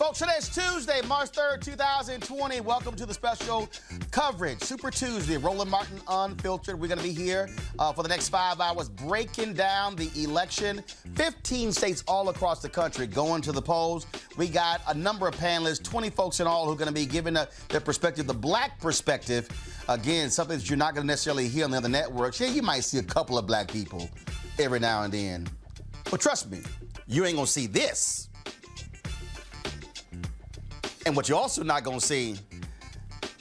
Folks, today's Tuesday, March 3rd, 2020. Welcome to the special coverage, Super Tuesday, Roland Martin Unfiltered. We're going to be here for the next 5 hours breaking down the election. 15 states all across the country going to the polls. We got a number of panelists, 20 folks in all, who are going to be giving their perspective, the black perspective. Again, something that you're not going to necessarily hear on the other networks. Yeah, you might see a couple of black people every now and then. But trust me, you ain't going to see this. And what you're also not going to see,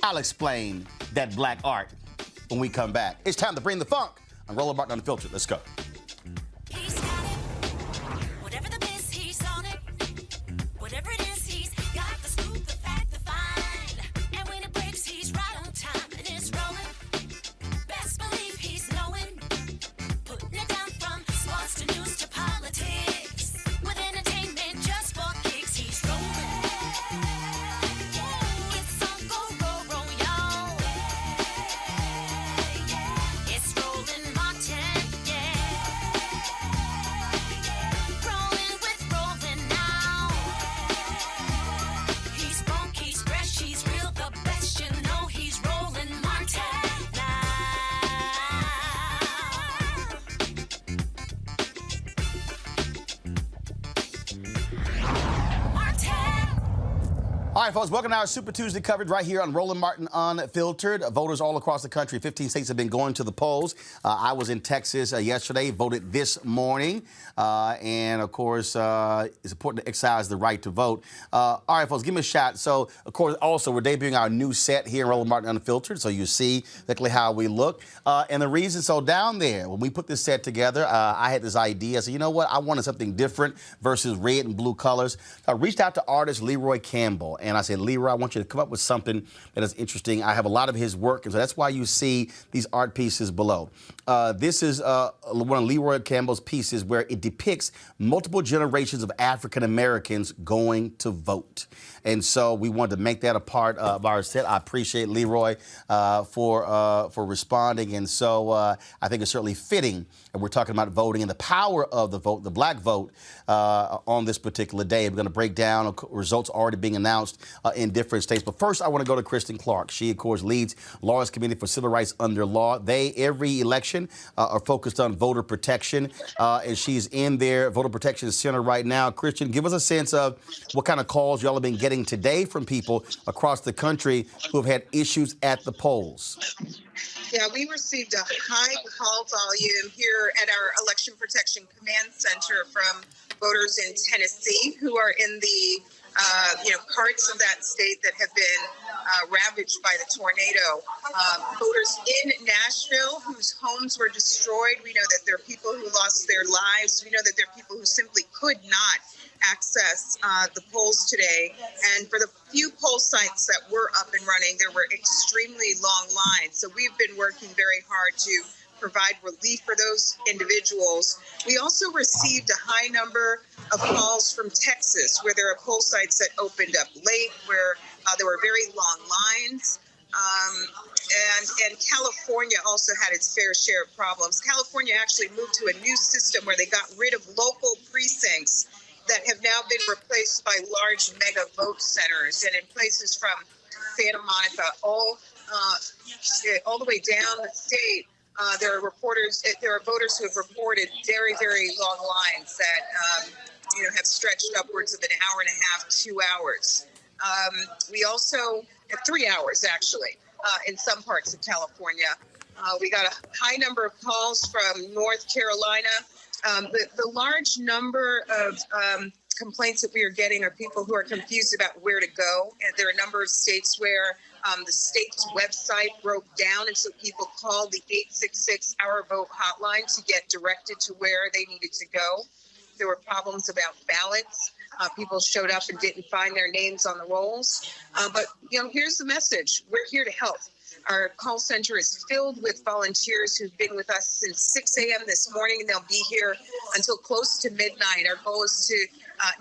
I'll explain that black art when we come back. It's time to bring the funk on Roland Martin Unfiltered. Let's go. He's got it. Whatever the biz, he's on it. Whatever it is, he's got the scoop, the fact, the find. And when it breaks, he's right on time and it's rolling. Best believe he's knowing. Putting it down from sports to news to politics. With entertainment just for kicks, he's rolling. It's on go, roll, y'all. It's Roland Martin, yeah. Rolling with Roland now. He's funk, he's fresh, he's real, the best, you know he's Roland Martin now. Martin. All right, folks, welcome to our Super Tuesday coverage right here on Roland Martin Unfiltered. Voters all across the country, 15 states have been going to the polls. I was in Texas yesterday, voted this morning. And, of course, it's important to exercise the right to vote. All right, folks, give me a shot. So, of course, also, we're debuting our new set here in Roland Martin Unfiltered, so you see exactly how we look. And the reason, so down there, when we put this set together, I had this idea. I said, you know what? I wanted something different versus red and blue colors. So I reached out to artist Leroy Campbell, and I said, Leroy, I want you to come up with something that is interesting. I have a lot of his work, and so that's why you see these art pieces below. This is one of Leroy Campbell's pieces where it depicts multiple generations of African Americans going to vote. And so we wanted to make that a part of our set. I appreciate Leroy for responding. And so I think it's certainly fitting. And we're talking about voting and the power of the vote, the black vote, on this particular day. We're going to break down results already being announced in different states. But first, I want to go to Kristen Clark. She, of course, leads Lawyers Committee for Civil Rights Under Law. They, every election, are focused on voter protection. And she's in their voter protection center right now. Kristen, give us a sense of what kind of calls y'all have been getting today from people across the country who have had issues at the polls. Yeah, we received a high call volume here at our Election Protection Command Center from voters in Tennessee who are in the parts of that state that have been ravaged by the tornado. Voters in Nashville whose homes were destroyed. We know that there are people who lost their lives. We know that there are people who simply could not access the polls today. And for the few poll sites that were up and running, there were extremely long lines. So we've been working very hard to provide relief for those individuals. We also received a high number of calls from Texas, where there are poll sites that opened up late, where there were very long lines. And California also had its fair share of problems. California actually moved to a new system where they got rid of local precincts that have now been replaced by large mega vote centers. And in places from Santa Monica all the way down the state, there are voters who have reported very, very long lines that have stretched upwards of an hour and a half, 2 hours. We also have 3 hours actually in some parts of California. We got a high number of calls from North Carolina. The large number of complaints that we are getting are people who are confused about where to go. And there are a number of states where the state's website broke down, and so people called the 866 Our Vote hotline to get directed to where they needed to go. There were problems about ballots. People showed up and didn't find their names on the rolls. But here's the message. We're here to help. Our call center is filled with volunteers who've been with us since 6 a.m. this morning, and they'll be here until close to midnight. Our goal is to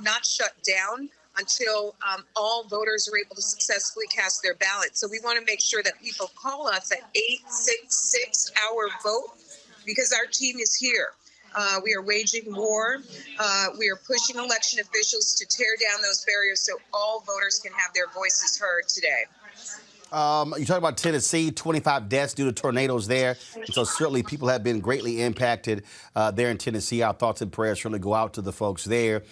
not shut down until all voters are able to successfully cast their ballots. So we want to make sure that people call us at 866 Our Vote, because our team is here. We are waging war. We are pushing election officials to tear down those barriers so all voters can have their voices heard today. You talk about Tennessee, 25 deaths due to tornadoes there. And so certainly people have been greatly impacted there in Tennessee. Our thoughts and prayers certainly go out to the folks there.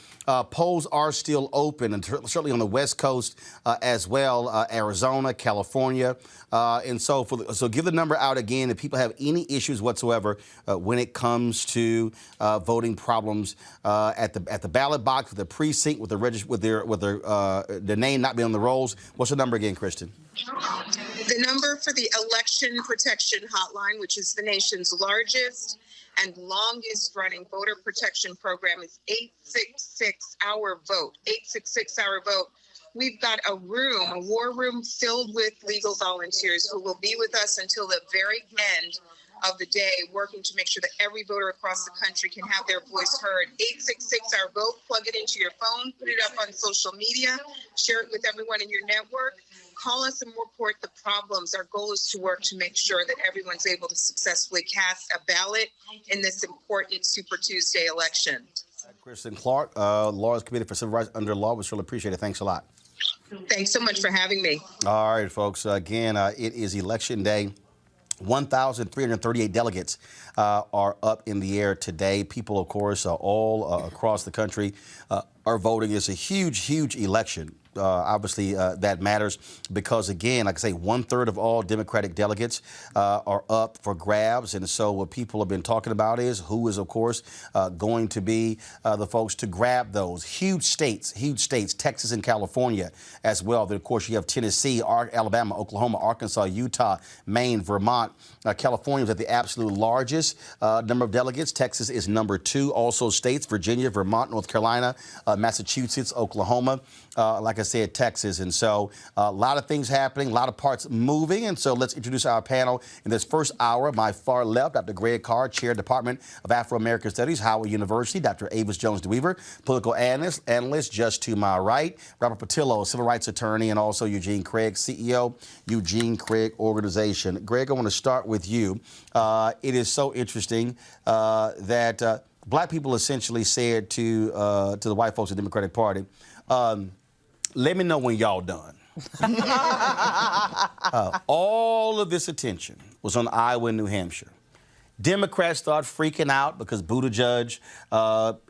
Polls are still open, and certainly on the West Coast as well, Arizona, California. And so give the number out again if people have any issues whatsoever when it comes to voting problems at the ballot box, with the precinct, with their name not being on the rolls. What's the number again, Kristen? The number for the Election Protection Hotline, which is the nation's largest and longest running voter protection program, is 866-HOUR VOTE. 866-HOUR VOTE. We've got a war room filled with legal volunteers who will be with us until the very end of the day, working to make sure that every voter across the country can have their voice heard. 866-HOUR VOTE. Plug it into your phone, put it up on social media, share it with everyone in your network. Call us and report the problems. Our goal is to work to make sure that everyone's able to successfully cast a ballot in this important Super Tuesday election. Kristen Clark, Laws Committee for Civil Rights under Law. We really appreciate it. Thanks a lot. Thanks so much for having me. All right, folks. Again, it is Election Day. 1,338 delegates are up in the air today. People, of course, all across the country are voting. It's a huge, huge election. Obviously, that matters because, again, like I say, 1/3 of all Democratic delegates are up for grabs. And so what people have been talking about is who is, of course, going to be the folks to grab those. Huge states, Texas and California as well. Then, of course, you have Tennessee, Alabama, Oklahoma, Arkansas, Utah, Maine, Vermont. California is at the absolute largest number of delegates. Texas is number 2. Also states, Virginia, Vermont, North Carolina, Massachusetts, Oklahoma. Like I said, Texas. And so a lot of things happening, a lot of parts moving. And so let's introduce our panel in this first hour. My far left, Dr. Greg Carr, Chair, Department of Afro-American Studies, Howard University. Dr. Avis Jones-DeWeaver, political analyst. Just to my right, Robert Patillo, civil rights attorney, and also Eugene Craig, CEO, Eugene Craig Organization. Greg, I want to start with you. It is so interesting that black people essentially said to the white folks of the Democratic Party, let me know when y'all done. All of this attention was on Iowa and New Hampshire. Democrats start freaking out because Buttigieg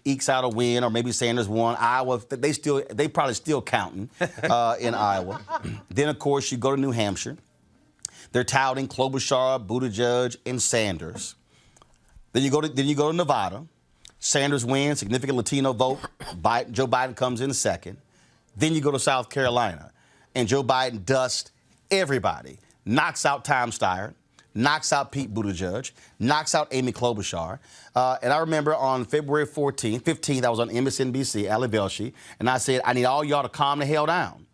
ekes out a win, or maybe Sanders won. Iowa, they probably still counting in Iowa. Then, of course, you go to New Hampshire. They're touting Klobuchar, Buttigieg, and Sanders. Then you go to Nevada. Sanders wins, significant Latino vote. Joe Biden comes in second. Then you go to South Carolina, and Joe Biden dusts everybody. Knocks out Tom Steyer, knocks out Pete Buttigieg, knocks out Amy Klobuchar. And I remember on February 15th, I was on MSNBC, Ali Velshi, and I said, I need all y'all to calm the hell down.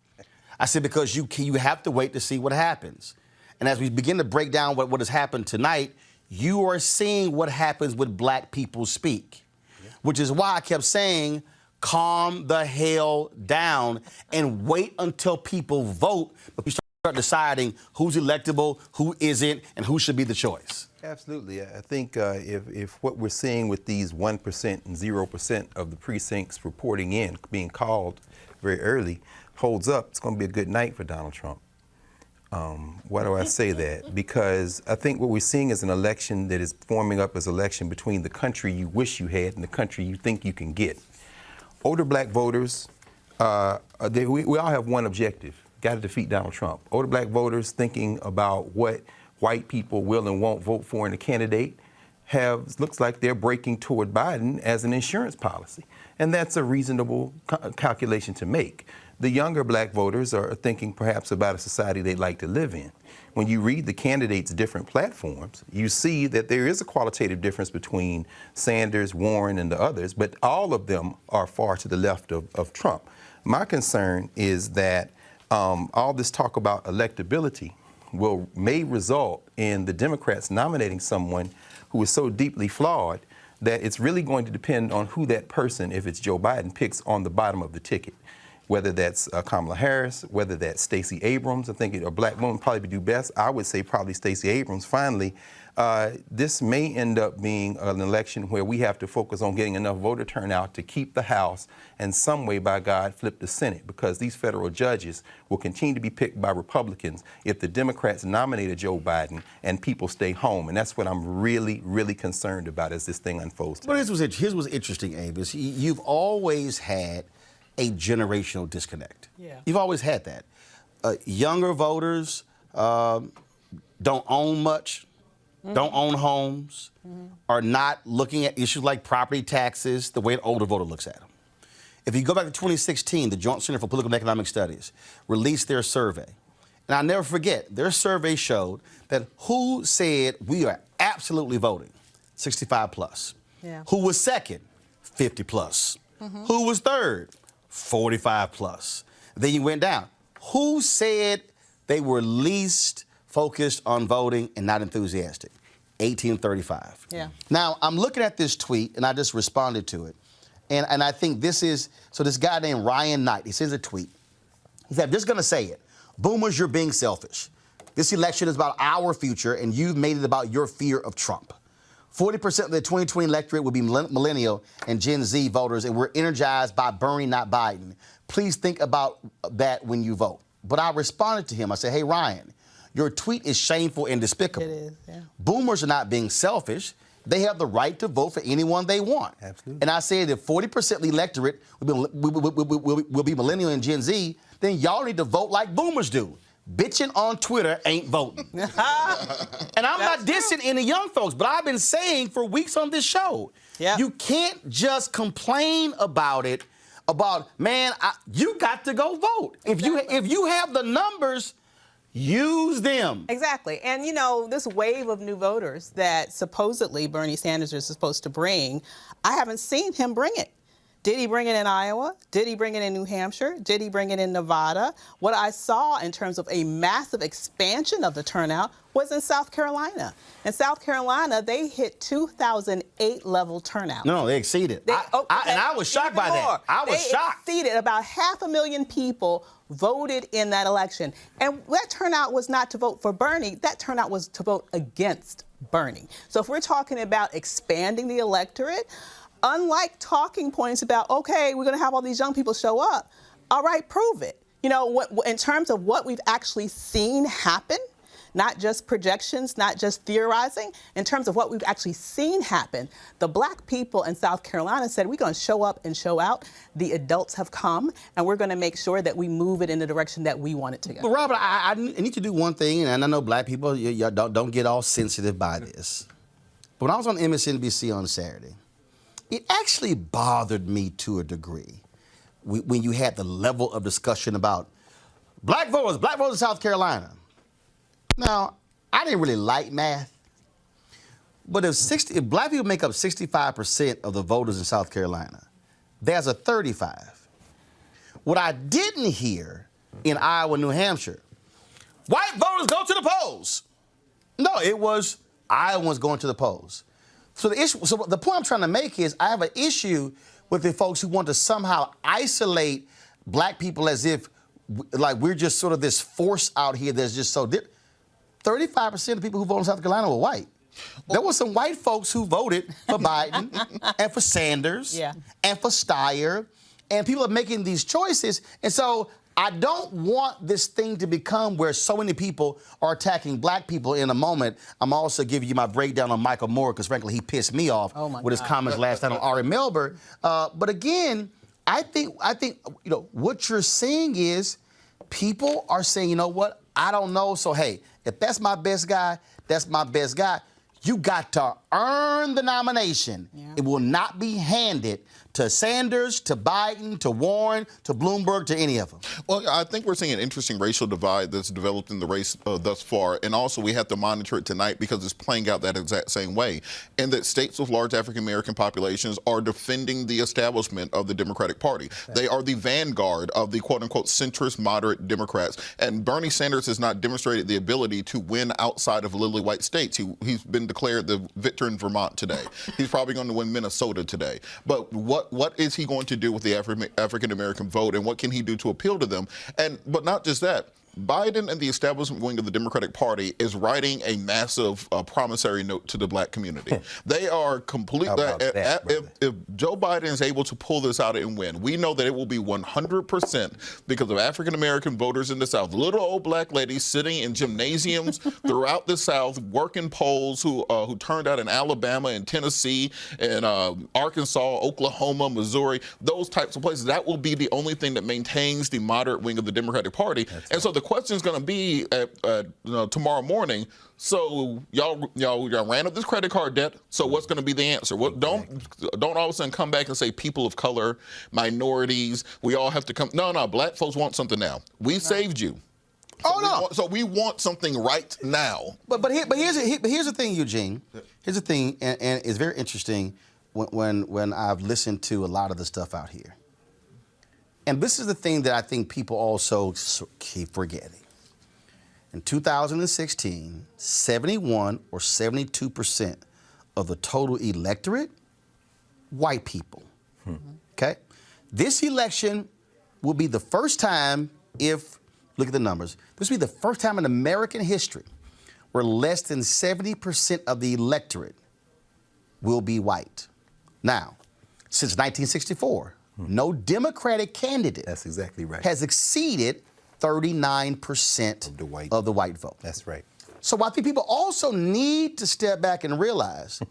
I said, because you have to wait to see what happens. And as we begin to break down what has happened tonight, you are seeing what happens when black people speak, which is why I kept saying, calm the hell down and wait until people vote, but we start deciding who's electable, who isn't, and who should be the choice. Absolutely. I think if what we're seeing with these 1% and 0% of the precincts reporting in, being called very early, holds up, it's going to be a good night for Donald Trump. Why do I say that? Because I think what we're seeing is an election that is forming up as an election between the country you wish you had and the country you think you can get. Older black voters, we all have one objective, got to defeat Donald Trump. Older black voters thinking about what white people will and won't vote for in a candidate looks like they're breaking toward Biden as an insurance policy. And that's a reasonable calculation to make. The younger black voters are thinking perhaps about a society they'd like to live in. When you read the candidates' different platforms, you see that there is a qualitative difference between Sanders, Warren, and the others, but all of them are far to the left of Trump. My concern is that all this talk about electability may result in the Democrats nominating someone who is so deeply flawed that it's really going to depend on who that person, if it's Joe Biden, picks on the bottom of the ticket. whether that's Kamala Harris, whether that's Stacey Abrams. I think a black woman probably do best. I would say probably Stacey Abrams. Finally, this may end up being an election where we have to focus on getting enough voter turnout to keep the House and some way, by God, flip the Senate, because these federal judges will continue to be picked by Republicans if the Democrats nominate a Joe Biden and people stay home. And that's what I'm really, really concerned about as this thing unfolds. But here's what's interesting, Abe, is you've always had a generational disconnect. Yeah. You've always had that. Younger voters don't own much, don't own homes, are not looking at issues like property taxes the way an older voter looks at them. If you go back to 2016, the Joint Center for Political and Economic Studies released their survey. And I'll never forget, their survey showed that who said we are absolutely voting? 65 plus. Yeah. Who was second? 50 plus. Who was third? 45 plus. Then you went down. Who said they were least focused on voting and not enthusiastic? 18 to 35. Yeah. Now, I'm looking at this tweet, and I just responded to it. And I think this guy named Ryan Knight, he sends a tweet. He said, I'm just going to say it. Boomers, you're being selfish. This election is about our future, and you've made it about your fear of Trump. 40% of the 2020 electorate will be millennial and Gen Z voters, and we're energized by Bernie, not Biden. Please think about that when you vote. But I responded to him. I said, hey, Ryan, your tweet is shameful and despicable. It is, yeah. Boomers are not being selfish. They have the right to vote for anyone they want. Absolutely. And I said if 40% of the electorate will be millennial and Gen Z, then y'all need to vote like boomers do. Bitching on Twitter ain't voting. And I'm not dissing any young folks, but I've been saying for weeks on this show, you can't just complain about it, you got to go vote. Exactly. If you have the numbers, use them. Exactly. And, this wave of new voters that supposedly Bernie Sanders is supposed to bring, I haven't seen him bring it. Did he bring it in Iowa? Did he bring it in New Hampshire? Did he bring it in Nevada? What I saw in terms of a massive expansion of the turnout was in South Carolina. In South Carolina, they hit 2008 level turnout. No, they exceeded. And I was shocked by that. I was shocked. They exceeded. About 500,000 people voted in that election. And that turnout was not to vote for Bernie. That turnout was to vote against Bernie. So if we're talking about expanding the electorate, unlike talking points about, okay, we're going to have all these young people show up, all right, prove it. In terms of what we've actually seen happen, not just projections, not just theorizing, in terms of what we've actually seen happen, the black people in South Carolina said, we're going to show up and show out. The adults have come, and we're going to make sure that we move it in the direction that we want it to go. But Robert, I need to do one thing, and I know black people, y'all don't get all sensitive by this. But when I was on MSNBC on Saturday, it actually bothered me to a degree when you had the level of discussion about black voters in South Carolina. Now, I didn't really like math, but if black people make up 65% of the voters in South Carolina, there's a 35. What I didn't hear in Iowa, New Hampshire, white voters go to the polls. No, it was Iowans going to the polls. So the point I'm trying to make is I have an issue with the folks who want to somehow isolate black people as if like we're just sort of this force out here that's just so 35% of people who voted in South Carolina were white. There were some white folks who voted for Biden and for Sanders and for Steyer, and people are making these choices. And so I don't want this thing to become where so many people are attacking black people. In a moment, I'm also giving you my breakdown on Michael Moore, because frankly, he pissed me off with his comments last night on Ari Melber. But again, I think what you're seeing is people are saying, you know what, I don't know. So, hey, if that's my best guy, that's my best guy. You got to earn the nomination. Yeah. It will not be handed to Sanders, to Biden, to Warren, to Bloomberg, to any of them. Well, I think we're seeing an interesting racial divide that's developed in the race thus far. And also we have to monitor it tonight because it's playing out that exact same way. And that states with large African-American populations are defending the establishment of the Democratic Party. Right. They are the vanguard of the quote-unquote centrist moderate Democrats. And Bernie Sanders has not demonstrated the ability to win outside of lily white states. He's been declared the victor in Vermont today. He's probably going to win Minnesota today. But what what is he going to do with the African American vote, and what can he do to appeal to them? But not just that. Biden and the establishment wing of the Democratic Party is writing a massive promissory note to the black community. They are completely. If Joe Biden is able to pull this out and win, we know that it will be 100% because of African American voters in the South. Little old black ladies sitting in gymnasiums throughout the South, working polls who turned out in Alabama and Tennessee and Arkansas, Oklahoma, Missouri, those types of places. That will be the only thing that maintains the moderate wing of the Democratic Party. And so the question is going to be tomorrow morning. So y'all ran up this credit card debt. So what's going to be the answer? Don't all of a sudden come back and say people of color, minorities. We all have to come. No, black folks want something now. We saved you. So we want something right now. But here's the thing, Eugene. Here's the thing, and it's very interesting when I've listened to a lot of the stuff out here. And this is the thing that I think people also keep forgetting. In 2016, 71 or 72% of the total electorate, white people. Okay? This election will be the first time, look at the numbers, this will be the first time in American history where less than 70% of the electorate will be white. Now, since 1964, no Democratic candidate That's exactly right. has exceeded 39% of the white vote. That's right. So I think people also need to step back and realize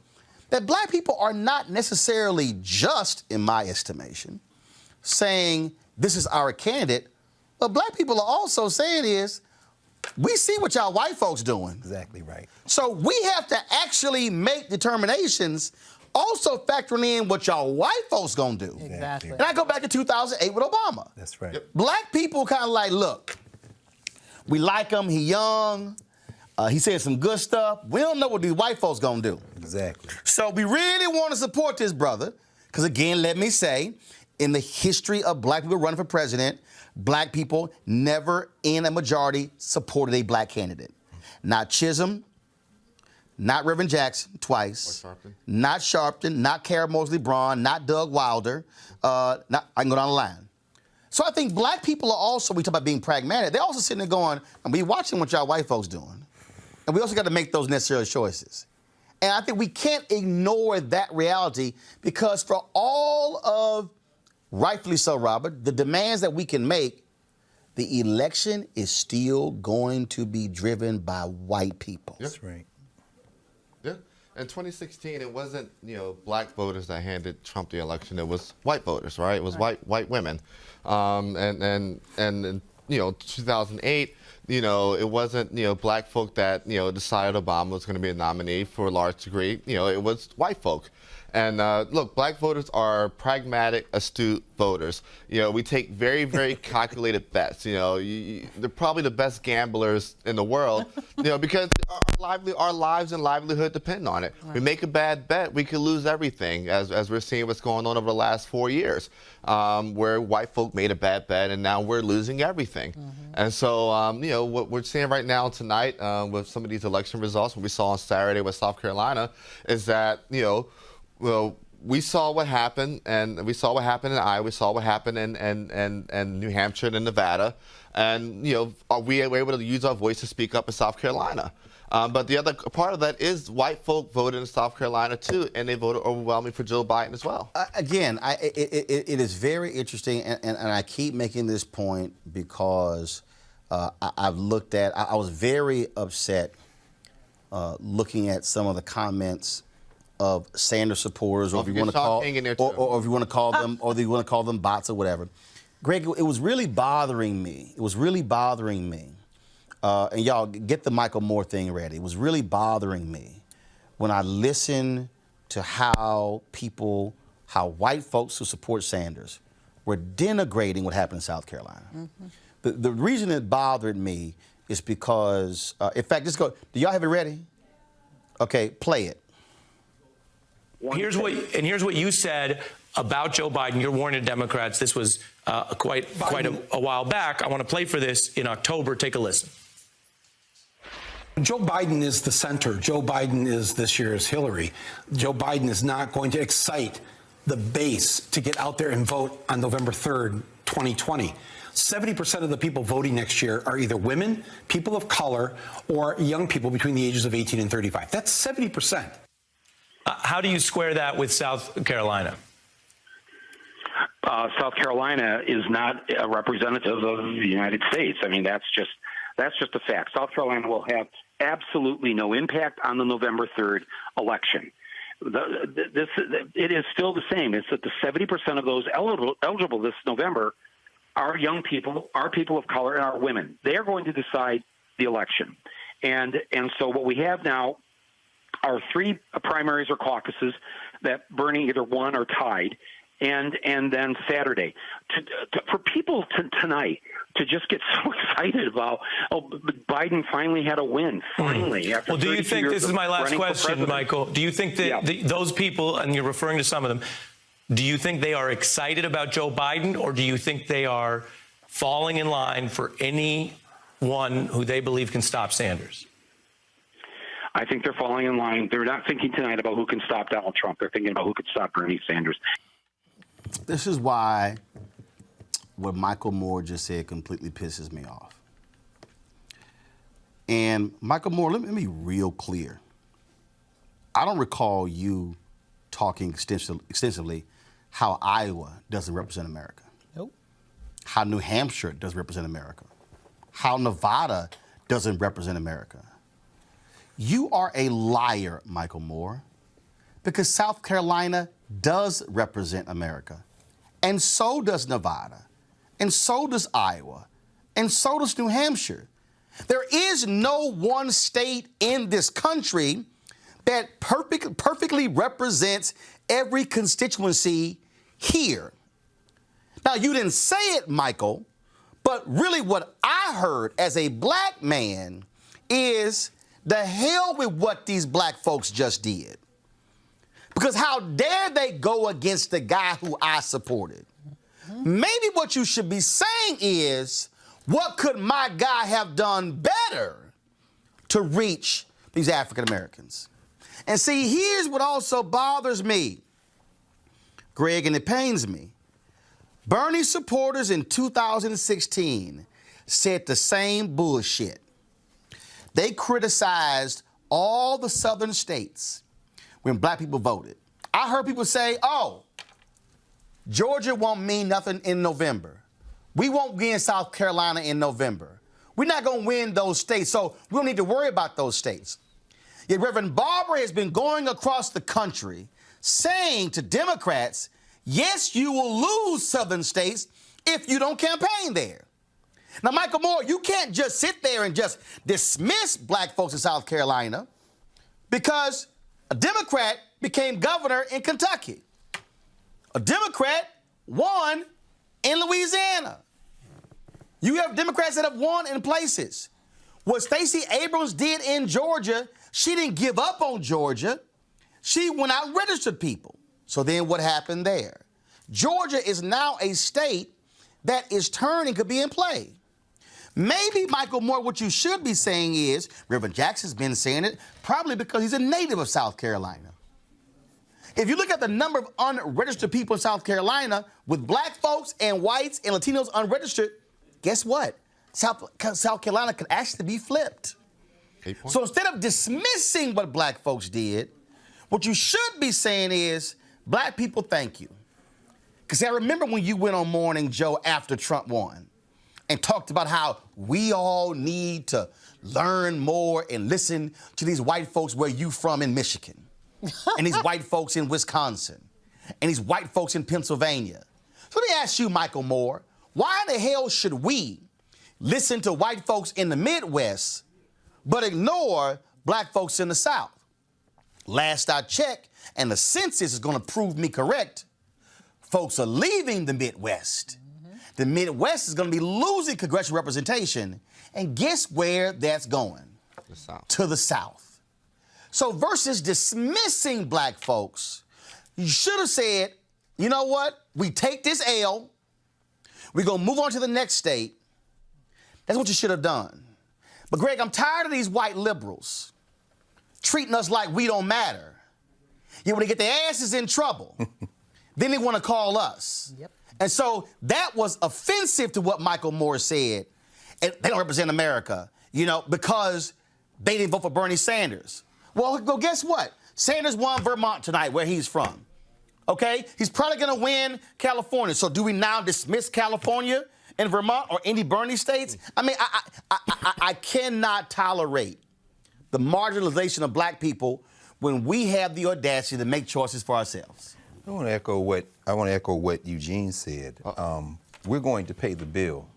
that black people are not necessarily just, in my estimation, saying this is our candidate. What black people are also saying is, we see what y'all white folks doing. Exactly right. So we have to actually make determinations also factoring in what y'all white folks gonna do. Exactly. And I go back to 2008 with Obama. That's right. Black people kind of like, look, we like him, he young, he said some good stuff. We don't know what these white folks gonna do. Exactly. So we really want to support this brother, because again, let me say, in the history of black people running for president, black people never in a majority supported a black candidate. Not Chisholm, not Reverend Jackson twice, not Sharpton, not Kara Mosley Braun, not Doug Wilder. I can go down the line. So I think black people are also, we talk about being pragmatic, they're also sitting there going, and we watching what y'all white folks doing. And we also got to make those necessary choices. And I think we can't ignore that reality, because for all of, rightfully so, Robert, the demands that we can make, the election is still going to be driven by white people. That's right. Yeah. In 2016, it wasn't, black voters that handed Trump the election. It was white voters, right? It was white women. And in 2008, it wasn't, black folk that, decided Obama was going to be a nominee for a large degree. It was white folk. And look, black voters are pragmatic, astute voters. We take very, very calculated bets. They're probably the best gamblers in the world, because our lives and livelihood depend on it. Right. We make a bad bet, we could lose everything, as we're seeing what's going on over the last 4 years, where white folk made a bad bet and now we're losing everything. Mm-hmm. And so, what we're seeing right now tonight with some of these election results, what we saw on Saturday with South Carolina, is that, well, we saw what happened, and we saw what happened in Iowa, we saw what happened in New Hampshire and in Nevada, and we were able to use our voice to speak up in South Carolina. But the other part of that is white folk voted in South Carolina too, and they voted overwhelmingly for Joe Biden as well. Again, it is very interesting, and I keep making this point because I've looked at, I was very upset looking at some of the comments of Sanders supporters, or if you want to call, or if you want to call them, or if you want to call them bots or whatever. Greg, it was really bothering me. It was really bothering me. And y'all get the Michael Moore thing ready. It was really bothering me when I listened to how white folks who support Sanders were denigrating what happened in South Carolina. Mm-hmm. The reason it bothered me is because, in fact, just go. Do y'all have it ready? Okay, play it. Here's what you said about Joe Biden. You're warning Democrats. This was quite a while back. I want to play for this in October. Take a listen. Joe Biden is the center. Joe Biden is this year's Hillary. Joe Biden is not going to excite the base to get out there and vote on November 3rd, 2020. 70% of the people voting next year are either women, people of color, or young people between the ages of 18 and 35. That's 70%. How do you square that with South Carolina? South Carolina is not a representative of the United States. I mean, that's just a fact. South Carolina will have absolutely no impact on the November 3rd election. It is still the same. It's that the 70% of those eligible this November are young people, are people of color, and are women. They are going to decide the election. And so what we have now are 3 primaries or caucuses that Bernie either won or tied, and then Saturday. For people tonight to just get so excited about, Biden finally had a win, finally. After well, do you think, this is my last question, Michael, do you think that those people, and you're referring to some of them, do you think they are excited about Joe Biden, or do you think they are falling in line for anyone who they believe can stop Sanders? I think they're falling in line. They're not thinking tonight about who can stop Donald Trump. They're thinking about who can stop Bernie Sanders. This is why what Michael Moore just said completely pisses me off. And Michael Moore, let me be real clear. I don't recall you talking extensively how Iowa doesn't represent America. Nope. How New Hampshire doesn't represent America. How Nevada doesn't represent America. You are a liar, Michael Moore, because South Carolina does represent America. And so does Nevada. And so does Iowa. And so does New Hampshire. There is no one state in this country that perfectly represents every constituency here. Now, you didn't say it, Michael, but really what I heard as a black man is the hell with what these black folks just did. Because how dare they go against the guy who I supported? Maybe what you should be saying is, what could my guy have done better to reach these African Americans? And see, here's what also bothers me, Greg, and it pains me. Bernie supporters in 2016 said the same bullshit. They criticized all the southern states when black people voted. I heard people say, oh, Georgia won't mean nothing in November. We won't win South Carolina in November. We're not going to win those states, so we don't need to worry about those states. Yet Reverend Barber has been going across the country saying to Democrats, yes, you will lose southern states if you don't campaign there. Now, Michael Moore, you can't just sit there and just dismiss black folks in South Carolina because a Democrat became governor in Kentucky. A Democrat won in Louisiana. You have Democrats that have won in places. What Stacey Abrams did in Georgia, she didn't give up on Georgia. She went out and registered people. So then what happened there? Georgia is now a state that is turning, could be in play. Maybe, Michael Moore, what you should be saying is, Reverend Jackson's been saying it, probably because he's a native of South Carolina. If you look at the number of unregistered people in South Carolina, with black folks and whites and Latinos unregistered, guess what? South Carolina could actually be flipped. So instead of dismissing what black folks did, what you should be saying is, black people, thank you. Because I remember when you went on Morning Joe after Trump won and talked about how we all need to learn more and listen to these white folks where you from in Michigan, and these white folks in Wisconsin, and these white folks in Pennsylvania. So let me ask you, Michael Moore, why the hell should we listen to white folks in the Midwest but ignore black folks in the South? Last I checked, and the census is going to prove me correct, folks are leaving the Midwest. The Midwest is going to be losing congressional representation. And guess where that's going? The South. To the South. So versus dismissing black folks, you should have said, you know what? We take this L. We're going to move on to the next state. That's what you should have done. But, Greg, I'm tired of these white liberals treating us like we don't matter. Yet when they get their asses in trouble, then they want to call us. Yep. And so that was offensive to what Michael Moore said. And they don't represent America, because they didn't vote for Bernie Sanders. Well, guess what? Sanders won Vermont tonight, where he's from. Okay? He's probably going to win California. So do we now dismiss California and Vermont or any Bernie states? I mean, I cannot tolerate the marginalization of black people when we have the audacity to make choices for ourselves. I want to echo what Eugene said. We're going to pay the bill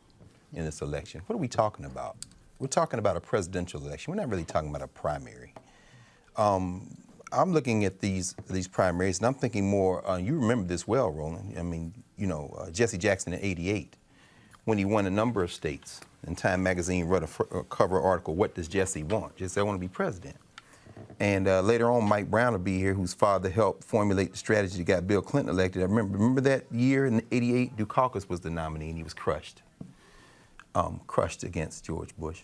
in this election. What are we talking about? We're talking about a presidential election. We're not really talking about a primary. I'm looking at these primaries, and I'm thinking more. You remember this well, Roland. I mean, Jesse Jackson in '88, when he won a number of states, and Time Magazine wrote a cover article. What does Jesse want? Jesse, I want to be president. And later on, Mike Brown will be here, whose father helped formulate the strategy that got Bill Clinton elected. I remember that year in '88, Dukakis was the nominee, and he was crushed against George Bush,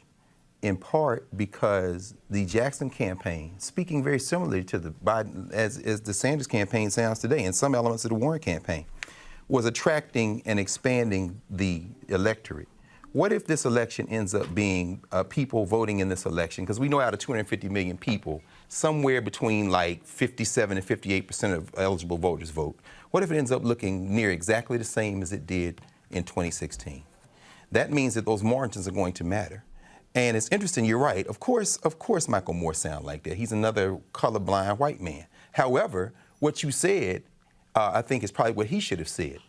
in part because the Jackson campaign, speaking very similarly to the Biden, as the Sanders campaign sounds today, and some elements of the Warren campaign, was attracting and expanding the electorate. What if this election ends up being people voting in this election? Because we know out of 250 million people, somewhere between like 57 and 58% of eligible voters vote. What if it ends up looking near exactly the same as it did in 2016? That means that those margins are going to matter. And it's interesting, you're right. Of course Michael Moore sounds like that. He's another colorblind white man. However, what you said, I think is probably what he should have said.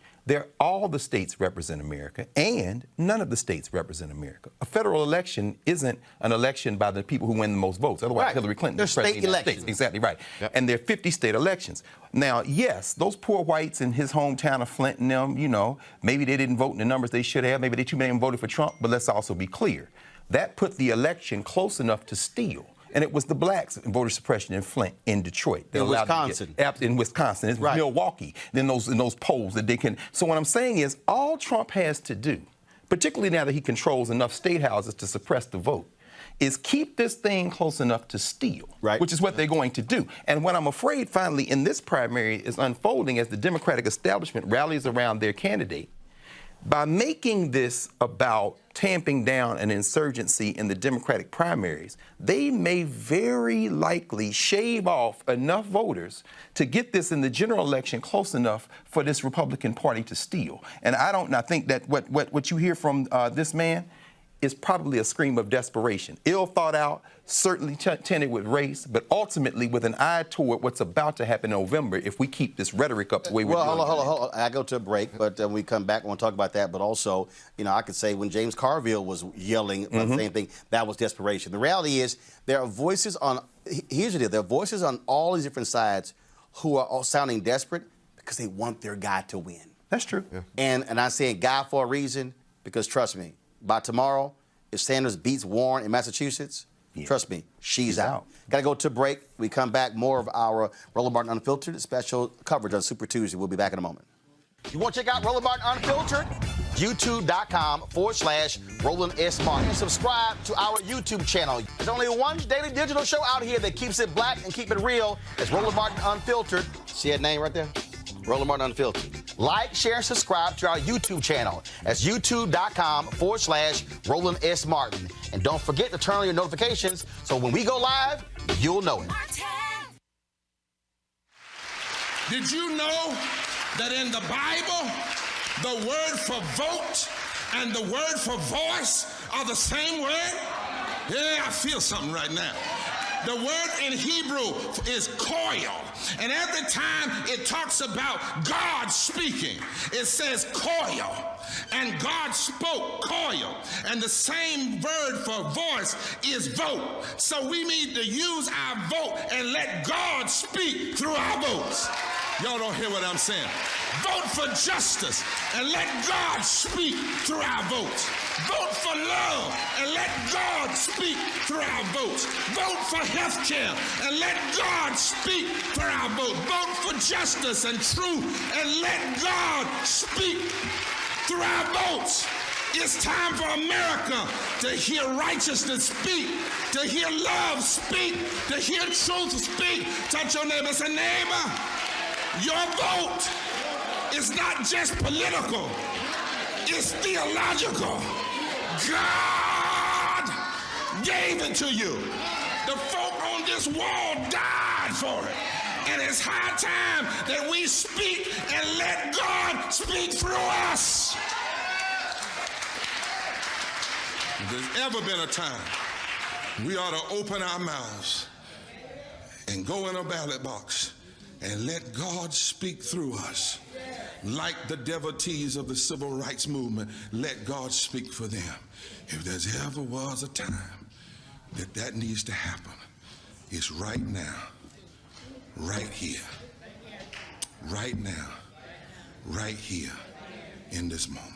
All the states represent America, and none of the states represent America. A federal election isn't an election by the people who win the most votes. Otherwise, right. Hillary Clinton They're is president state of the United elections. States. Exactly right. Yep. And there are 50 state elections. Now, yes, those poor whites in his hometown of Flint and them, maybe they didn't vote in the numbers they should have. Maybe they too many voted for Trump. But let's also be clear. That put the election close enough to steal. And it was the blacks in voter suppression in Flint, in Detroit. In Wisconsin. In Wisconsin. It's right. Milwaukee. Then those polls that they can. So what I'm saying is all Trump has to do, particularly now that he controls enough state houses to suppress the vote, is keep this thing close enough to steal, right. which is what they're going to do. And what I'm afraid finally in this primary is unfolding as the Democratic establishment rallies around their candidate. By making this about tamping down an insurgency in the Democratic primaries, they may very likely shave off enough voters to get this in the general election close enough for this Republican Party to steal. And I think that what you hear from this man is probably a scream of desperation. Ill thought out, certainly tinted with race, but ultimately with an eye toward what's about to happen in November if we keep this rhetoric up the way we're doing. Well, hold on. I go to a break, but when we come back, I want to talk about that. But also, I could say when James Carville was yelling about the same thing, that was desperation. The reality is there are voices on, here's the deal, there are voices on all these different sides who are all sounding desperate because they want their guy to win. That's true. Yeah. And I say guy for a reason because trust me, by tomorrow, if Sanders beats Warren in Massachusetts, trust me, she's out. Got to go to a break. We come back, more of our Roland Martin Unfiltered special coverage on Super Tuesday. We'll be back in a moment. You want to check out Roland Martin Unfiltered? YouTube.com/Roland S. Martin. And subscribe to our YouTube channel. There's only one daily digital show out here that keeps it black and keep it real. It's Roland Martin Unfiltered. See that name right there? Roland Martin Unfiltered. Like, share, and subscribe to our YouTube channel. That's youtube.com/Roland S. Martin. And don't forget to turn on your notifications so when we go live, you'll know it. Did you know that in the Bible, the word for vote and the word for voice are the same word? Yeah, I feel something right now. The word in Hebrew is koil. And every time it talks about God speaking, it says koil. And God spoke koil. And the same word for voice is vote. So we need to use our vote and let God speak through our votes. Y'all don't hear what I'm saying. Vote for justice and let God speak through our votes. Vote for love and let God speak through our votes. Vote for health care and let God speak through our votes. Vote for justice and truth and let God speak through our votes. It's time for America to hear righteousness speak, to hear love speak, to hear truth speak. Touch your neighbor and say, neighbor, your vote It's not just political. It's theological. God gave it to you. The folk on this wall died for it. And it's high time that we speak and let God speak through us. If there's ever been a time we ought to open our mouths and go in a ballot box and let God speak through us. Like the devotees of the civil rights movement, let God speak for them. If there's ever was a time that needs to happen, it's right now, right here, right now, right here, in this moment.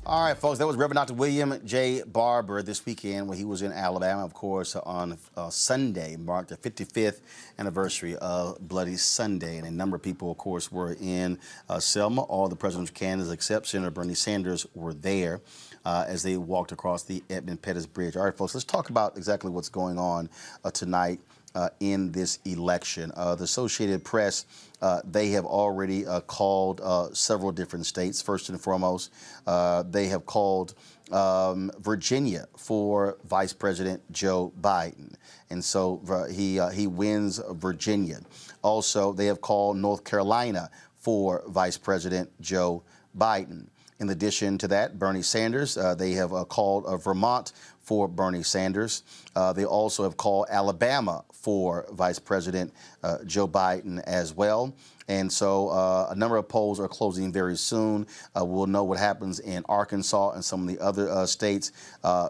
All right, folks, that was Reverend Dr. William J. Barber this weekend when he was in Alabama, of course, on Sunday, marked the 55th anniversary of Bloody Sunday. And a number of people, of course, were in Selma. All the presidential candidates, except Senator Bernie Sanders, were there as they walked across the Edmund Pettus Bridge. All right, folks, let's talk about exactly what's going on tonight in this election. The Associated Press, they have already called several different states. First and foremost, they have called Virginia for Vice President Joe Biden. And so he wins Virginia. Also, they have called North Carolina for Vice President Joe Biden. In addition to that, Bernie Sanders, they have called Vermont for Bernie Sanders. They also have called Alabama for Vice President Joe Biden as well. And so a number of polls are closing very soon. We'll know what happens in Arkansas and some of the other states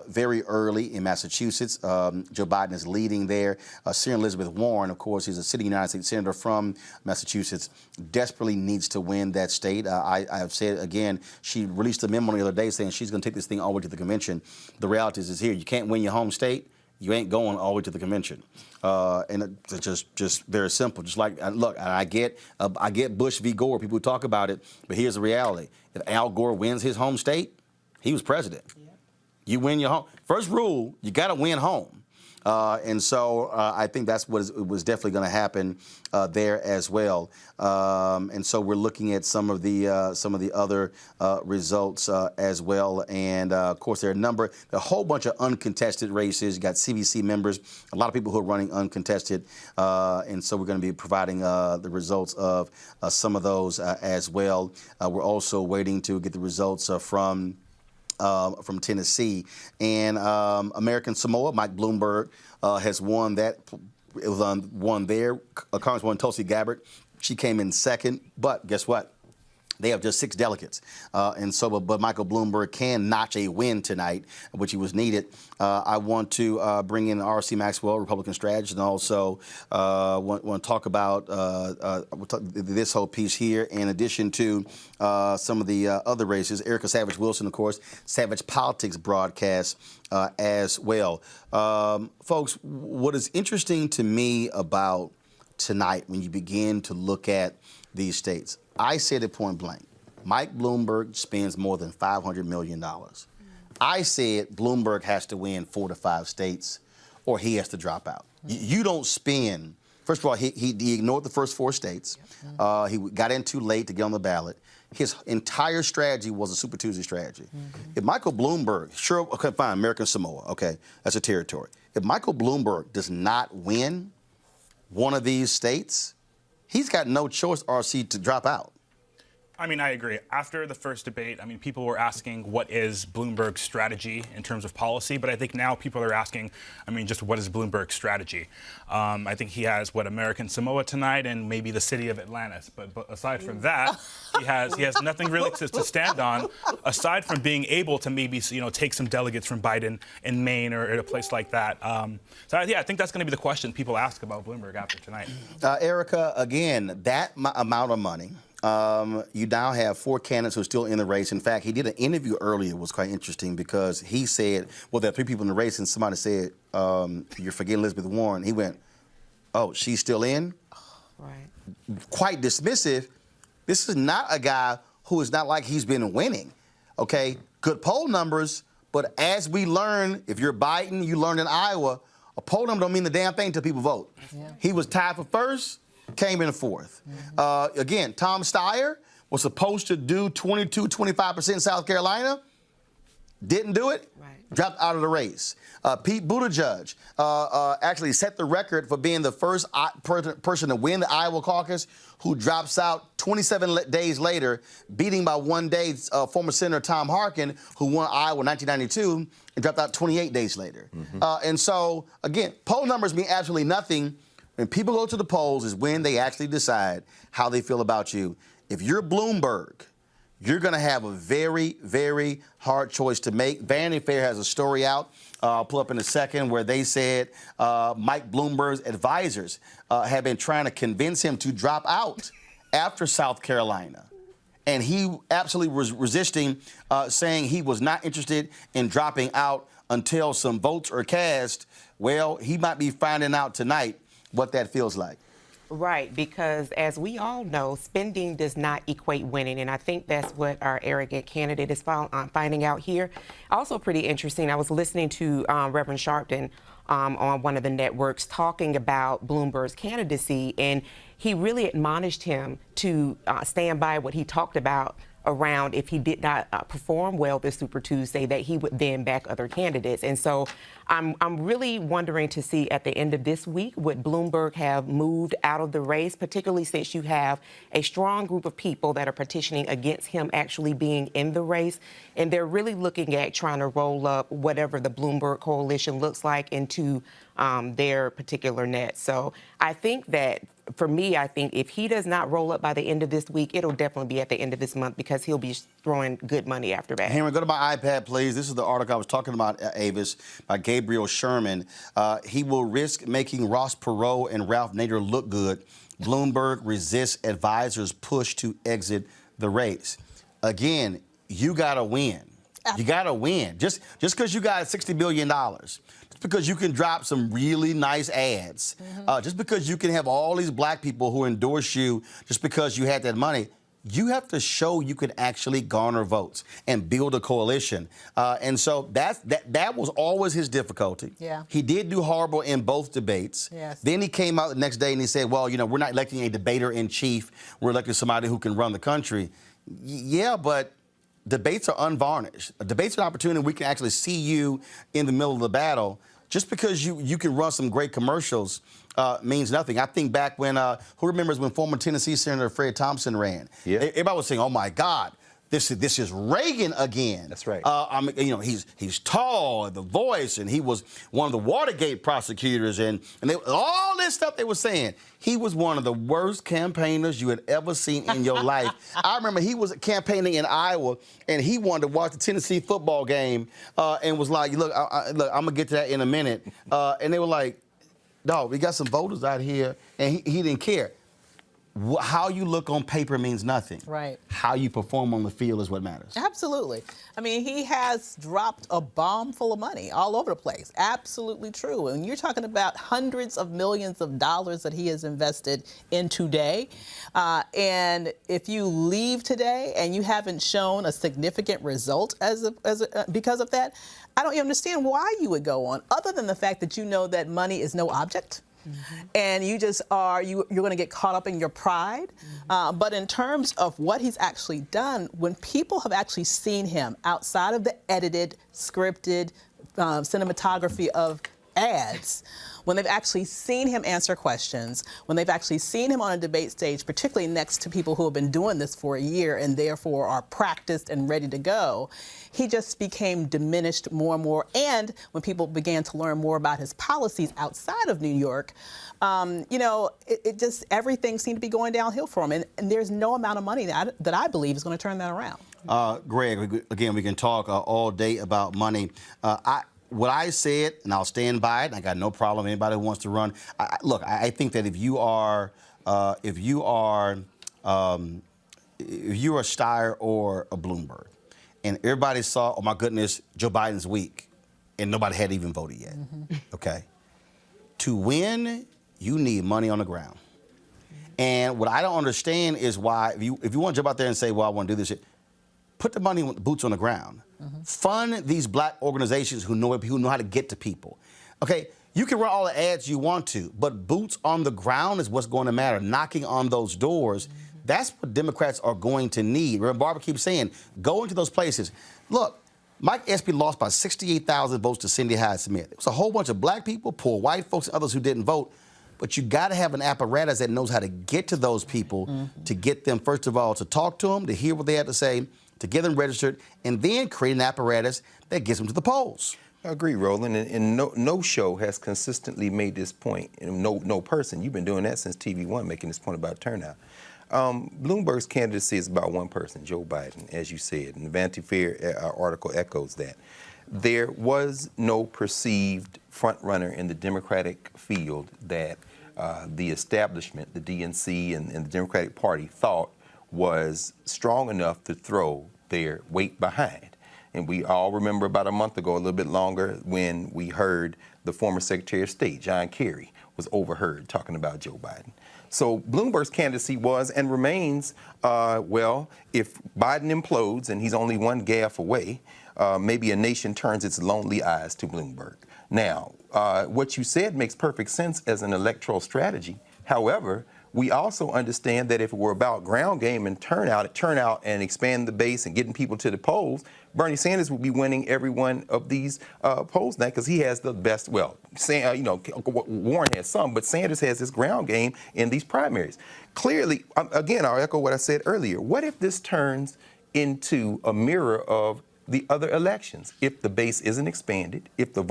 very early in Massachusetts. Joe Biden is leading there. Senator Elizabeth Warren, of course, he's a sitting United States Senator from Massachusetts, desperately needs to win that state. I have said, again, she released a memo the other day saying she's going to take this thing all the way to the convention. The reality is here. You can't win your home state. You ain't going all the way to the convention, and it's just very simple. Just like, look, I get Bush v. Gore. People talk about it, but here's the reality: if Al Gore wins his home state, he was president. Yep. You win your home. First rule: you got to win home. And so I think that's what was definitely going to happen there as well. And so we're looking at some of the other results as well. And of course, there are a whole bunch of uncontested races. You got CBC members, a lot of people who are running uncontested. And so we're going to be providing the results of some of those as well. We're also waiting to get the results from Tennessee. And American Samoa, Mike Bloomberg has won that. It was won there. Congresswoman Tulsi Gabbard, she came in second. But guess what? They have just 6 delegates. And so, but Michael Bloomberg can notch a win tonight, which he was needed. I want to bring in R.C. Maxwell, Republican strategist, and also want to talk about this whole piece here, in addition to some of the other races. Erica Savage Wilson, of course, Savage Politics broadcast as well. Folks, what is interesting to me about tonight when you begin to look at these states, I said it point blank. Mike Bloomberg spends more than $500 million. I said Bloomberg has to win 4 to 5 states or he has to drop out. You don't spend, first of all, he ignored the first 4 states. He got in too late to get on the ballot. His entire strategy was a Super Tuesday strategy. If Michael Bloomberg, sure, okay, fine, American Samoa, okay, that's a territory. If Michael Bloomberg does not win one of these states, he's got no choice, RC, to drop out. I mean, I agree. After the first debate, I mean, people were asking what is Bloomberg's strategy in terms of policy, but I think now people are asking, I mean, just what is Bloomberg's strategy? I think he has, American Samoa tonight and maybe the city of Atlantis. But aside from that, he has nothing really to stand on, aside from being able to maybe, take some delegates from Biden in Maine or at a place like that. So, yeah, I think that's going to be the question people ask about Bloomberg after tonight. Erica, again, that amount of money. You now have 4 candidates who are still in the race. In fact, he did an interview earlier. It was quite interesting because he said, well, there are 3 people in the race, and somebody said, you're forgetting Elizabeth Warren. He went, oh, she's still in? Right. Quite dismissive. This is not a guy who is not like he's been winning. Okay, good poll numbers, But as we learn, if you're Biden, you learned in Iowa, a poll number don't mean the damn thing until people vote. Yeah. He was tied for first, came in fourth. Again, Tom Steyer was supposed to do 22, 25% in South Carolina. Didn't do it. Right. Dropped out of the race. Pete Buttigieg actually set the record for being the first person to win the Iowa caucus who drops out 27 days later, beating by 1 day former Senator Tom Harkin, who won Iowa in 1992 and dropped out 28 days later. And so, again, poll numbers mean absolutely nothing. When people go to the polls is when they actually decide how they feel about you. If you're Bloomberg, you're going to have a very, very hard choice to make. Vanity Fair has a story out, I'll pull up in a second, where they said Mike Bloomberg's advisors have been trying to convince him to drop out after South Carolina. And he absolutely was resisting, saying he was not interested in dropping out until some votes are cast. Well, he might be finding out tonight what that feels like. Right, because as we all know, spending does not equate winning, and I think that's what our arrogant candidate is finding out here. Also pretty interesting, I was listening to Reverend Sharpton on one of the networks talking about Bloomberg's candidacy, and he really admonished him to stand by what he talked about around if he did not perform well this Super Tuesday, that he would then back other candidates. And so I'm really wondering to see at the end of this week, would Bloomberg have moved out of the race, particularly since you have a strong group of people that are petitioning against him actually being in the race. And they're really looking at trying to roll up whatever the Bloomberg coalition looks like into their particular net. So I think that, for me, I think if he does not roll up by the end of this week, it'll definitely be at the end of this month because he'll be throwing good money after that. Henry, go to my iPad, please. This is the article I was talking about, Avis, by Gabriel Sherman. He will risk making Ross Perot and Ralph Nader look good. Bloomberg resists advisors' push to exit the race. Again, you got to win. You got to win. Just because you got $60 billion. Because you can drop some really nice ads, just because you can have all these black people who endorse you just because you had that money, you have to show you can actually garner votes and build a coalition. And so that was always his difficulty. Yeah. He did do horrible in both debates. Yes. Then he came out the next day and he said, well, you know, we're not electing a debater-in-chief. We're electing somebody who can run the country. Yeah, but debates are unvarnished. Debates are an opportunity we can actually see you in the middle of the battle. Just because you can run some great commercials means nothing. I think back when, who remembers when former Tennessee Senator Fred Thompson ran? Yeah. Everybody was saying, oh, my God, this is Reagan again. That's right. You know, he's tall, the voice, and he was one of the Watergate prosecutors, and all this stuff they were saying. He was one of the worst campaigners you had ever seen in your life. I remember he was campaigning in Iowa, and he wanted to watch the Tennessee football game, and was like, look, I'm going to get to that in a minute. And they were like, dog, we got some voters out here, and he didn't care. How you look on paper means nothing. Right. How you perform on the field is what matters. Absolutely. I mean, he has dropped a bomb full of money all over the place. Absolutely true. And you're talking about hundreds of millions of dollars that he has invested in today. And if you leave today and you haven't shown a significant result because of that, I don't even understand why you would go on, other than the fact that you know that money is no object. And you just you're going to get caught up in your pride. But in terms of what he's actually done, when people have actually seen him outside of the edited, scripted cinematography of ads, when they've actually seen him answer questions, when they've actually seen him on a debate stage, particularly next to people who have been doing this for a year and therefore are practiced and ready to go, he just became diminished more and more. And when people began to learn more about his policies outside of New York, you know, it just, everything seemed to be going downhill for him. And there's no amount of money that I believe is going to turn that around. Greg, again, we can talk all day about money. What I said, and I'll stand by it, and I got no problem with anybody who wants to run. Look, I think that if you are a Steyer or a Bloomberg, and everybody saw, oh my goodness, Joe Biden's weak, and nobody had even voted yet, okay? To win, you need money on the ground. And what I don't understand is why, if you want to jump out there and say, well, I want to do this shit, put the money with the boots on the ground. Fund these black organizations who know how to get to people. Okay, you can run all the ads you want to, but boots on the ground is what's going to matter. Knocking on those doors, that's what Democrats are going to need. Remember, Barbara keeps saying, go into those places. Look, Mike Espy lost by 68,000 votes to Cindy Hyde-Smith. It was a whole bunch of black people, poor white folks, and others who didn't vote. But you got to have an apparatus that knows how to get to those people, to get them, first of all, to talk to them, to hear what they have to say, to get them registered, and then create an apparatus that gets them to the polls. I agree, Roland, and no show has consistently made this point. And no person. You've been doing that since TV One, making this point about turnout. Bloomberg's candidacy is about one person, Joe Biden, as you said, and the Vanity Fair article echoes that. There was no perceived frontrunner in the Democratic field that the establishment, the DNC and the Democratic Party thought was strong enough to throw their weight behind. And we all remember about a month ago, a little bit longer, when we heard the former Secretary of State, John Kerry, was overheard talking about Joe Biden. So Bloomberg's candidacy was and remains, well, if Biden implodes and he's only one gaffe away, maybe a nation turns its lonely eyes to Bloomberg. Now, what you said makes perfect sense as an electoral strategy. However, we also understand that if it were about ground game and turnout and expand the base and getting people to the polls, Bernie Sanders would be winning every one of these polls now because he has the best, well, Warren has some, but Sanders has this ground game in these primaries. Clearly, again, I'll echo what I said earlier. What if this turns into a mirror of the other elections? If the base isn't expanded, if the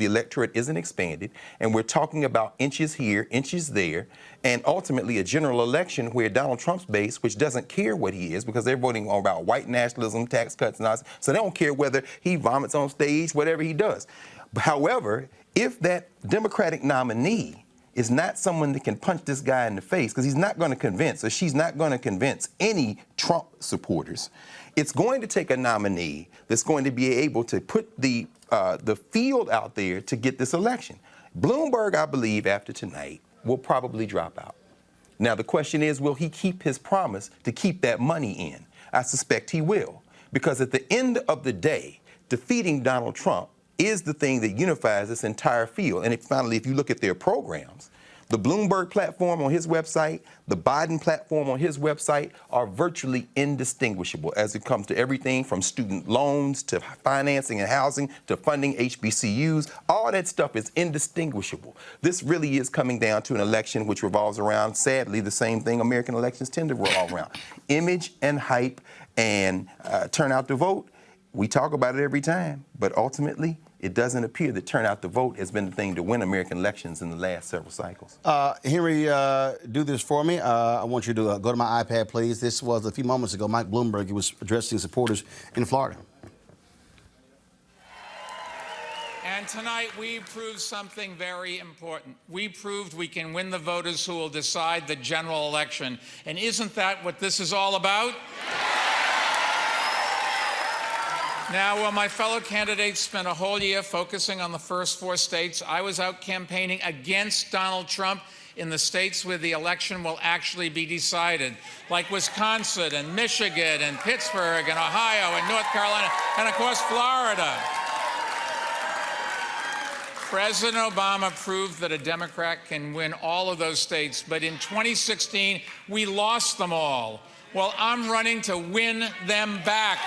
electorate isn't expanded, and we're talking about inches here, inches there, and ultimately a general election where Donald Trump's base, which doesn't care what he is because they're voting about white nationalism, tax cuts, and all, so they don't care whether he vomits on stage, whatever he does. However, if that Democratic nominee is not someone that can punch this guy in the face, because he's not going to convince, or she's not going to convince any Trump supporters, it's going to take a nominee that's going to be able to put the field out there to get this election. Bloomberg, I believe, after tonight, will probably drop out. Now, the question is, will he keep his promise to keep that money in? I suspect he will, because at the end of the day, defeating Donald Trump is the thing that unifies this entire field. And finally, if you look at their programs, the Bloomberg platform on his website, the Biden platform on his website are virtually indistinguishable as it comes to everything from student loans to financing and housing to funding HBCUs. All that stuff is indistinguishable. This really is coming down to an election which revolves around, sadly, the same thing American elections tend to revolve around. Image and hype and turnout to vote. We talk about it every time, but ultimately, it doesn't appear that turnout to vote has been the thing to win American elections in the last several cycles. Henry, do this for me. I want you to go to my iPad, please. This was a few moments ago. Mike Bloomberg, he was addressing supporters in Florida. And tonight we proved something very important. We proved we can win the voters who will decide the general election. And isn't that what this is all about? Now, while my fellow candidates spent a whole year focusing on the first 4 states, I was out campaigning against Donald Trump in the states where the election will actually be decided, like Wisconsin and Michigan and Pittsburgh and Ohio and North Carolina and, of course, Florida. President Obama proved that a Democrat can win all of those states, but in 2016, we lost them all. Well, I'm running to win them back.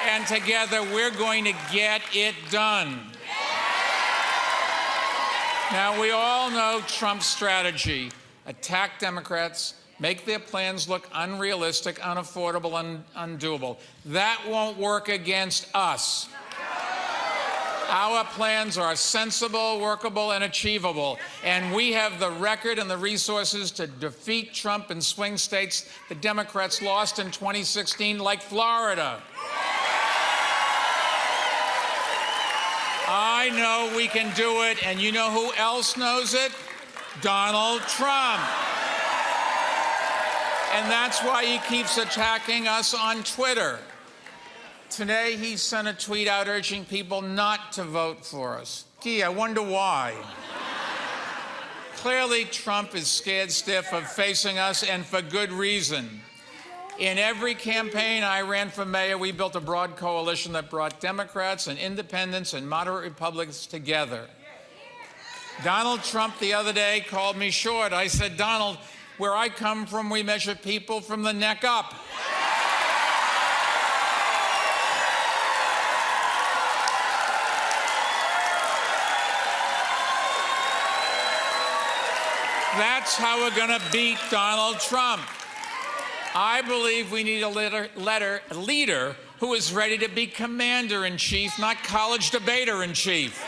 And together, we're going to get it done. Now, we all know Trump's strategy: attack Democrats, make their plans look unrealistic, unaffordable, and undoable. That won't work against us. Our plans are sensible, workable, and achievable, and we have the record and the resources to defeat Trump in swing states the Democrats lost in 2016, like Florida. I know we can do it, and you know who else knows it? Donald Trump. And that's why he keeps attacking us on Twitter. Today, he sent a tweet out urging people not to vote for us. Gee, I wonder why. Clearly, Trump is scared stiff of facing us, and for good reason. In every campaign I ran for mayor, we built a broad coalition that brought Democrats and independents and moderate Republicans together. Donald Trump the other day called me short. I said, Donald, where I come from, we measure people from the neck up. That's how we're going to beat Donald Trump. I believe we need a leader who is ready to be commander-in-chief, not college debater-in-chief.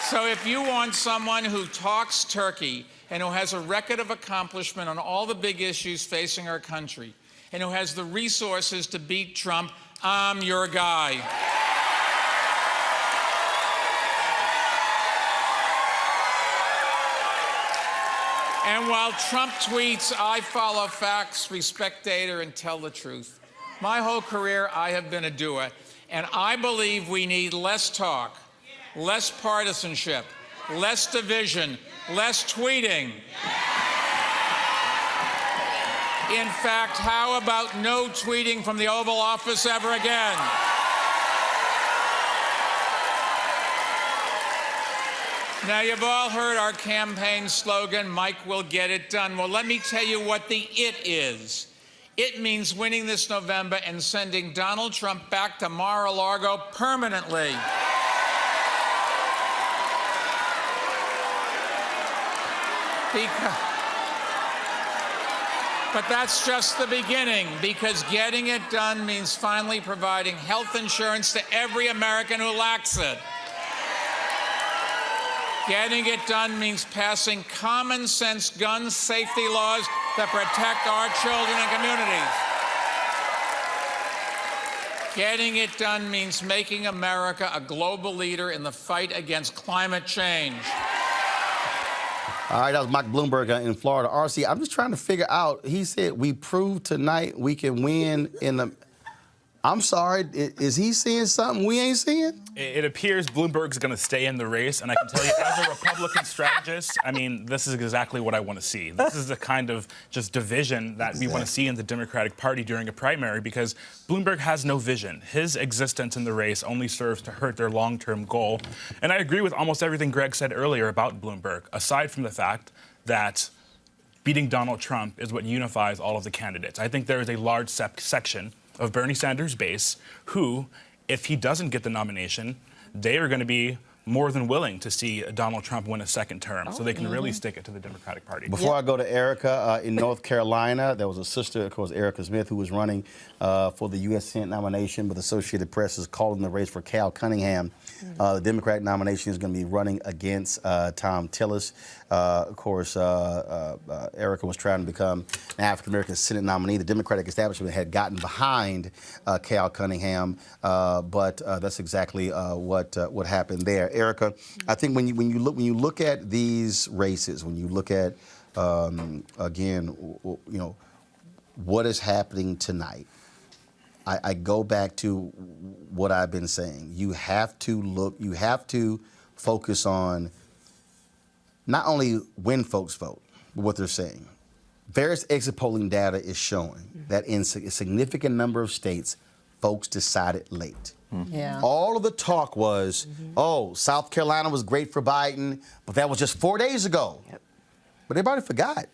So if you want someone who talks turkey and who has a record of accomplishment on all the big issues facing our country and who has the resources to beat Trump, I'm your guy. And while Trump tweets, I follow facts, respect data, and tell the truth. My whole career, I have been a doer. And I believe we need less talk, less partisanship, less division, less tweeting. In fact, how about no tweeting from the Oval Office ever again? Now, you've all heard our campaign slogan, Mike will get it done. Well, let me tell you what the it is. It means winning this November and sending Donald Trump back to Mar-a-Lago permanently. But that's just the beginning, because getting it done means finally providing health insurance to every American who lacks it. Getting it done means passing common sense gun safety laws that protect our children and communities. Getting it done means making America a global leader in the fight against climate change. All right, that was Mike Bloomberg in Florida. RC, I'm just trying to figure out, he said we proved tonight we can win in the... I'm sorry, is he seeing something we ain't seeing? It appears Bloomberg's going to stay in the race, and I can tell you, as a Republican strategist, I mean, this is exactly what I want to see. This is the kind of just division that we want to see in the Democratic Party during a primary, because Bloomberg has no vision. His existence in the race only serves to hurt their long-term goal. And I agree with almost everything Greg said earlier about Bloomberg, aside from the fact that beating Donald Trump is what unifies all of the candidates. I think there is a large section of Bernie Sanders' base who, if he doesn't get the nomination, they are going to be more than willing to see Donald Trump win a second term, so they can really stick it to the Democratic Party. Before I go to Erica, in North Carolina, there was a sister, of course, Erica Smith, who was running for the U.S. Senate nomination, but the Associated Press is calling the race for Cal Cunningham. The Democratic nomination is going to be running against Tom Tillis. Of course, Erica was trying to become an African-American Senate nominee. The Democratic establishment had gotten behind Cal Cunningham, but that's exactly what happened there. Erica, I think when you look at these races, when you look at again, you know, what is happening tonight, I go back to what I've been saying. You have to focus on not only when folks vote, but what they're saying. Various exit polling data is showing that in a significant number of states, folks decided late. Yeah. All of the talk was, oh, South Carolina was great for Biden, but that was just 4 days ago. Yep. But everybody forgot.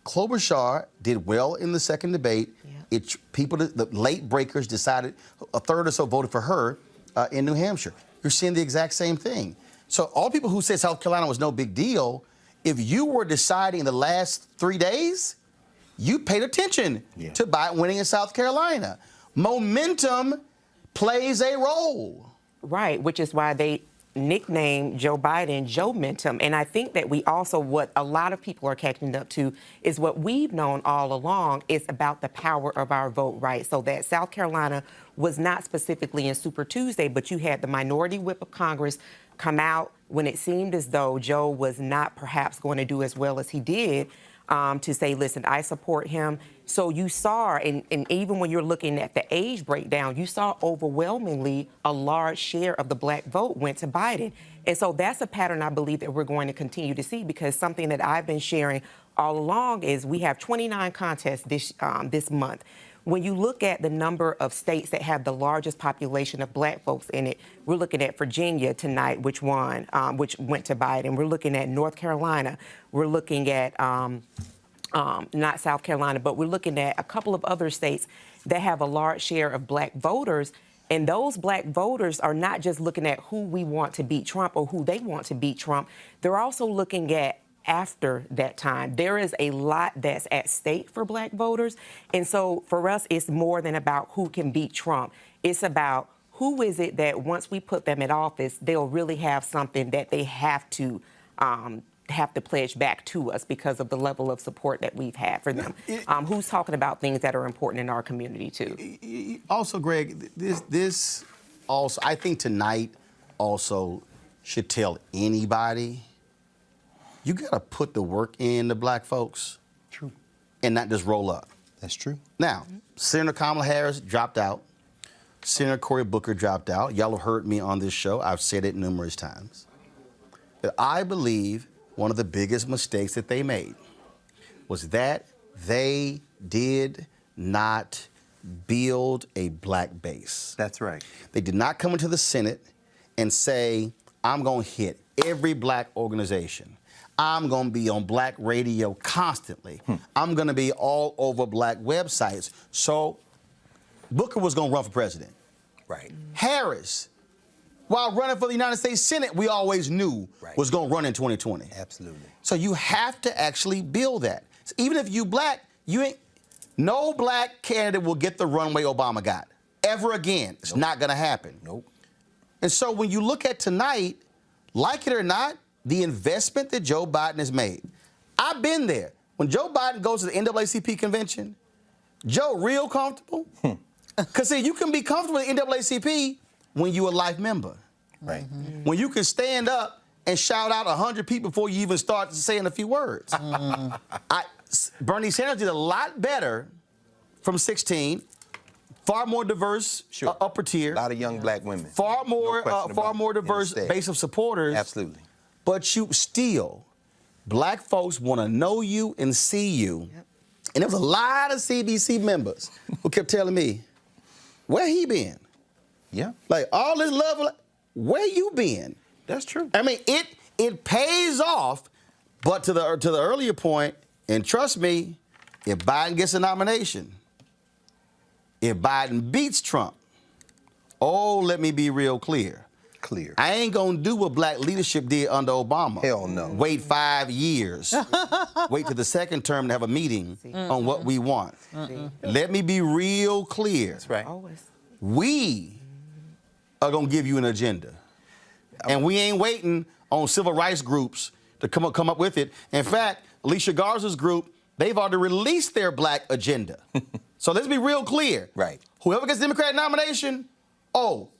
Klobuchar did well in the second debate. Yep. The late breakers decided, a third or so voted for her in New Hampshire. You're seeing the exact same thing. So all people who said South Carolina was no big deal, if you were deciding in the last 3 days, you paid attention to Biden winning in South Carolina. Momentum plays a role. Right, which is why they nicknamed Joe Biden Joe-mentum. And I think that we also, what a lot of people are catching up to is what we've known all along is about the power of our vote, right? So that South Carolina was not specifically in Super Tuesday, but you had the minority whip of Congress come out when it seemed as though Joe was not perhaps going to do as well as he did. to say, listen, I support him. So you saw, and even when you're looking at the age breakdown, you saw overwhelmingly a large share of the black vote went to Biden. And so that's a pattern I believe that we're going to continue to see, because something that I've been sharing all along is we have 29 contests this month. When you look at the number of states that have the largest population of black folks in it, we're looking at Virginia tonight, which won, which went to Biden. We're looking at North Carolina. We're looking at not South Carolina, but we're looking at a couple of other states that have a large share of black voters. And those black voters are not just looking at who we want to beat Trump or who they want to beat Trump. They're also looking at after that time. There is a lot that's at stake for black voters. And so for us, it's more than about who can beat Trump. It's about who is it that once we put them in office, they'll really have something that they have to pledge back to us because of the level of support that we've had for them. Who's talking about things that are important in our community too. Also, Greg, this also, I think tonight also should tell anybody, you got to put the work in the black folks. True. And not just roll up. That's true. Now, Senator Kamala Harris dropped out. Senator Cory Booker dropped out. Y'all have heard me on this show. I've said it numerous times. But I believe one of the biggest mistakes that they made was that they did not build a black base. That's right. They did not come into the Senate and say, I'm going to hit every black organization. I'm going to be on black radio constantly. I'm going to be all over black websites. So Booker was going to run for president. Right. Harris, while running for the United States Senate, we always knew was going to run in 2020. Absolutely. So you have to actually build that. So even if you black, no black candidate will get the runway Obama got ever again. It's not going to happen. Nope. And so when you look at tonight, like it or not, the investment that Joe Biden has made. I've been there. When Joe Biden goes to the NAACP convention, Joe real comfortable. Because see, you can be comfortable with the NAACP when you're a life member. Right. When you can stand up and shout out 100 people before you even start saying a few words. Bernie Sanders did a lot better from 16. Far more diverse upper tier. A lot of young black women. Far more diverse base of supporters. Absolutely. But you still, black folks want to know you and see you. Yep. And there was a lot of CBC members who kept telling me, where he been? Yeah. Like all this love, where you been? That's true. I mean, it pays off, but to the earlier point, and trust me, if Biden gets a nomination, if Biden beats Trump, let me be real clear. I ain't gonna do what black leadership did under Obama. Hell no. Wait 5 years. Wait till the second term to have a meeting on what we want. Let me be real clear. That's right. Always. We are gonna give you an agenda. And we ain't waiting on civil rights groups to come up with it. In fact, Alicia Garza's group, they've already released their black agenda. So let's be real clear. Right. Whoever gets the Democratic nomination,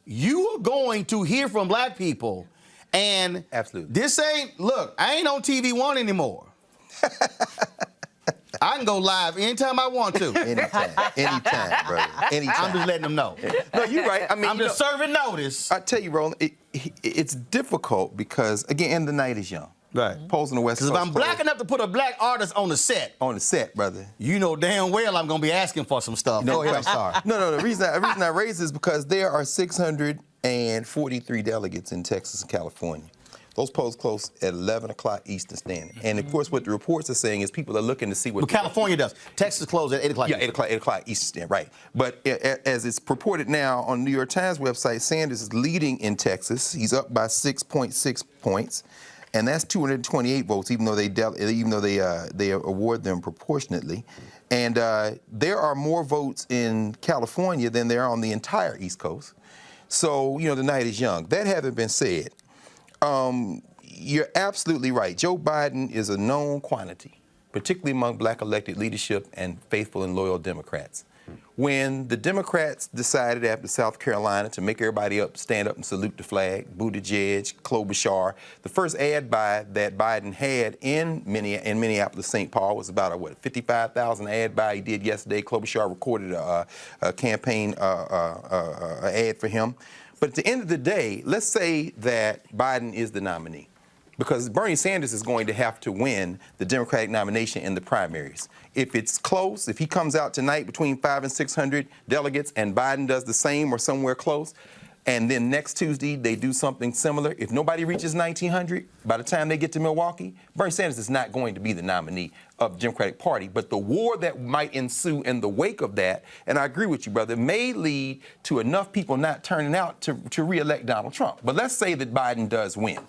you are going to hear from black people. And absolutely, this ain't, look, I ain't on TV One anymore. I can go live anytime I want to. Anytime, brother. Anytime. I'm just letting them know. No, you're right. I mean, I'm just serving notice. I tell you, Roland, it's difficult because, again, and the night is young. Right. Polls on the West Coast. Because if I'm black enough to put a black artist on the set. On the set, brother. You know damn well I'm going to be asking for some stuff. Go ahead, I'm sorry. No, the reason I raise this is because there are 643 delegates in Texas and California. Those polls close at 11 o'clock Eastern Standard. And, of course, what the reports are saying is people are looking to see what... Well, California does. Texas closed at 8 o'clock. Yeah, 8 o'clock Eastern Standard, right. But as it's purported now on the New York Times website, Sanders is leading in Texas. He's up by 6.6 points. And that's 228 votes, even though they award them proportionately. And there are more votes in California than there are on the entire East Coast. So, the night is young. That having been said, you're absolutely right. Joe Biden is a known quantity, particularly among black elected leadership and faithful and loyal Democrats. When the Democrats decided after South Carolina to make everybody stand up and salute the flag, Buttigieg, Klobuchar, the first ad buy that Biden had in Minneapolis, St. Paul was about a 55,000 ad buy he did yesterday. Klobuchar recorded a campaign ad for him. But at the end of the day, let's say that Biden is the nominee, because Bernie Sanders is going to have to win the Democratic nomination in the primaries. If it's close, if he comes out tonight between 500 and 600 delegates and Biden does the same or somewhere close, and then next Tuesday they do something similar, if nobody reaches 1,900, by the time they get to Milwaukee, Bernie Sanders is not going to be the nominee of the Democratic Party. But the war that might ensue in the wake of that, and I agree with you, brother, may lead to enough people not turning out to re-elect Donald Trump. But let's say that Biden does win.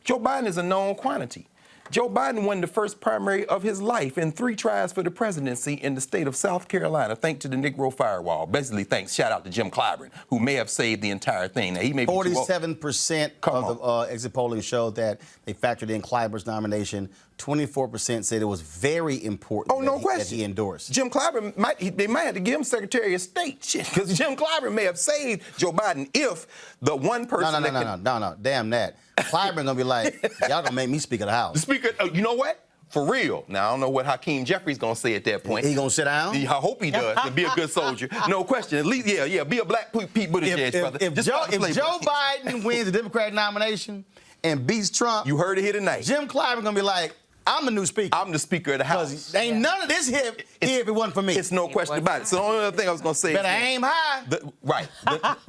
Joe Biden is a known quantity. Joe Biden won the first primary of his life in 3 tries for the presidency in the state of South Carolina, thanks to the Negro Firewall. Basically, shout out to Jim Clyburn, who may have saved the entire thing. Now, he may be 47% of the exit polling showed that they factored in Clyburn's nomination. 24% said it was very important that he endorsed. Jim Clyburn, they might have to give him Secretary of State, because Jim Clyburn may have saved Joe Biden if the one person No, damn that. Clyburn gonna be like, y'all gonna make me Speaker of the House. The Speaker, you know what? For real. Now, I don't know what Hakeem Jeffries gonna say at that point. He gonna sit down? I hope he does, to be a good soldier. No question. At least, yeah, be a black Pete Buttigieg, brother. If Joe Biden wins the Democratic nomination and beats Trump, you heard it here tonight. Jim Clyburn gonna be like, I'm the new Speaker. I'm the Speaker of the House. Because ain't none of this here if it wasn't for me. It's no question about it. So the only other thing I was gonna say better aim high.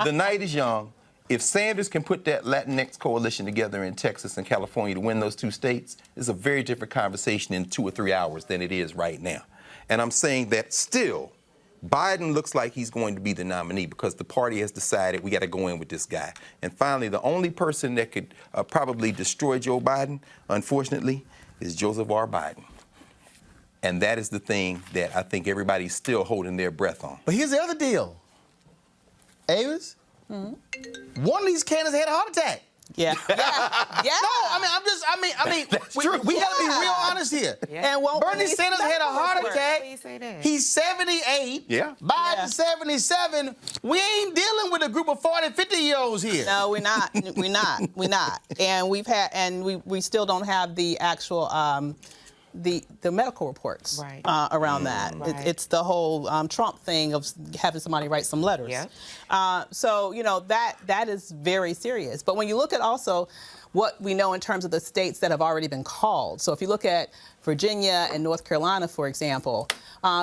The night is young. If Sanders can put that Latinx coalition together in Texas and California to win those 2 states, it's a very different conversation in 2 or 3 hours than it is right now. And I'm saying that still, Biden looks like he's going to be the nominee because the party has decided we got to go in with this guy. And finally, the only person that could probably destroy Joe Biden, unfortunately, is Joseph R. Biden. And that is the thing that I think everybody's still holding their breath on. But here's the other deal. Avis? Mm-hmm. One of these candidates had a heart attack. Yeah. No, I mean, we got to be real honest here. Yeah. And Bernie Sanders had a heart attack. He's 78. Yeah. Biden's 77. We ain't dealing with a group of 40, 50-year-olds here. No, we're not. We're not. And we still don't have the actual the medical reports around that. Right. It's the whole Trump thing of having somebody write some letters. Yeah. So, that is very serious. But when you look at also what we know in terms of the states that have already been called. So if you look at Virginia and North Carolina, for example,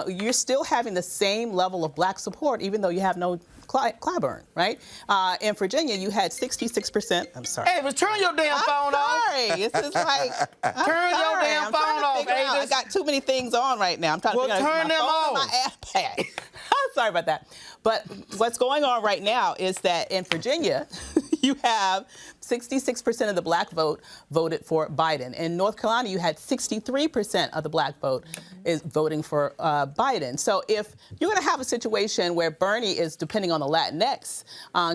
you're still having the same level of black support, even though you have no Clyburn, right? In Virginia, you had 66%. I'm sorry. Hey, but turn your damn phone off. Sorry. It's just like, turn your damn phone off, Avis. I got too many things on right now. I'm trying to figure out turn them off. My iPad. I'm sorry about that. But what's going on right now is that in Virginia, you have 66% of the black vote voted for Biden. In North Carolina, you had 63% of the black vote is voting for Biden. So if you're going to have a situation where Bernie is depending on the Latinx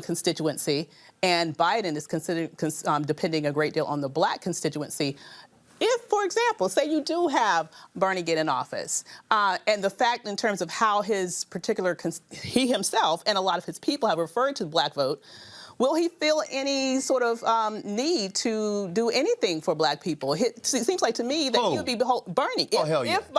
constituency and Biden is depending a great deal on the black constituency, if, for example, say you do have Bernie get in office, and the fact in terms of how his particular, he himself and a lot of his people have referred to the black vote, will he feel any sort of need to do anything for black people? It seems like to me that he would be Bernie. Hell yeah. If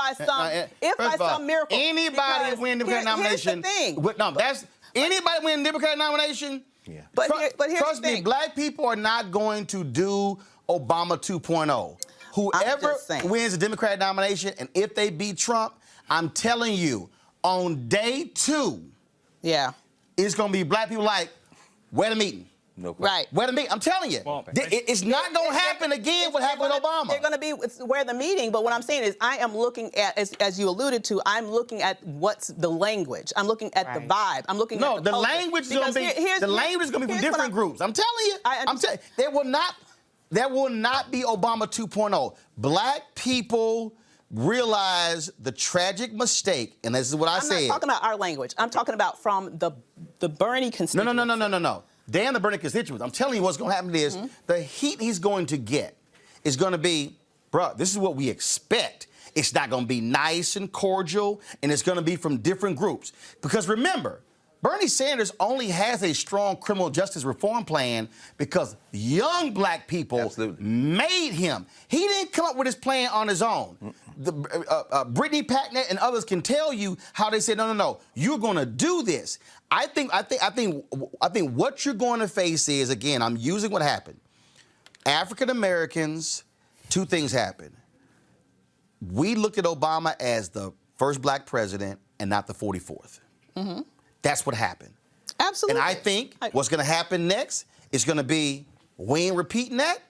by some miracle. Anybody win the Democratic nomination. Here's the thing. Anybody win the Democratic nomination. Yeah. But here's trust the thing. me, black people are not going to do Obama 2.0. Whoever wins the Democratic nomination, and if they beat Trump, I'm telling you, on day 2, it's going to be black people like, where the meeting? No question. Right. Where the meeting? I'm telling you, it's not going to happen again what happened with Obama. They're going to be where the meeting, but what I'm saying is I am looking at, as you alluded to, I'm looking at what's the language. I'm looking at the vibe. I'm looking at the culture. Language is going to be, the language is going to be from different groups. I'm telling you. There will not be Obama 2.0. Black people realize the tragic mistake, and this is what I said. I'm not talking about our language. I'm talking about from the Bernie constituents. No. Damn the Bernie constituents. I'm telling you what's going to happen is the heat he's going to get is going to be, bruh, this is what we expect. It's not going to be nice and cordial, and it's going to be from different groups. Because remember, Bernie Sanders only has a strong criminal justice reform plan because young black people made him. He didn't come up with his plan on his own. Brittany Packnett and others can tell you how they said, no, you're going to do this. I think what you're going to face is, again, I'm using what happened. African Americans, two things happened. We looked at Obama as the first black president and not the 44th. Mm-hmm. That's what happened. Absolutely. And I think what's going to happen next is going to be, we ain't repeating that.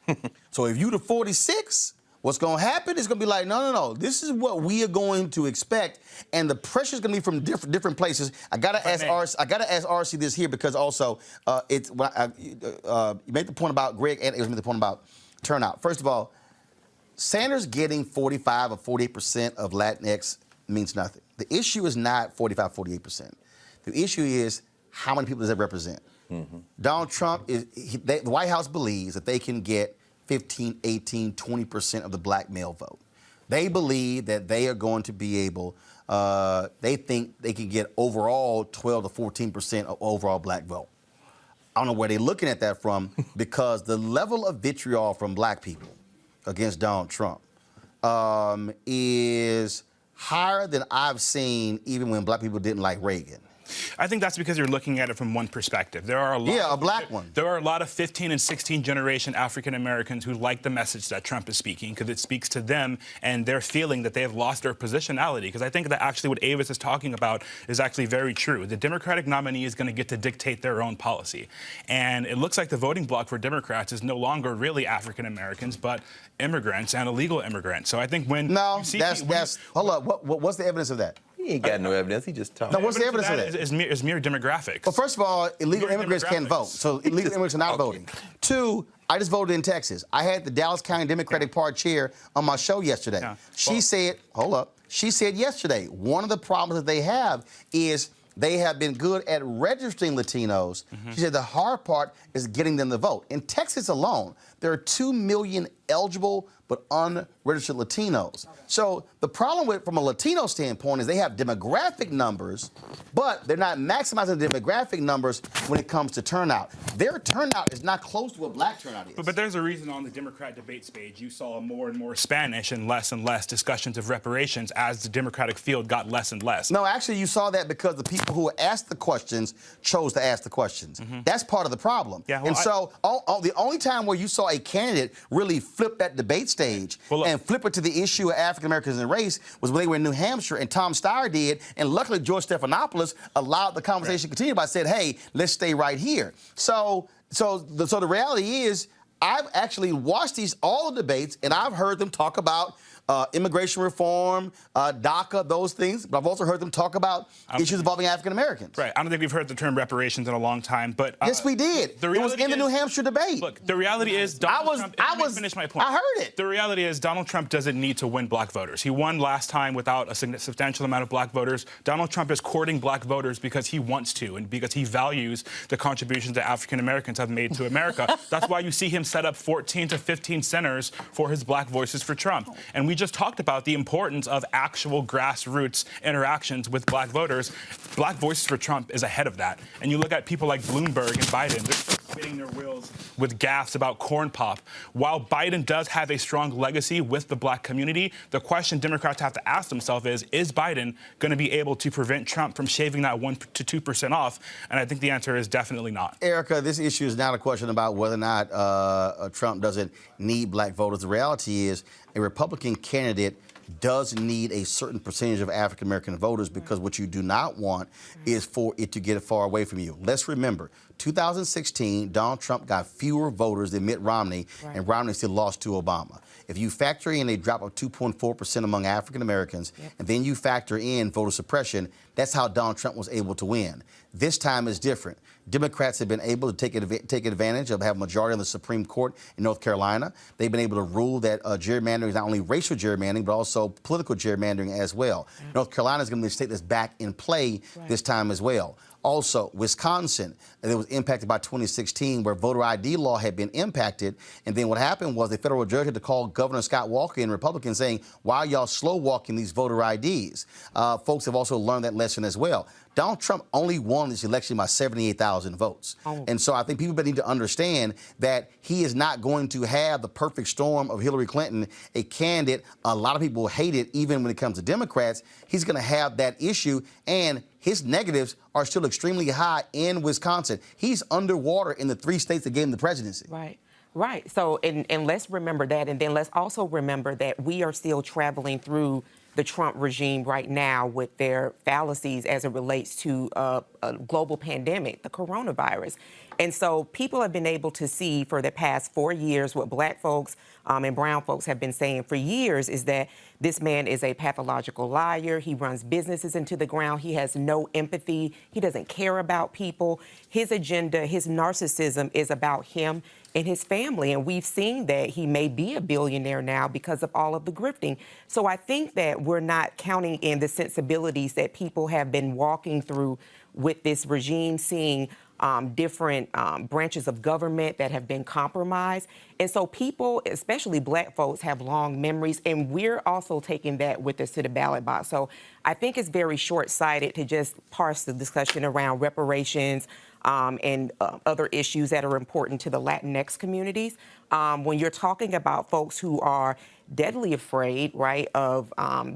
So if you the 46, what's going to happen is going to be like, no. This is what we are going to expect, and the pressure is going to be from different places. I got to ask RC this here because also you made the point about Greg, and it made the point about turnout. First of all, Sanders getting 45 or 48% of Latinx means nothing. The issue is not 45, 48%. The issue is how many people does that represent? Mm-hmm. Donald Trump, the White House believes that they can get 15, 18, 20% of the black male vote. They believe that they are going to be able, they think they can get overall 12 to 14% of overall black vote. I don't know where they're looking at that from because the level of vitriol from black people against Donald Trump is higher than I've seen even when black people didn't like Reagan. I think that's because you're looking at it from one perspective. There are a black one. There are a lot of 15 and 16 generation African Americans who like the message that Trump is speaking because it speaks to them and their feeling that they have lost their positionality. Because I think that actually what Avis is talking about is actually very true. The Democratic nominee is going to get to dictate their own policy. And it looks like the voting bloc for Democrats is no longer really African Americans, but immigrants and illegal immigrants. So I think when you see hold up. What's the evidence of that? He ain't got no evidence. He just talking. No, what's the evidence of that? Is mere demographics. Well, first of all, illegal immigrants can't vote, so illegal immigrants are not voting. Two, I just voted in Texas. I had the Dallas County Democratic Party chair on my show yesterday. Yeah. She said, hold up. She said yesterday, one of the problems that they have is they have been good at registering Latinos. Mm-hmm. She said the hard part is getting them to vote. In Texas alone, there are 2 million eligible but unregistered Latinos. Okay. So the problem from a Latino standpoint is they have demographic numbers, but they're not maximizing the demographic numbers when it comes to turnout. Their turnout is not close to what black turnout is. But there's a reason on the Democrat debate stage you saw more and more Spanish and less discussions of reparations as the Democratic field got less and less. No, actually you saw that because the people who asked the questions chose to ask the questions. Mm-hmm. That's part of the problem. Yeah, well, and so the only time where you saw a candidate really flip that debate stage and flip it to the issue of African Americans and race was when they were in New Hampshire and Tom Steyer did, and luckily George Stephanopoulos allowed the conversation to continue by saying, hey, let's stay right here. So the reality is I've actually watched all the debates and I've heard them talk about immigration reform, DACA, those things. But I've also heard them talk about issues involving African Americans. Right. I don't think we've heard the term reparations in a long time. But yes, we did. It was in the New Hampshire debate. Look, the reality is Donald Trump. Let me finish my point. I heard it. The reality is Donald Trump doesn't need to win black voters. He won last time without a substantial amount of black voters. Donald Trump is courting black voters because he wants to and because he values the contributions that African Americans have made to America. That's why you see him set up 14 to 15 centers for his Black Voices for Trump. And we just talked about the importance of actual grassroots interactions with black voters. Black Voices for Trump is ahead of that. And you look at people like Bloomberg and Biden, they're spinning their wheels with gaffes about corn pop. While Biden does have a strong legacy with the black community, the question Democrats have to ask themselves is Biden going to be able to prevent Trump from shaving that 1 to 2% off? And I think the answer is definitely not. Erica, this issue is not a question about whether or not Trump doesn't need black voters. The reality is a Republican candidate does need a certain percentage of African American voters because what you do not want is for it to get far away from you. Let's remember, 2016, Donald Trump got fewer voters than Mitt Romney, and Romney still lost to Obama. If you factor in a drop of 2.4% among African Americans, and then you factor in voter suppression, that's how Donald Trump was able to win. This time is different. Democrats have been able to take advantage of having a majority on the Supreme Court in North Carolina. They've been able to rule that gerrymandering is not only racial gerrymandering, but also political gerrymandering as well. North Carolina is going to be a state that's back in play this time as well. Also, Wisconsin, that was impacted by 2016, where voter ID law had been impacted. And then what happened was the federal judge had to call Governor Scott Walker and Republicans saying, why are y'all slow walking these voter IDs? Folks have also learned that lesson as well. Donald Trump only won this election by 78,000 votes. And so I think people need to understand that he is not going to have the perfect storm of Hillary Clinton, a candidate a lot of people hate it, even when it comes to Democrats. He's going to have that issue, and his negatives are still extremely high in Wisconsin. He's underwater in the 3 states that gave him the presidency. Right. So, and let's remember that. And then let's also remember that we are still traveling through the Trump regime right now with their fallacies as it relates to a global pandemic, the coronavirus. And so people have been able to see for the past 4 years what black folks and brown folks have been saying for years is that this man is a pathological liar. He runs businesses into the ground. He has no empathy. He doesn't care about people. His agenda, his narcissism is about him and his family. And we've seen that he may be a billionaire now because of all of the grifting. So I think that we're not counting in the sensibilities that people have been walking through with this regime, seeing different branches of government that have been compromised. And so people, especially black folks, have long memories, and we're also taking that with us to the ballot box. So I think it's very short-sighted to just parse the discussion around reparations and other issues that are important to the Latinx communities. When you're talking about folks who are deadly afraid, right, of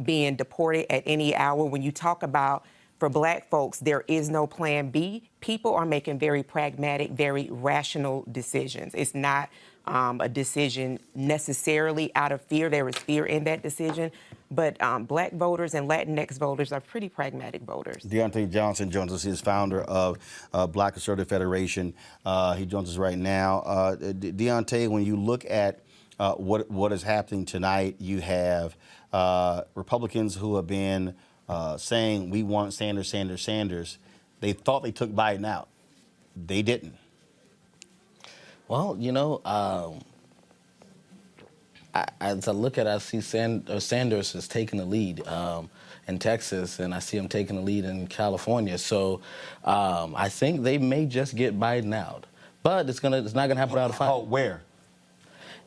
being deported at any hour, when you talk about for black folks, there is no plan B. People are making very pragmatic, very rational decisions. It's not a decision necessarily out of fear. There is fear in that decision. But black voters and Latinx voters are pretty pragmatic voters. Deontay Johnson joins us. He's founder of Black Conservative Federation. He joins us right now. Deontay, when you look at what is happening tonight, you have Republicans who have been saying we want Sanders, Sanders, Sanders. They thought they took Biden out. They didn't. Well, you know, as I look at it, I see Sanders has taken the lead in Texas, and I see him taking the lead in California. So I think they may just get Biden out, but it's not gonna happen without a fight. Oh, where?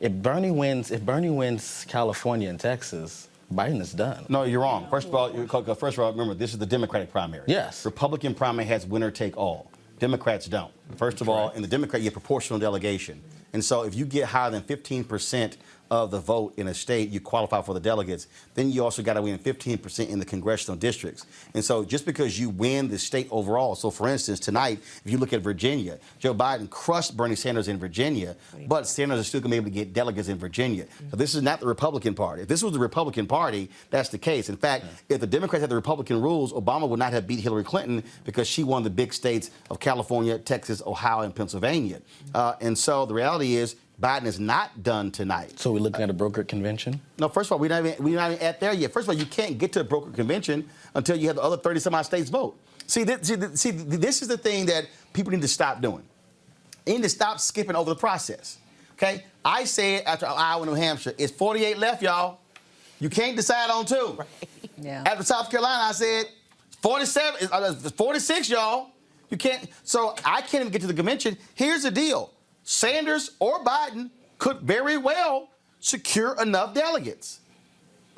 If Bernie wins California and Texas, Biden is done. No, you're wrong. First of all, remember, this is the Democratic primary. Yes. Republican primary has winner take all. Democrats don't. First of all, in the Democrat, you have proportional delegation. And so if you get higher than 15% of the vote in a state, you qualify for the delegates. Then you also got to win 15% in the congressional districts. And so just because you win the state overall, so for instance, tonight, if you look at Virginia, Joe Biden crushed Bernie Sanders in Virginia, but Sanders is still going to be able to get delegates in Virginia. So this is not the Republican Party. If this was the Republican Party, that's the case. In fact, if the Democrats had the Republican rules, Obama would not have beat Hillary Clinton because she won the big states of California, Texas, Ohio, and Pennsylvania. And so the reality is, Biden is not done tonight. So we're looking at a brokered convention? No, first of all, we're not even at there yet. First of all, you can't get to a brokered convention until you have the other 30-some-odd states vote. See, this is the thing that people need to stop doing. They need to stop skipping over the process, okay? I said after Iowa, New Hampshire, it's 48 left, y'all. You can't decide on 2. Right. Yeah. After South Carolina, I said 47, 46, y'all. You can't. So I can't even get to the convention. Here's the deal. Sanders or Biden could very well secure enough delegates.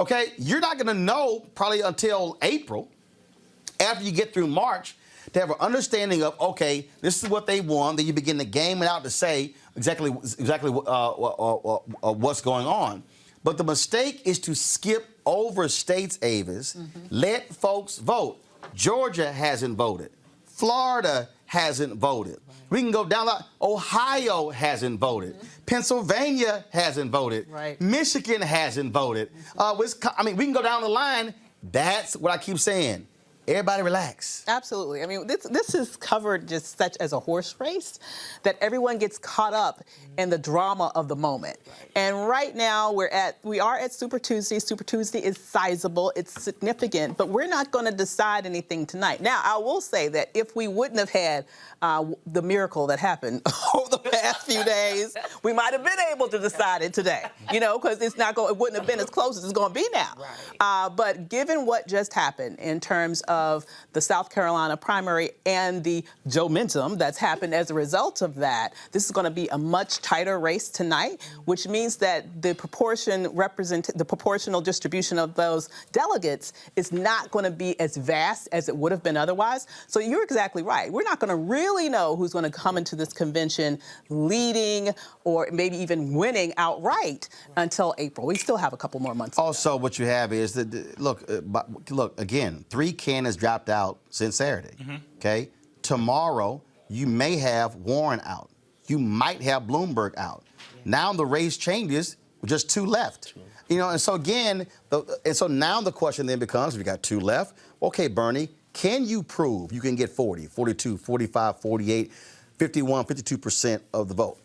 Okay, you're not going to know probably until April, after you get through March, to have an understanding of, okay, this is what they want. Then you begin to game it out to say exactly what's going on. But the mistake is to skip over states, Avis. Let folks vote. Georgia hasn't voted. Florida hasn't voted. We can go down. Ohio hasn't voted. Pennsylvania hasn't voted. Right. Michigan hasn't voted. We can go down the line. That's what I keep saying. Everybody relax. Absolutely. I mean, this is covered just such as a horse race that everyone gets caught up in the drama of the moment. Right. And right now we are at Super Tuesday. Super Tuesday is sizable, it's significant, but we're not going to decide anything tonight. Now, I will say that if we wouldn't have had the miracle that happened over the past few days, we might have been able to decide it today. Because it wouldn't have been as close as it's going to be now. Right. But given what just happened in terms of of the South Carolina primary and the Joe-mentum that's happened as a result of that, this is going to be a much tighter race tonight, which means that the proportional distribution of those delegates is not going to be as vast as it would have been otherwise. So you're exactly right. We're not going to really know who's going to come into this convention leading or maybe even winning outright until April. We still have a couple more months. Also, what you have is that, look, again, 3 candidates dropped out since Saturday, okay? Tomorrow, you may have Warren out. You might have Bloomberg out. Now the race changes, just 2 left. You know, and so again, now the question then becomes, if you got 2 left, okay, Bernie, can you prove you can get 40, 42, 45, 48, 51, 52% of the vote?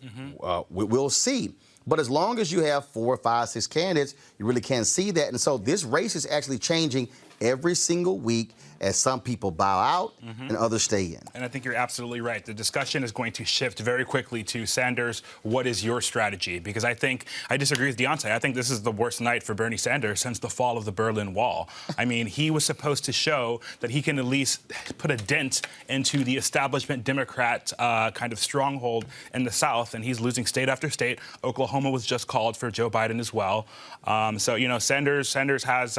We'll see. But as long as you have 4, 5, 6 candidates, you really can't see that. And so this race is actually changing every single week as some people bow out and others stay in. And I think you're absolutely right. The discussion is going to shift very quickly to Sanders, what is your strategy? Because I disagree with Deontay. I think this is the worst night for Bernie Sanders since the fall of the Berlin Wall. I mean, he was supposed to show that he can at least put a dent into the establishment Democrat kind of stronghold in the South, and he's losing state after state. Oklahoma was just called for Joe Biden as well. So, you know, Sanders has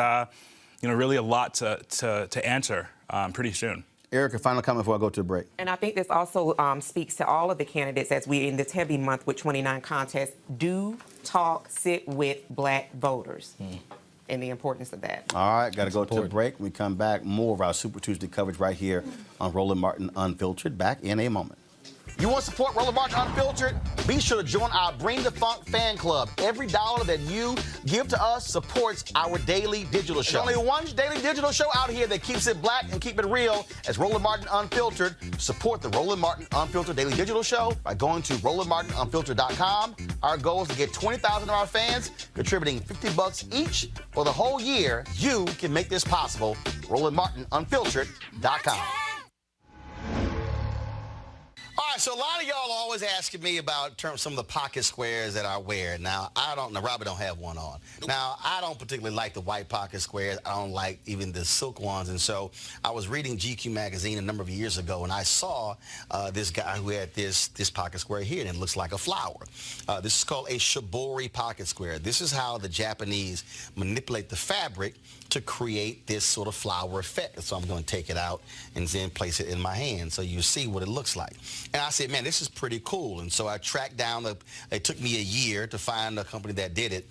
really a lot to answer pretty soon. Erica, final comment before I go to the break. And I think this also speaks to all of the candidates as we're in this heavy month with 29 contests. Do talk, sit with black voters and the importance of that. All right, got to go to a break. When we come back, more of our Super Tuesday coverage right here on Roland Martin Unfiltered. Back in a moment. You want to support Roland Martin Unfiltered? Be sure to join our Bring the Funk fan club. Every dollar that you give to us supports our daily digital show. There's only one daily digital show out here that keeps it black and keep it real as Roland Martin Unfiltered. Support the Roland Martin Unfiltered daily digital show by going to RolandMartinUnfiltered.com. Our goal is to get 20,000 of our fans contributing $50 each for the whole year. You can make this possible. RolandMartinUnfiltered.com. All right, so a lot of y'all are always asking me about some of the pocket squares that I wear. Now, Robert don't have one on. Now, I don't particularly like the white pocket squares. I don't like even the silk ones. And so I was reading GQ magazine a number of years ago, and I saw this guy who had this pocket square here, and it looks like a flower. This is called a shibori pocket square. This is how the Japanese manipulate the fabric to create this sort of flower effect. So I'm going to take it out and then place it in my hand so you see what it looks like. And I said, man, this is pretty cool. And so I tracked down, it took me a year to find a company that did it.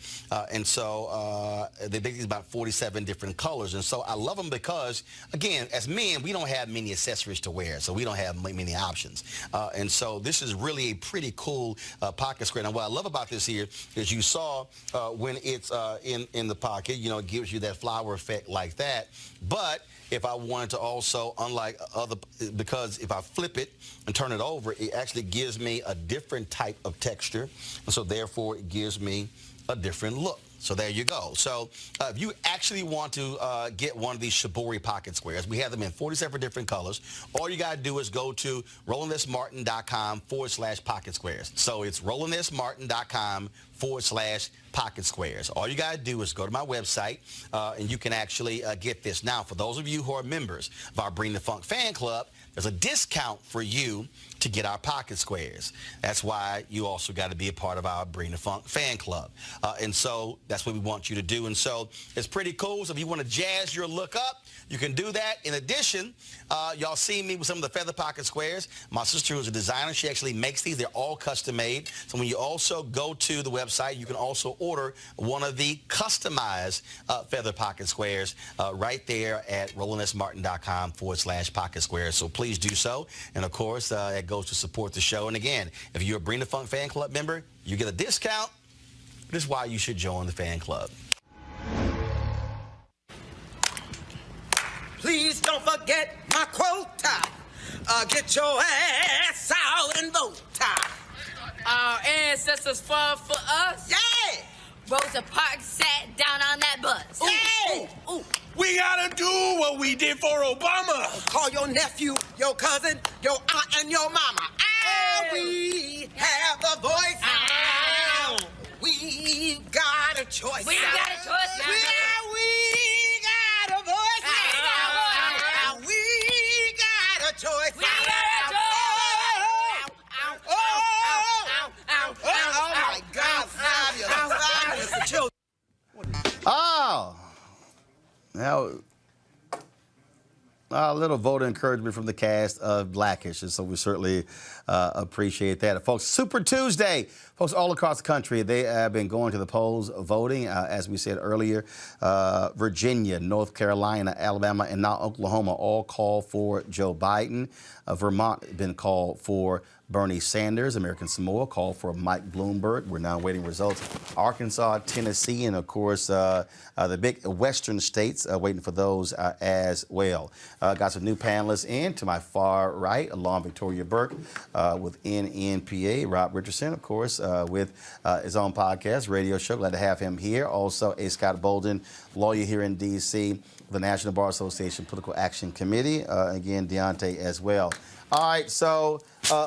And so they make these about 47 different colors. And so I love them because, again, as men, we don't have many accessories to wear, so we don't have many options. And so this is really a pretty cool pocket square. Now, what I love about this here is you saw when it's in the pocket, you know, it gives you that flower effect like that. But if I wanted to also, unlike other, because if I flip it and turn it over, it actually gives me a different type of texture. And so therefore it gives me a different look. So there you go. So if you actually want to get one of these shibori pocket squares, we have them in 47 different colors. All you got to do is go to RolandSMartin.com/pocket squares. So it's RolandSMartin.com/pocket squares. All you got to do is go to my website, and you can actually get this. Now, for those of you who are members of our Bring the Funk fan club, there's a discount for you to get our pocket squares. That's why you also got to be a part of our Bring the Funk fan club. And so that's what we want you to do. And so it's pretty cool. So if you want to jazz your look up, you can do that. In addition, y'all see me with some of the feather pocket squares. My sister, who's a designer, she actually makes these. They're all custom made. So when you also go to the website, you can also order one of the customized feather pocket squares right there at RolandSMartin.com/pocket squares. So please do so. And of course, it goes to support the show. And again, if you're a Bring the Funk fan club member, you get a discount. This is why you should join the fan club. Please don't forget my quota. Get your ass out and vote. Our ancestors fought for us. Yeah. Rosa Parks sat down on that bus. Yeah. Ooh. We gotta do what we did for Obama. Call your nephew, your cousin, your aunt, and your mama. We have the voice. We got a choice. We got a choice now. We got a voice. Now, a little voter encouragement from the cast of Blackish, and so we certainly appreciate that. Folks, Super Tuesday. Folks all across the country, they have been going to the polls voting. As we said earlier, Virginia, North Carolina, Alabama, and now Oklahoma all call for Joe Biden. Vermont has been called for Bernie Sanders. American Samoa called for Mike Bloomberg. We're now waiting results. Arkansas, Tennessee, and of course the big western states waiting for those as well. Got some new panelists in. To my far right, along Victoria Burke with NNPA. Rob Richardson, of course, with his own podcast, radio show. Glad to have him here. Also, A. Scott Bolden, lawyer here in D.C., the National Bar Association Political Action Committee. Again, Deontay as well. All right, so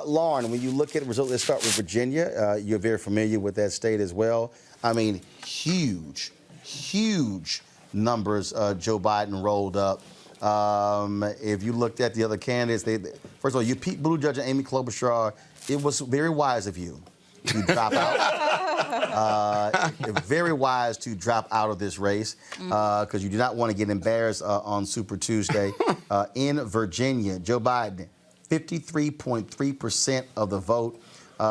Lauren, when you look at the results, let's start with Virginia. You're very familiar with that state as well. I mean, huge numbers Joe Biden rolled up. If you looked at the other candidates, first of all, you Pete Buttigieg and Amy Klobuchar, it was very wise of you to drop out. Very wise to drop out of this race because you do not want to get embarrassed on Super Tuesday. In Virginia, Joe Biden, 53.3% of the vote,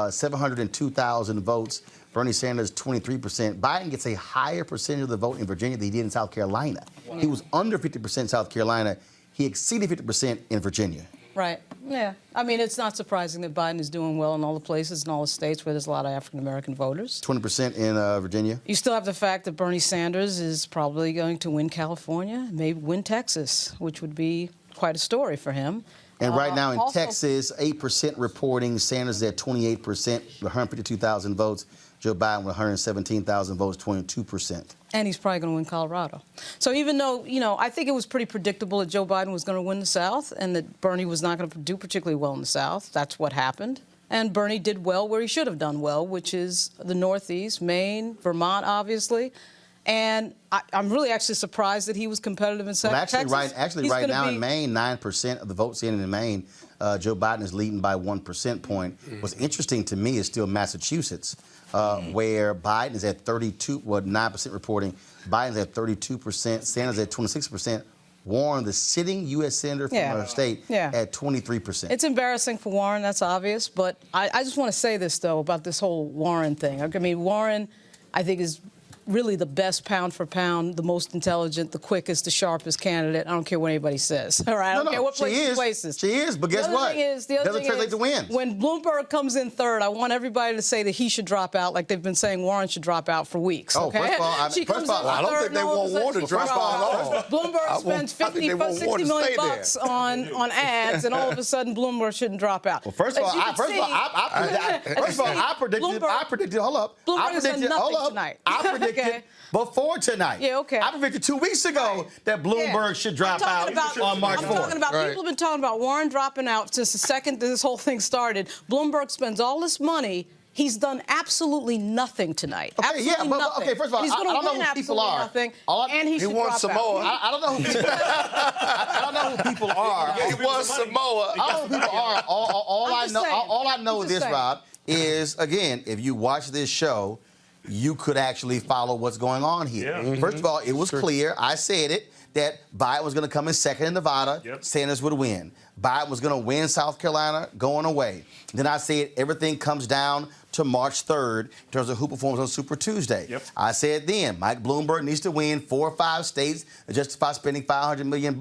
702,000 votes. Bernie Sanders, 23%. Biden gets a higher percentage of the vote in Virginia than he did in South Carolina. Wow. He was under 50% in South Carolina. He exceeded 50% in Virginia. Right. Yeah. I mean, it's not surprising that Biden is doing well in all the places, in all the states where there's a lot of African-American voters. 20% in Virginia. You still have the fact that Bernie Sanders is probably going to win California, maybe win Texas, which would be quite a story for him. And right now in Texas, 8% reporting Sanders is at 28%, 152,000 votes. Joe Biden with 117,000 votes, 22%. And he's probably going to win Colorado. So even though, I think it was pretty predictable that Joe Biden was going to win the South and that Bernie was not going to do particularly well in the South, that's what happened. And Bernie did well where he should have done well, which is the Northeast, Maine, Vermont, obviously. And I'm really actually surprised that he was competitive in Texas. Right now in Maine, 9% of the votes in Maine, Joe Biden is leading by 1 percentage point. What's interesting to me is still Massachusetts, where Biden is at 9% reporting. Biden's at 32%, Sanders at 26%. Warren, the sitting U.S. senator from our state, at 23%. It's embarrassing for Warren, that's obvious. But I just want to say this, though, about this whole Warren thing. I mean, Warren, I think, is really the best pound for pound, the most intelligent, the quickest, the sharpest candidate. I don't care what anybody says. All right, I don't care what places. She is, but guess what? The other thing is, to win. When Bloomberg comes in third, I want everybody to say that he should drop out, like they've been saying Warren should drop out for weeks. Oh, okay? First of all, I don't think they want Warren to drop out at all. Bloomberg spends $60 million bucks on ads, and all of a sudden Bloomberg shouldn't drop out. Well, first of all, I predicted. Hold up. Bloomberg has done nothing tonight. I predicted before tonight. Yeah, okay. I predicted 2 weeks ago that Bloomberg should drop out on March 4th. I'm talking about people have been talking about Warren dropping out since the second this whole thing started. Bloomberg spends all this money. He's done absolutely nothing tonight. Okay, nothing. First of all, I don't know who people are. Nothing, and he should wants drop Samoa. out. I don't know who people I don't know who people are. He wants Samoa. I don't know who people are. All I know is this, Rob, is, again, if you watch this show, you could actually follow what's going on here. Yeah. First of all, it was clear, I said it, that Biden was going to come in second in Nevada, Sanders would win. Biden was going to win South Carolina going away. Then I said everything comes down to March 3rd in terms of who performs on Super Tuesday. Yep. I said then, Mike Bloomberg needs to win 4 or 5 states to justify spending $500 million.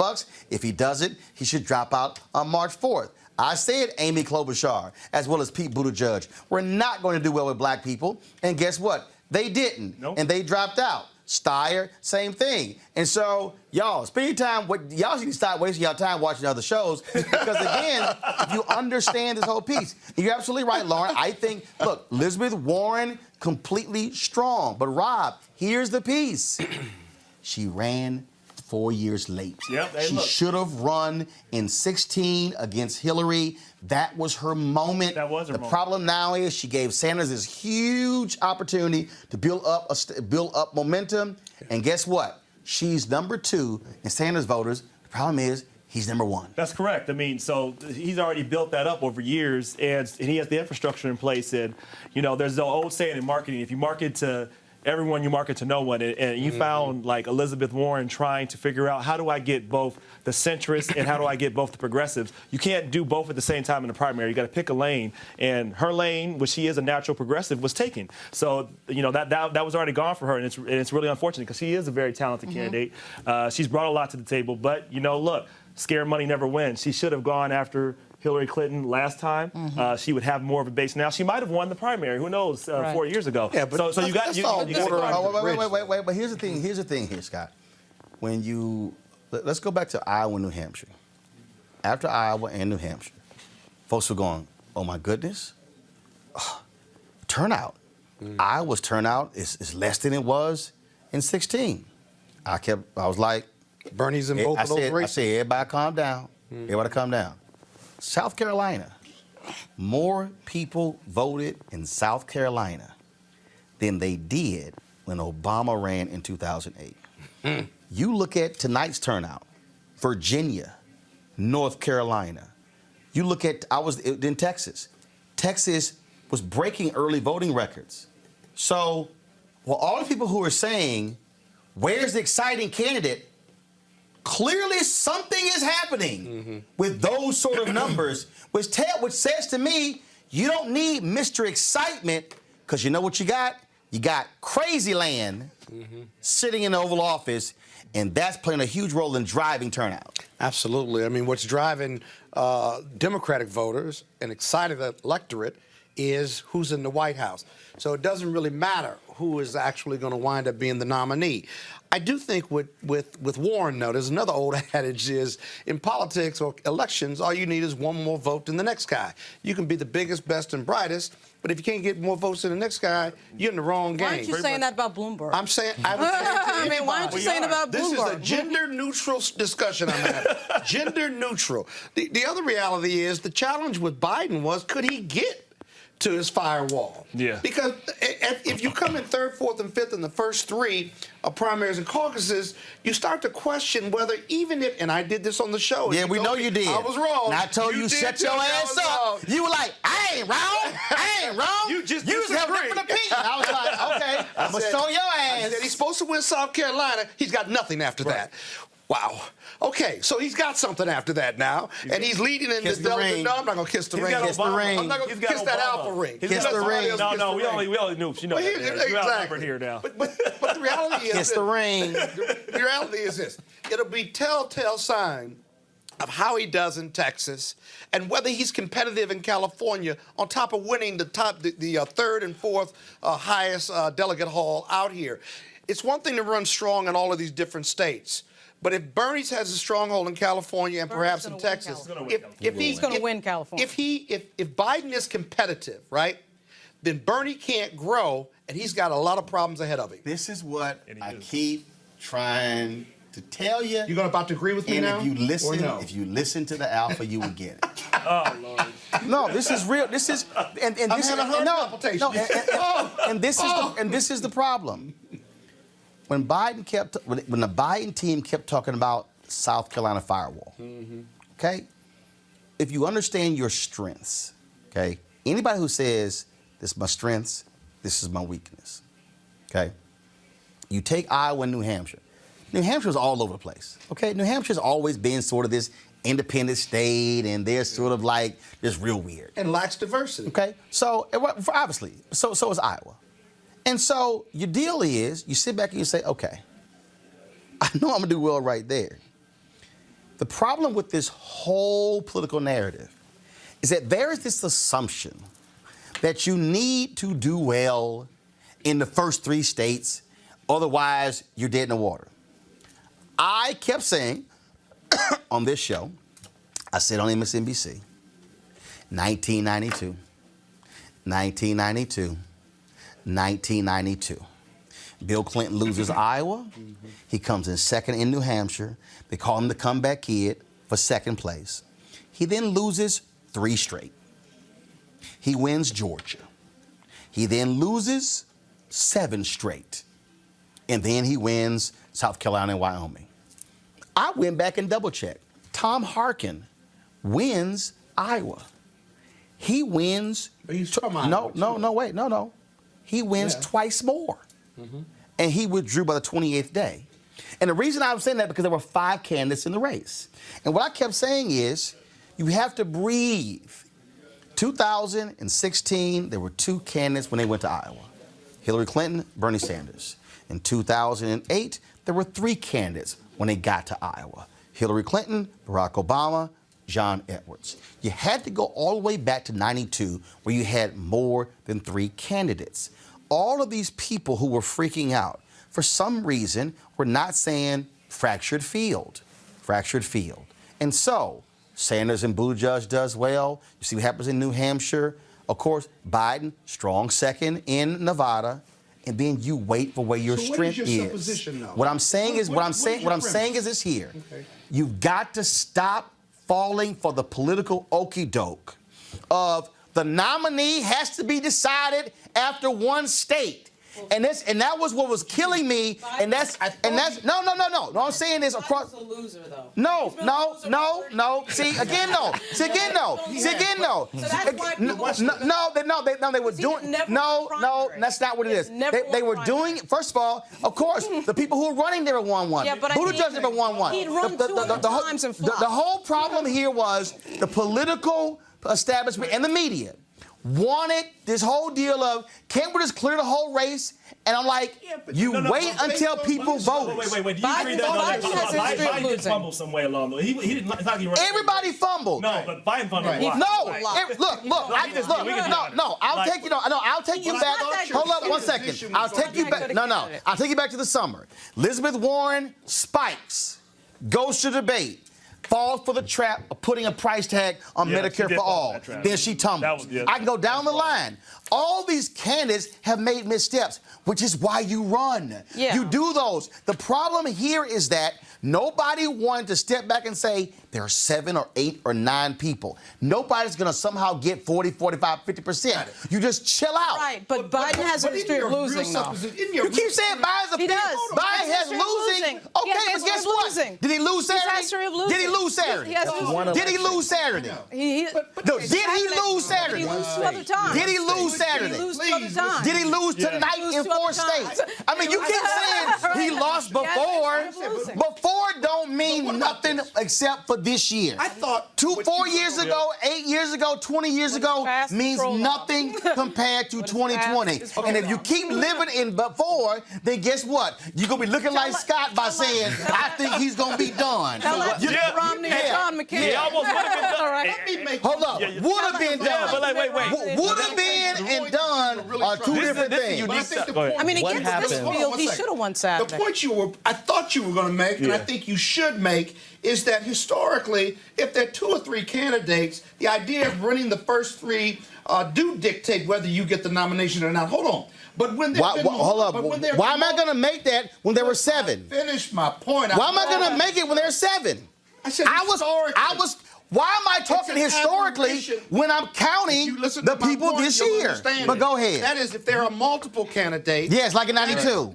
If he doesn't, he should drop out on March 4th. I said Amy Klobuchar, as well as Pete Buttigieg, we're not going to do well with black people. And guess what? They didn't. Nope. And they dropped out. Steyer, same thing. And so, y'all, spend your time. Y'all should stop wasting your time watching other shows. Because, again, if you understand this whole piece, you're absolutely right, Lauren. I think, look, Elizabeth Warren, completely strong. But, Rob, here's the piece. She ran 4 years late. Yep, she should have run in 2016 against Hillary. That was her moment. That was her moment. The problem now is she gave Sanders this huge opportunity to build up momentum. And guess what? She's number 2 in Sanders voters. The problem is he's number 1. That's correct. I mean, so he's already built that up over years, and he has the infrastructure in place. And, there's the old saying in marketing, if you market to everyone you market to no one. And you found like Elizabeth Warren trying to figure out how do I get both the centrists and how do I get both the progressives. You can't do both at the same time in the primary. You got to pick a lane. And her lane, which she is a natural progressive, was taken. So, you know, that was already gone for her. And it's really unfortunate because she is a very talented candidate. She's brought a lot to the table. But, you know, look, scare money never wins. She should have gone after Hillary Clinton last time. She would have more of a base now. She might have won the primary. Who knows? 4 years ago. Yeah, but so you got wait. Here's the thing here, Scott. When let's go back to Iowa and New Hampshire. After Iowa and New Hampshire, folks were going, oh my goodness, turnout. Iowa's turnout is less than it was in 2016. I was like, Bernie's in both of those races. I said, everybody calm down. Everybody calm down. South Carolina, more people voted in South Carolina than they did when Obama ran in 2008. You look at tonight's turnout, Virginia, North Carolina. You look at, I was in Texas. Texas was breaking early voting records. So, well, all the people who are saying, where's the exciting candidate? Clearly something is happening with those sort of numbers, which says to me, you don't need Mr. Excitement, because you know what you got? You got crazy land sitting in the Oval Office, and that's playing a huge role in driving turnout. Absolutely. I mean, what's driving Democratic voters, an excited electorate, is who's in the White House. So it doesn't really matter who is actually going to wind up being the nominee. I do think with Warren, though, there's another old adage is in politics or elections, all you need is one more vote than the next guy. You can be the biggest, best, and brightest, but if you can't get more votes than the next guy, you're in the wrong game. Why aren't you saying that about Bloomberg? I'm saying, I would say to I mean, why aren't you saying about Bloomberg? This is a gender-neutral discussion I'm having. Gender-neutral. The other reality is the challenge with Biden was, could he get to his firewall? Yeah. Because if you come in third, fourth, and fifth in the first three primaries and caucuses, you start to question whether even if, and I did this on the show. Yeah, we know you did. I was wrong. And I told you shut your ass up. You were like, I ain't wrong. I ain't wrong. You just have a different opinion. I was like, okay, I'm going to show your ass. I said he's supposed to win South Carolina. He's got nothing after that. Wow. Okay, so he's got something after that now, and he's leading in this delegate. No, I'm not gonna kiss the ring. Kiss the ring. I'm not gonna kiss that alpha ring. Kiss the ring. No, we all knew. You know, exactly. outnumbered here now. But the reality is kiss the ring. The reality is this: it'll be telltale sign of how he does in Texas and whether he's competitive in California on top of winning the third and fourth highest delegate haul out here. It's one thing to run strong in all of these different states. But if Bernie has a stronghold in California and perhaps in Texas, he's going to win California. If Biden is competitive, right, then Bernie can't grow, and he's got a lot of problems ahead of him. This is what I keep trying to tell you. You're about to agree with me now? If you listen to the alpha, you will get it. Oh Lord. No, this is real. This is and this is and this is the problem. When the Biden team kept talking about South Carolina firewall, okay? If you understand your strengths, okay? Anybody who says, this is my strengths, this is my weakness, okay? You take Iowa and New Hampshire. New Hampshire's all over the place, okay? New Hampshire's always been sort of this independent state, and they're sort of like just real weird. And lacks diversity. Okay? So, obviously, so is Iowa. And so your deal is, you sit back and you say, okay, I know I'm going to do well right there. The problem with this whole political narrative is that there is this assumption that you need to do well in the first three states, otherwise you're dead in the water. I kept saying on this show, I said on MSNBC, 1992, 1992. Bill Clinton loses Iowa. He comes in second in New Hampshire. They call him the comeback kid for second place. He then loses 3 straight. He wins Georgia. He then loses 7 straight. And then he wins South Carolina and Wyoming. I went back and double-checked. Tom Harkin wins Iowa. He wins... He's from Iowa. No. He wins twice more. and he withdrew by the 28th day. And the reason I was saying that because there were 5 candidates in the race. And what I kept saying is, you have to breathe. 2016, there were 2 candidates when they went to Iowa. Hillary Clinton, Bernie Sanders. In 2008, there were 3 candidates when they got to Iowa. Hillary Clinton, Barack Obama, John Edwards. You had to go all the way back to 92 where you had more than 3 candidates. All of these people who were freaking out, for some reason, were not saying fractured field, fractured field. And so, Sanders and Buttigieg does well. You see what happens in New Hampshire. Of course, Biden, strong second in Nevada. And then you wait for where your strength what is. Your is. supposition now? What I'm saying is, what I'm saying is this here. Okay. You've got to stop falling for the political okey doke of the nominee has to be decided after one state. And that was what was killing me. And that's no. No, I'm saying is across. Biden's a loser, though. No. See again, no. See again, no. So that's why No, they were doing. No, that's not what it is. They were doing. First of all, of course, the people who were running never won one. Yeah, but Buttigieg never won one. He'd run 200 times and flop. The whole problem here was the political establishment and the media wanted this whole deal of can't we just clear the whole race? And I'm like, wait until people vote. Wait. Do you agree that Biden did fumble some way along the way? He didn't. It's not like he ran. Everybody fumbled. No, but Biden fumbled. No. I'll take you. I'll take you back. Hold up 1 second. I'll take you back. No. I'll take you back to the summer. Elizabeth Warren spikes, goes to debate. Falls for the trap of putting a price tag on Medicare for all. Then she tumbles. I can go down the line. All these candidates have made missteps, which is why you run. Yeah. You do those. The problem here is that nobody wanted to step back and say there are 7 or 8 or 9 people. Nobody's going to somehow get 40, 45, 50%. You just chill out. Right, but Biden has a history of losing, though. You keep saying Biden's a He does. Biden has losing. Okay, but guess what? Did he lose Saturday? Did he lose Saturday? Did he lose Saturday? Did he lose Saturday? He lose 2 other times. Did he lose Saturday? Did he lose 2 other times? Did he lose tonight in 4 states? I mean, you keep saying he lost before. Before don't mean nothing except for this year. I thought 4 years ago, 8 years ago, 20 years ago means nothing compared to 2020. And if you keep living in before, then guess what? You're going to be looking like Scott by saying, I think he's going to be done. Romney and John McCain. He almost would have been done. Hold up. Would have been done. But wait. Would have been and done are 2 different things. I mean, against this field, he should have won Saturday. The point I thought you were going to make, and I think you should make, is that historically, if there are 2 or 3 candidates, the idea of running the first 3 do dictate whether you get the nomination or not. Hold on. But when hold up. Why am I going to make that when there were 7? Finish my point. Why am I going to make it when there are 7? I said Why am I talking historically when I'm counting the people this year? But go ahead. That is, if there are multiple candidates. Yes, like in 92.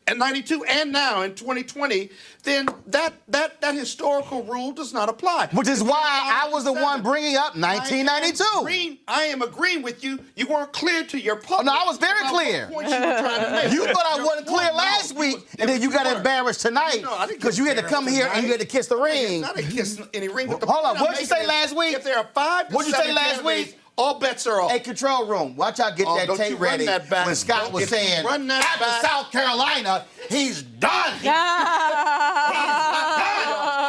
At 92 and now in 2020, then that historical rule does not apply. Which is why I was the one bringing up 1992. I am agreeing with you. You weren't clear to your public. Oh, no, I was very clear. You thought I wasn't clear last week, and then you got embarrassed tonight because you had to come here and you had to kiss the ring. I didn't kiss any ring. Hold on, what did you say last week? If there are 5 to 7 what did you say last week? All bets are off. Hey, control room, watch out, get that tape ready. When Scott was saying, after South Carolina, he's done. He's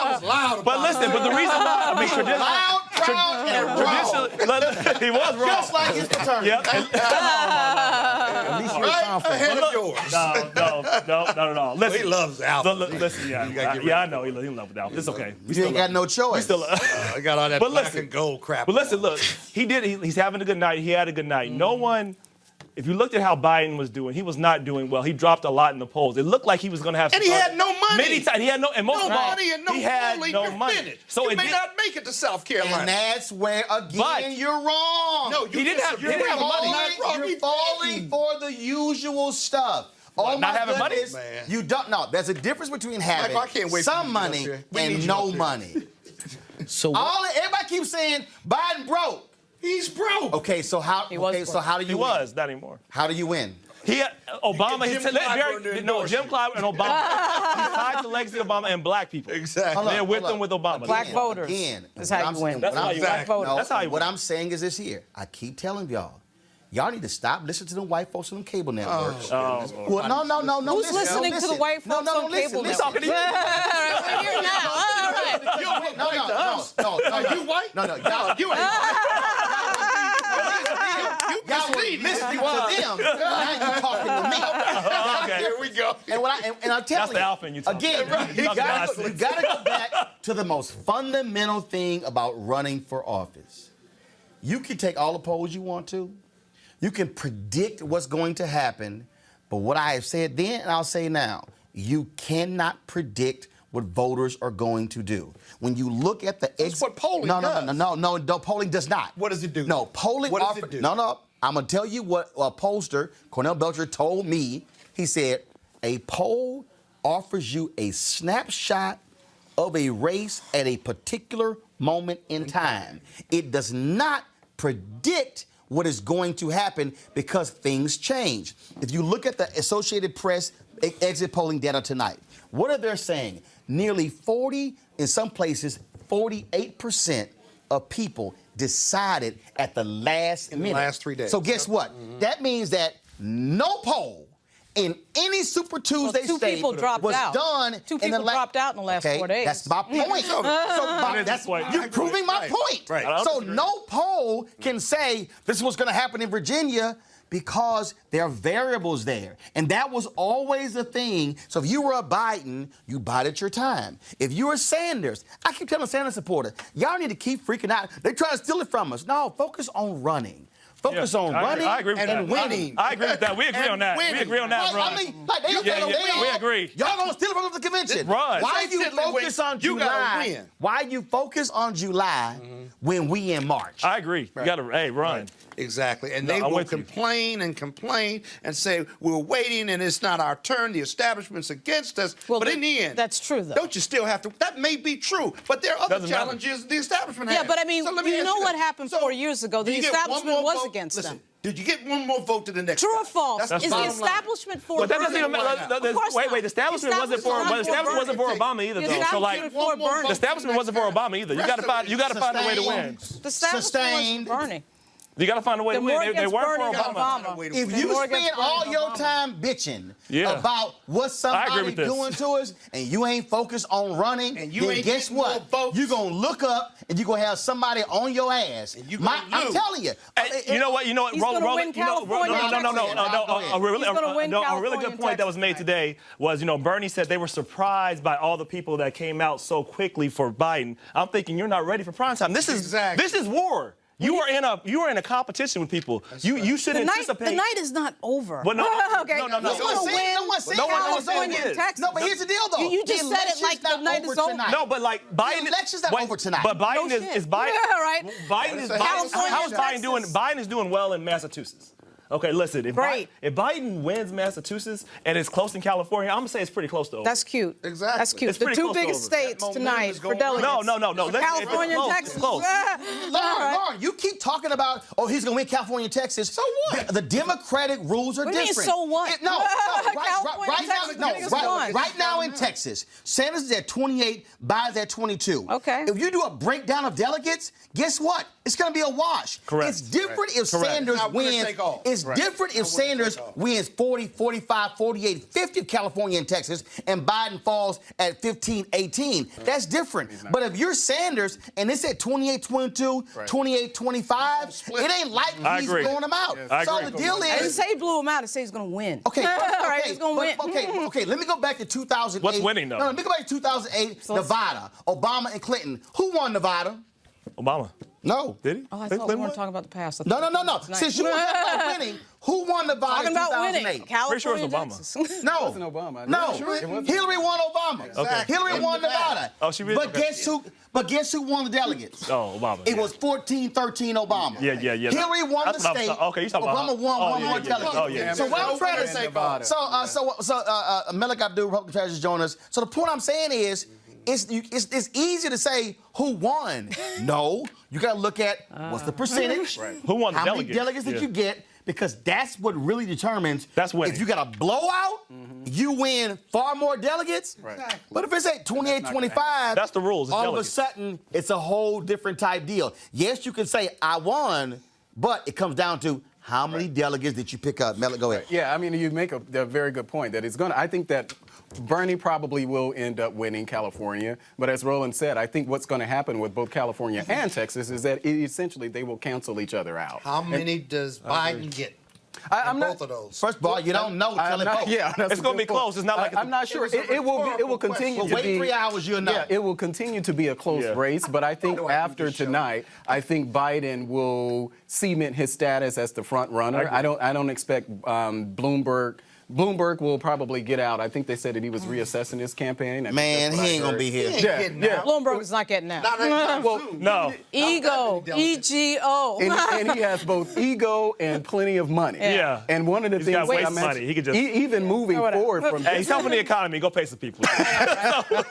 I was loud about But listen, but the reason why, I mean, traditionally, he was wrong. Just like his fraternity. Yep. At least you're ahead of yours. No. Listen, he loves Alpha. Listen, I know he loves Alpha. It's okay. You ain't got no choice. I got all that black and gold crap. But listen, look, he's having a good night. He had a good night. No one. If you looked at how Biden was doing, he was not doing well. He dropped a lot in the polls. It looked like he was going to have. And he had no money. Many times he had no, and most of all, money and no he had money. no money. So he may not make it to South Carolina. And that's where again you're wrong. No, he didn't have money. You're falling for the usual stuff. Oh, not having money? Man. You don't know. There's a difference between having some money and no money. So everybody keeps saying Biden broke. He's broke. Okay, so how? So how do you? He was not anymore. How do you win? Obama. Jim Clyburn and Obama. He's tied to the legacy of Obama and black people. Exactly. They're with them with Obama. Black voters. Again, That's how you win. That's how you Black voters. That's how you What win. I'm saying is this here. I keep telling y'all need to stop listening to the white folks on them cable networks. Well, no. Who's listening to the white folks on cable networks? Talking to you. We're here now. All right. No, you white? No, you ain't. Y'all were listening to them. Now you talking to me. Okay. Here we go. And I'm telling That's the alpha in you talking. again, you gotta go back to the most fundamental thing about running for office. You can take all the polls you want to. You can predict what's going to happen, but what I have said then and I'll say now, you cannot predict what voters are going to do. When you look at the That's what polling does. No, polling does not. What does it do? No, polling What does it do? No, I'm gonna tell you what a pollster, Cornell Belcher, told me. He said, a poll offers you a snapshot of a race at a particular moment in time. It does not predict what is going to happen because things change. If you look at the Associated Press exit polling data tonight, what are they saying? Nearly 40, in some places, 48% of people decided at the last minute. In the last 3 days. So guess what? That means that no poll in any Super Tuesday two state people dropped was out. done. Two people dropped out in the last 4 days. That's my point. You're proving my point. Right. So no poll can say this is what's going to happen in Virginia because there are variables there. And that was always the thing. So if you were a Biden, you bided your time. If you were Sanders, I keep telling Sanders supporters, y'all need to keep freaking out. They're trying to steal it from us. No, focus on running. Focus on running and winning. I agree with that. We agree on that. We agree on that, Ron. I mean, like, we agree. Y'all gonna steal it from the convention. Run. Why you focus on July? Why you focus on July when we in March? I agree. You gotta, run. Right. Exactly. And they will complain and complain and say, we're waiting and it's not our turn. The establishment's against us. Well, but in the end, that's true, though. Don't you still have to? That may be true, but there are other challenges the establishment has. Yeah, but I mean, so let me you ask know you what this. happened 4 years ago? The you get one establishment more was vote? against Listen, them. Did you get one more vote to the next? True or round? false? That's Is the bottom line. establishment for But that doesn't Bernie? even wait. The establishment wasn't for Obama either, though. So like, the establishment wasn't for Obama either. You got to find a way to win. The establishment was Bernie. You got to find a way to win. They weren't for Obama. If you spend all your time bitching about what somebody's doing to us and you ain't focused on running, and then guess what? You're going to look up and you're going to have somebody on your ass. I'm telling you. You know what? He's going to win California. A really good point that was made today was, Bernie said they were surprised by all the people that came out so quickly for Biden. I'm thinking you're not ready for prime time. This is war. You are in a competition with people. You should anticipate. The night is not over. Well, no, okay. no. No one's saying California and Texas. No, but here's the deal, though. You just said it like the night is over. Tonight. No, but like Biden. The election's not over tonight. But Biden is Biden. Yeah, right. Biden is California, how is Biden doing? Biden is doing well in Massachusetts. Okay, listen. If Biden wins Massachusetts and it's close in California, I'm gonna say it's pretty close to over. That's cute. Exactly. That's cute. It's the pretty two close to biggest over. states tonight for delegates. No. California and Texas. It's close. Lauren, you keep talking about, he's going to win California and Texas. So what? The Democratic rules are What do you mean, different. so what? Right now in Texas, Sanders is at 28, Biden's at 22. Okay. If you do a breakdown of delegates, guess what? It's going to be a wash. Correct. It's different if Sanders wins. It's different if Sanders wins 40, 45, 48, 50 California and Texas, and Biden falls at 15, 18. That's different. But if you're Sanders and it's at 28, 22, 28, 25, it ain't like he's blowing them out. So the deal is. I didn't say he blew him out. I say he's going to win. Okay, right, he's going to win. Okay, let me go back to 2008. What's winning, though? No, let me go back to 2008, Nevada. Obama and Clinton. Who won Nevada? Obama. No. Did he? Oh, I thought we weren't talking about the past. No. Since you were talking about winning, who won Nevada in 2008? Pretty sure it was Obama. No. It wasn't Obama. No. Sure Hillary won Obama. Exactly. Hillary won Nevada. Oh, she really? But guess who won the delegates? Oh, Obama. It was 14-13 Obama. Yeah. Hillary won the state. Okay, you talking about Obama won one more delegate. Oh, yeah. So what I'm trying to say, Melik Abdul, Republican Strategist, join us. So the point I'm saying is, it's easy to say who won. No, you got to look at what's the percentage. Who won the How many delegates did you get? because that's what really determines That's winning. if you got a blowout, you win far more delegates. Right. But if it's at 28-25, that's the rules. It's all delegates. of a sudden, it's a whole different type deal. Yes, you can say, I won, but it comes down to how many delegates did you pick up? Mel, go ahead. Yeah, I mean, you make a very good point that it's going to, I think that Bernie probably will end up winning California. But as Roland said, I think what's going to happen with both California and Texas is that essentially they will cancel each other out. How many does Biden get? I'm both of those. First of all, you don't know. Tell it folks. Yeah, It's going to be close. It's not like I'm not sure. It will continue to wait be. 3 hours, you'll know. Yeah, it will continue to be a close race. But I think after tonight, I think Biden will cement his status as the front runner. I don't expect Bloomberg will probably get out. I think they said that he was reassessing his campaign. Man, he ain't going to be here. Yeah. Bloomberg is not getting out. No. Ego, E-G-O. And he has both ego and plenty of money. Yeah. And one of the He's things got that I waste mentioned, money. He could just even moving forward from Hey, he's helping the economy. Go pay some people.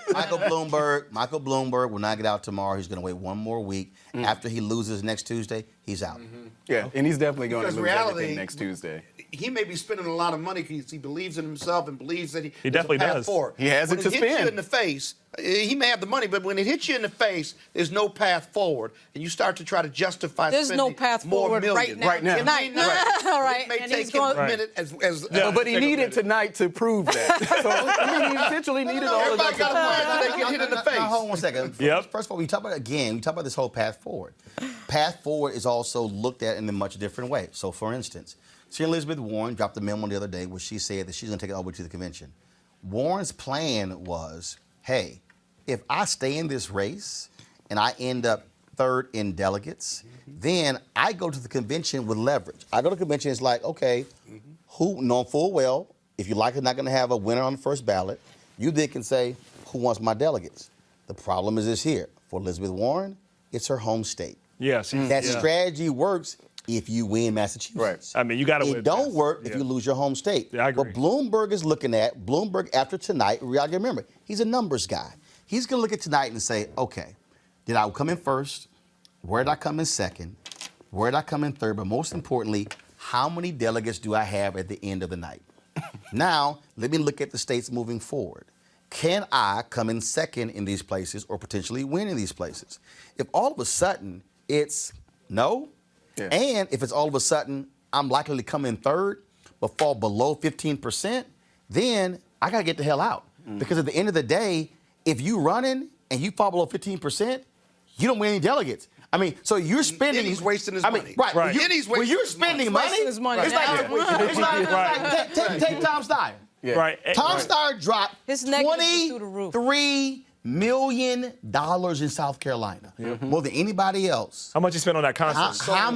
Michael Bloomberg will not get out tomorrow. He's going to wait one more week. After he loses next Tuesday, he's out. Yeah, and he's definitely going to Because lose reality, everything next Tuesday. He may be spending a lot of money because he believes in himself and believes that he definitely there's a path does. forward. He has when it to hits you spend. in the face, he may have the money, but when it hits you in the face, there's no path forward, and you start to try to justify. There's no spending path more forward millions. right now. Tonight. All right. It may And take he's him going- a minute as But he needed tonight to prove that. So I mean, he essentially needed all of that. Everybody got a plan till they get hit in the face. Now, hold on one second. Yep. First of all, we talk about this whole path forward. Path forward is also looked at in a much different way. So, for instance, Senator Elizabeth Warren dropped a memo the other day where she said that she's going to take it over to the convention. Warren's plan was, hey, if I stay in this race and I end up third in delegates, then I go to the convention with leverage. I go to the convention, it's like, okay, who, knowing full well, if you're likely not going to have a winner on the first ballot, you then can say, who wants my delegates? The problem is this here. For Elizabeth Warren, it's her home state. Yes. That strategy works if you win Massachusetts. Right. I mean, you got to win. It don't work if you lose your home state. Yeah, I agree. What Bloomberg is looking at, Bloomberg after tonight, we gotta remember, he's a numbers guy. He's going to look at tonight and say, okay, did I come in first? Where did I come in second? Where did I come in third? But most importantly, how many delegates do I have at the end of the night? Now, let me look at the states moving forward. Can I come in second in these places or potentially win in these places? If all of a sudden it's no, and if it's all of a sudden I'm likely to come in third but fall below 15%, then I got to get the hell out. Because at the end of the day, if you running and you fall below 15%, you don't win any delegates. I mean, so you're spending. Then he's wasting his money. Right. Then he's When wasting you're his spending money. money, His money. it's like take Tom Steyer. Yeah. Right. Tom Steyer dropped His negatives was through the roof. $23 million in South Carolina, more than anybody else. How much you spent on that concert? How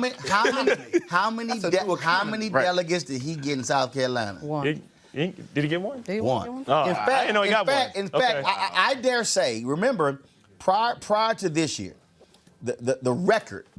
many delegates did he get in South Carolina? One. Did he get one? One. Oh, In I didn't know he got one. In fact, I dare say, remember, prior to this year, the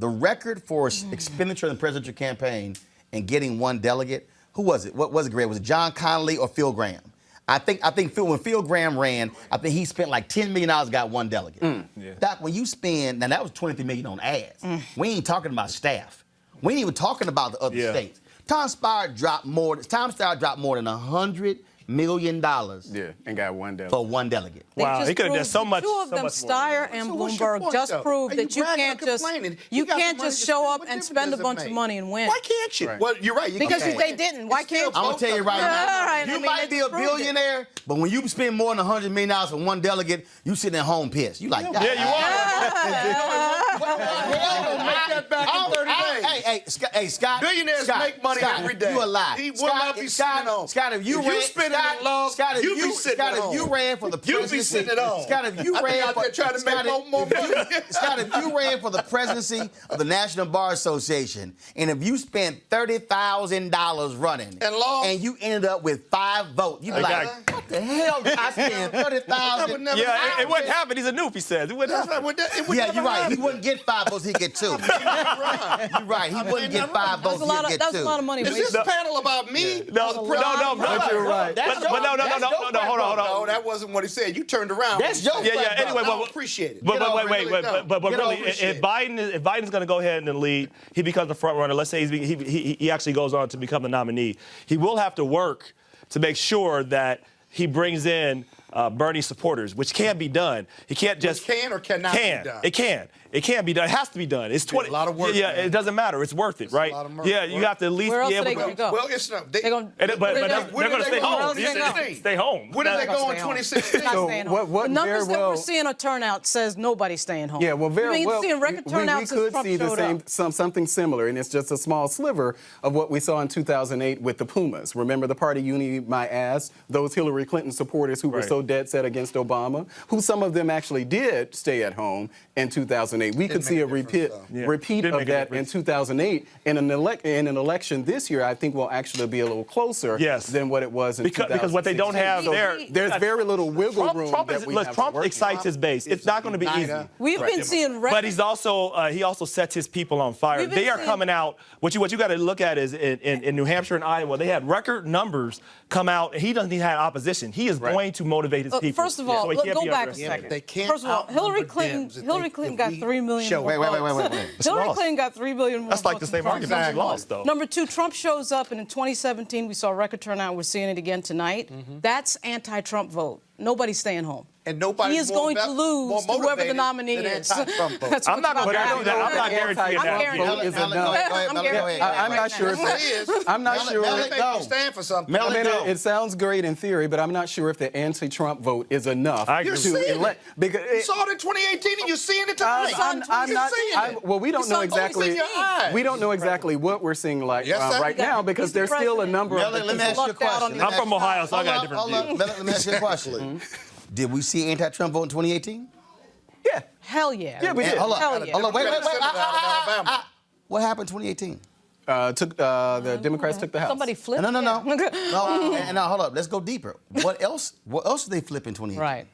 record for expenditure in the presidential campaign and getting one delegate, who was it? What was it, Greg? Was it John Connolly or Phil Graham? I think when Phil Graham ran, I think he spent like $10 million, got one delegate. Doc, when you spend, now that was $23 million on ads. We ain't talking about staff. We ain't even talking about the other states. Tom Steyer dropped more than $100 million. Yeah, and got one delegate. For one delegate. Wow, he could have done so much. Two of them, Steyer and Bloomberg, just proved that you can't just show up and spend a bunch of money and win. Why can't you? Right. Well, you're right. Because they didn't. Why can't you? I'm gonna tell you right now. All right, You I mean, might be a billionaire, but when you spend more than $100 million for one delegate, you sitting at home pissed. You like that? Make that back in 30 days. Hey, Scott. Billionaires make money every day. You a lie. He will not be sitting home. Scott, if you If you ran, spend it on love, you be sitting at home. if you ran for the presidency, You be sitting at home. Scott, if you I be ran out for, there trying to make more money. Scott, if you ran for the presidency of the National Bar Association, and if you spent $30,000 running, And lost, and you ended up with 5 votes, you be like, what The hell I spend 30,000. Yeah, it wouldn't happen. He's a noob, he says. It wouldn't happen. Yeah, you're right. He wouldn't get 5 votes, he'd get 2. You're right. He wouldn't get 5 votes, he'd get 2. That's a lot of money. Is this panel about me? No. But you're right. But no, hold on. No, that wasn't what he said. You turned around. That's your Anyway, I don't appreciate it. But really, if Biden's going to go ahead and lead, he becomes the front runner. Let's say he actually goes on to become the nominee. He will have to work to make sure that he brings in Bernie supporters, which can be done. He can't just can or cannot be done. It can. It can be done. It has to be done. It's 20. A lot of work. Yeah, it doesn't matter. It's worth it, right? A lot of Yeah, you have to at least Where else be are able they to going to go? Well, it's not. They're going but they're going to stay home. Stay home. When are they going 2016? So the numbers that we're seeing a turnout says nobody's staying home. Yeah, well, very well. Seeing record turnouts we could since see Trump the same, something similar, and it's just a small sliver of what we saw in 2008 with the Pumas. Remember the party Uni My Ass, those Hillary Clinton supporters who were so dead set against Obama, who some of them actually did stay at home in 2008. We could see a repeat of that in 2008. In an election this year, I think will actually be a little closer than what it was in 2016. Because what they don't have there's very little wiggle room. Trump excites his base. It's not going to be easy. We've been seeing but he's also he also sets his people on fire. They are coming out. What you got to look at is in New Hampshire and Iowa, they had record numbers come out. He doesn't even have opposition. He is going to motivate his people. First of all, so go back a second. First of all, Hillary Clinton got 3 million. Wait. Hillary Clinton got 3 million more. That's like the same argument she lost, though. Number 2, Trump shows up, and in 2017 we saw record turnout. We're seeing it again tonight. That's anti-Trump vote. Nobody's staying home. And nobody he is going to lose to whoever the nominee is. I'm not going to guarantee that. I'm not guaranteeing that. I'm not sure if I'm not sure. You stand for something. I mean, it sounds great in theory, but I'm not sure if the anti-Trump vote is enough to elect. Because you saw it in 2018, and you're seeing it tonight. I'm not. Well, we don't know exactly. We don't know exactly what we're seeing like right now because there's still a number of. Let me ask you a question. I'm from Ohio, so I got a different view. Let me ask you a question. Did we see anti-Trump vote in 2018? Yeah. Hell yeah. Yeah, we did. Hold on. Wait. Alabama. What happened in 2018? The Democrats took the House. Somebody flipped. No. Now hold up. Let's go deeper. What else did they flip in 2018? Right.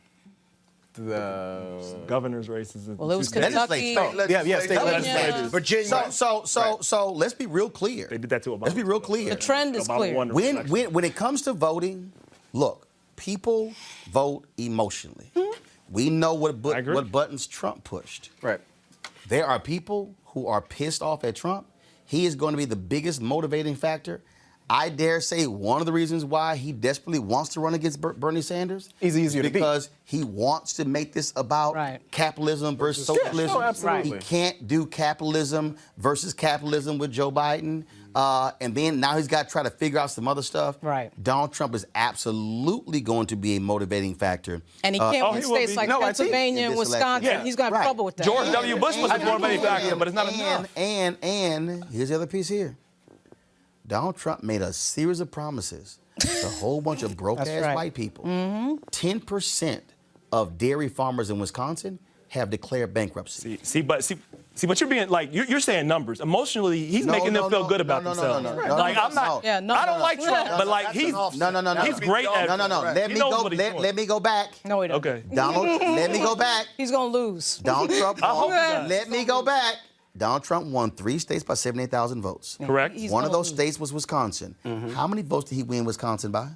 The governor's races. Well, it was Kentucky. State legislators. Virginia. So let's be real clear. They did that to Obama. Let's be real clear. The trend is clear. When it comes to voting, look, people vote emotionally. We know what buttons Trump pushed. Right. There are people who are pissed off at Trump. He is going to be the biggest motivating factor. I dare say one of the reasons why he desperately wants to run against Bernie Sanders is easier to beat. Because he wants to make this about capitalism versus socialism. Sure, absolutely. He can't do capitalism versus capitalism with Joe Biden. And then now he's got to try to figure out some other stuff. Right. Donald Trump is absolutely going to be a motivating factor. And he can't win states like Pennsylvania and Wisconsin. Yeah. He's going to have trouble with that. George W. Bush was a motivating factor, but it's not enough. And here's the other piece here. Donald Trump made a series of promises to a whole bunch of broke-ass white people. 10% of dairy farmers in Wisconsin have declared bankruptcy. But you're being like you're saying numbers. Emotionally, he's making them feel good about themselves. Like I'm not. I don't like Trump, but like he's he's great at. No. Let me go back. No, he doesn't. Okay. Donald, let me go back. He's gonna lose. Donald Trump. I hope he does. Let me go back. Donald Trump won 3 states by 78,000 votes. Correct. One of those states was Wisconsin. How many votes did he win Wisconsin by?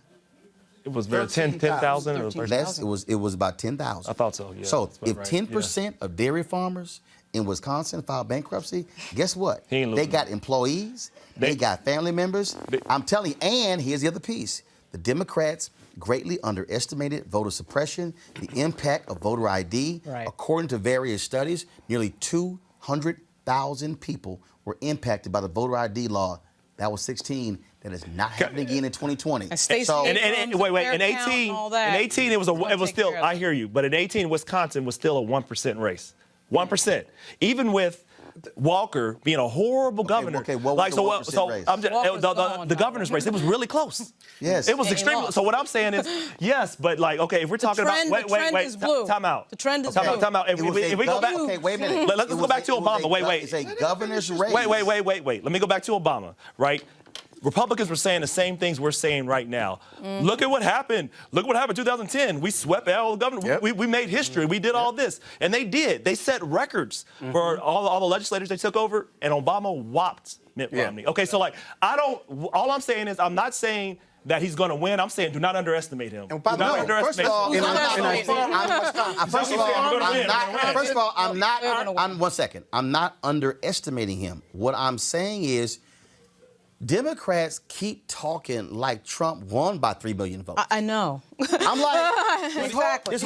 It was very 10,000 or less. It was about 10,000. I thought so. Yeah. So if 10% of dairy farmers in Wisconsin filed bankruptcy, guess what? They got employees. They got family members. I'm telling you. And here's the other piece: the Democrats greatly underestimated voter suppression, the impact of voter ID. Right. According to various studies, nearly 200,000 people were impacted by the voter ID law. That was 16. That is not happening again in 2020. And Stacey wait. In 18, it was still. I hear you, but in 18, Wisconsin was still a 1% race. 1%. Even with Walker being a horrible governor. Okay, what was the 1% race? The governor's race. It was really close. Yes. It was extremely. So what I'm saying is, yes, but like, okay, if we're talking about the trend is blue. Time out. The trend is blue. Time out. If we go back, okay, wait a minute. Let's go back to Obama. Wait. It's a governor's race. Wait. Let me go back to Obama. Right. Republicans were saying the same things we're saying right now. Look at what happened. Look what happened in 2010. We swept all the government. We made history. We did all this. And they did. They set records for all the legislators they took over, and Obama whopped Mitt Romney. Okay, so like, all I'm saying is I'm not saying that he's going to win. I'm saying do not underestimate him. First of all, one second. I'm not underestimating him. What I'm saying is Democrats keep talking like Trump won by 3 million votes. I know. I'm like, exactly.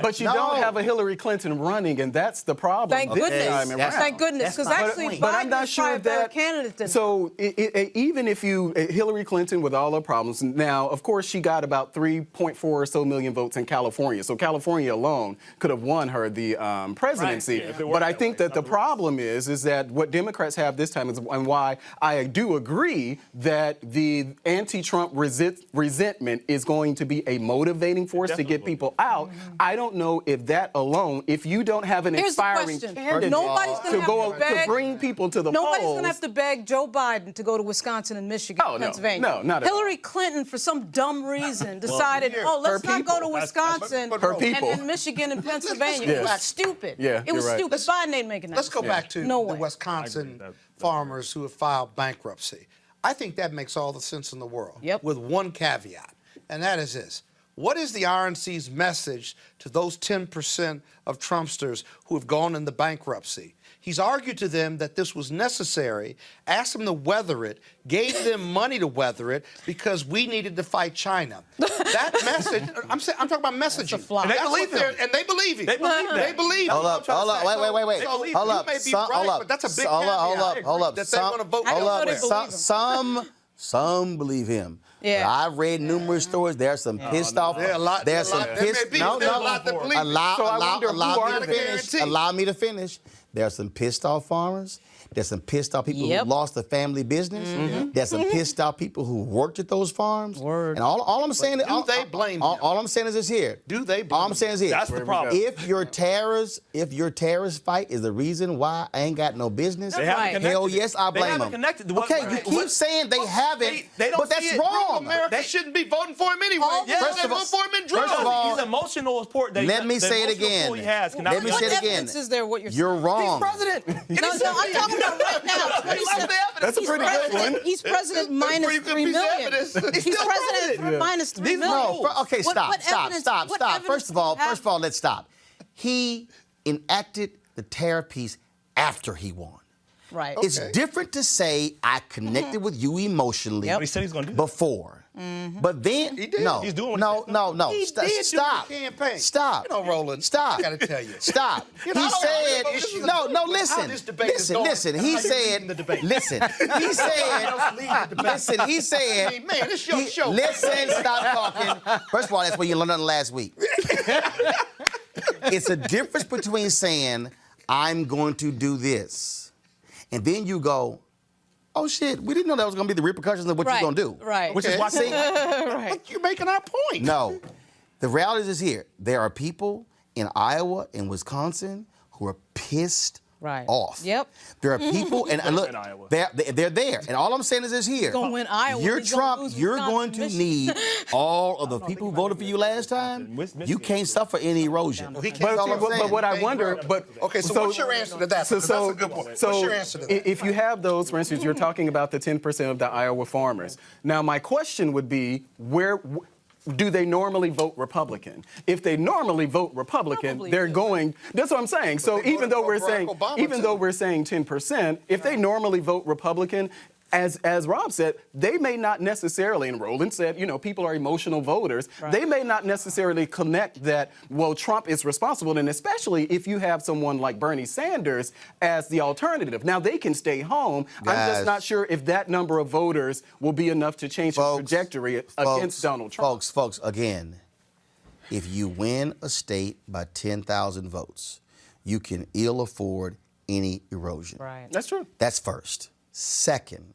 But you don't have a Hillary Clinton running, and that's the problem. Thank goodness. Thank goodness, because actually, but I'm not sure that candidate. So even if Hillary Clinton with all her problems, now of course she got about 3.4 or so million votes in California. So California alone could have won her the presidency. Right. But I think that the problem is that what Democrats have this time is, and why I do agree that the anti-Trump resentment is going to be a motivating force to get people out. I don't know if that alone, if you don't have an inspiring candidate to bring people to the polls. Nobody's going to have to beg Joe Biden to go to Wisconsin and Michigan, Pennsylvania. No, not at all. Hillary Clinton, for some dumb reason, decided, let's not go to Wisconsin and Michigan and Pennsylvania. It was stupid. It was stupid. Biden ain't making that. Let's go back to the Wisconsin farmers who have filed bankruptcy. I think that makes all the sense in the world. With one caveat, and that is this. What is the RNC's message to those 10% of Trumpsters who have gone into bankruptcy? He's argued to them that this was necessary, asked them to weather it, gave them money to weather it because we needed to fight China. That message, I'm talking about messaging. And they believe him. And they believe him. They believe that. They believe him. Hold up, wait. Hold up. You may be right, but that's a big caveat. Hold up. That they want to vote elsewhere. Some believe him. Yeah. I've read numerous stories. There are some pissed off. There's some pissed. Allow me to finish. There are some pissed off farmers. There's some pissed off people who lost a family business. There's some pissed off people who worked at those farms. And all I'm saying is, do they blame all I'm saying is this here. Do they blame All I'm saying is this. That's the problem. If your terrorist fight is the reason why I ain't got no business, hell yes, I blame them. Okay, you keep saying they haven't, but that's wrong. America shouldn't be voting for him anyway. First of all, he's emotional support. Let me say it again. Let me say it again. Is there what you're saying? You're wrong. He's president. No, I'm talking about right now. That's a pretty good one. He's president minus 3 million. He's president minus 3 million. No, okay, stop. First of all, let's stop. He enacted the tariff piece after he won. Right. It's different to say I connected with you emotionally He said he's gonna do before. But then, no. He's doing no. Stop. Campaign. Stop. You know, Roland. Stop. I got to tell you. Stop. He said, no, listen. Listen. He said, man, it's your show. Listen, stop talking. First of all, that's what you learned last week. It's a difference between saying, I'm going to do this, and then you go, oh shit, we didn't know that was going to be the repercussions of what you're going to do. Right. Which is why But you're making our point. No. The reality is here. There are people in Iowa and Wisconsin who are pissed off. Yep. There are people, and look, they're there. And all I'm saying is this here. He's going to win Iowa. You're Trump. You're going to need all of the people who voted for you last time. You can't suffer any erosion. But what I wonder, okay, so what's your answer to that? That's a good point. So what's your answer to that? If you have those, for instance, you're talking about the 10% of the Iowa farmers. Now, my question would be, do they normally vote Republican? If they normally vote Republican, they're going. That's what I'm saying. So even though we're saying 10%, if they normally vote Republican, as Rob said, they may not necessarily, and Roland said, people are emotional voters. Right. They may not necessarily connect that, well, Trump is responsible, and especially if you have someone like Bernie Sanders as the alternative. Now, they can stay home. Guys, I'm just not sure if that number of voters will be enough to change the trajectory against Donald Trump. Folks, again, if you win a state by 10,000 votes, you can ill afford any erosion. Right. That's true. That's first. Second,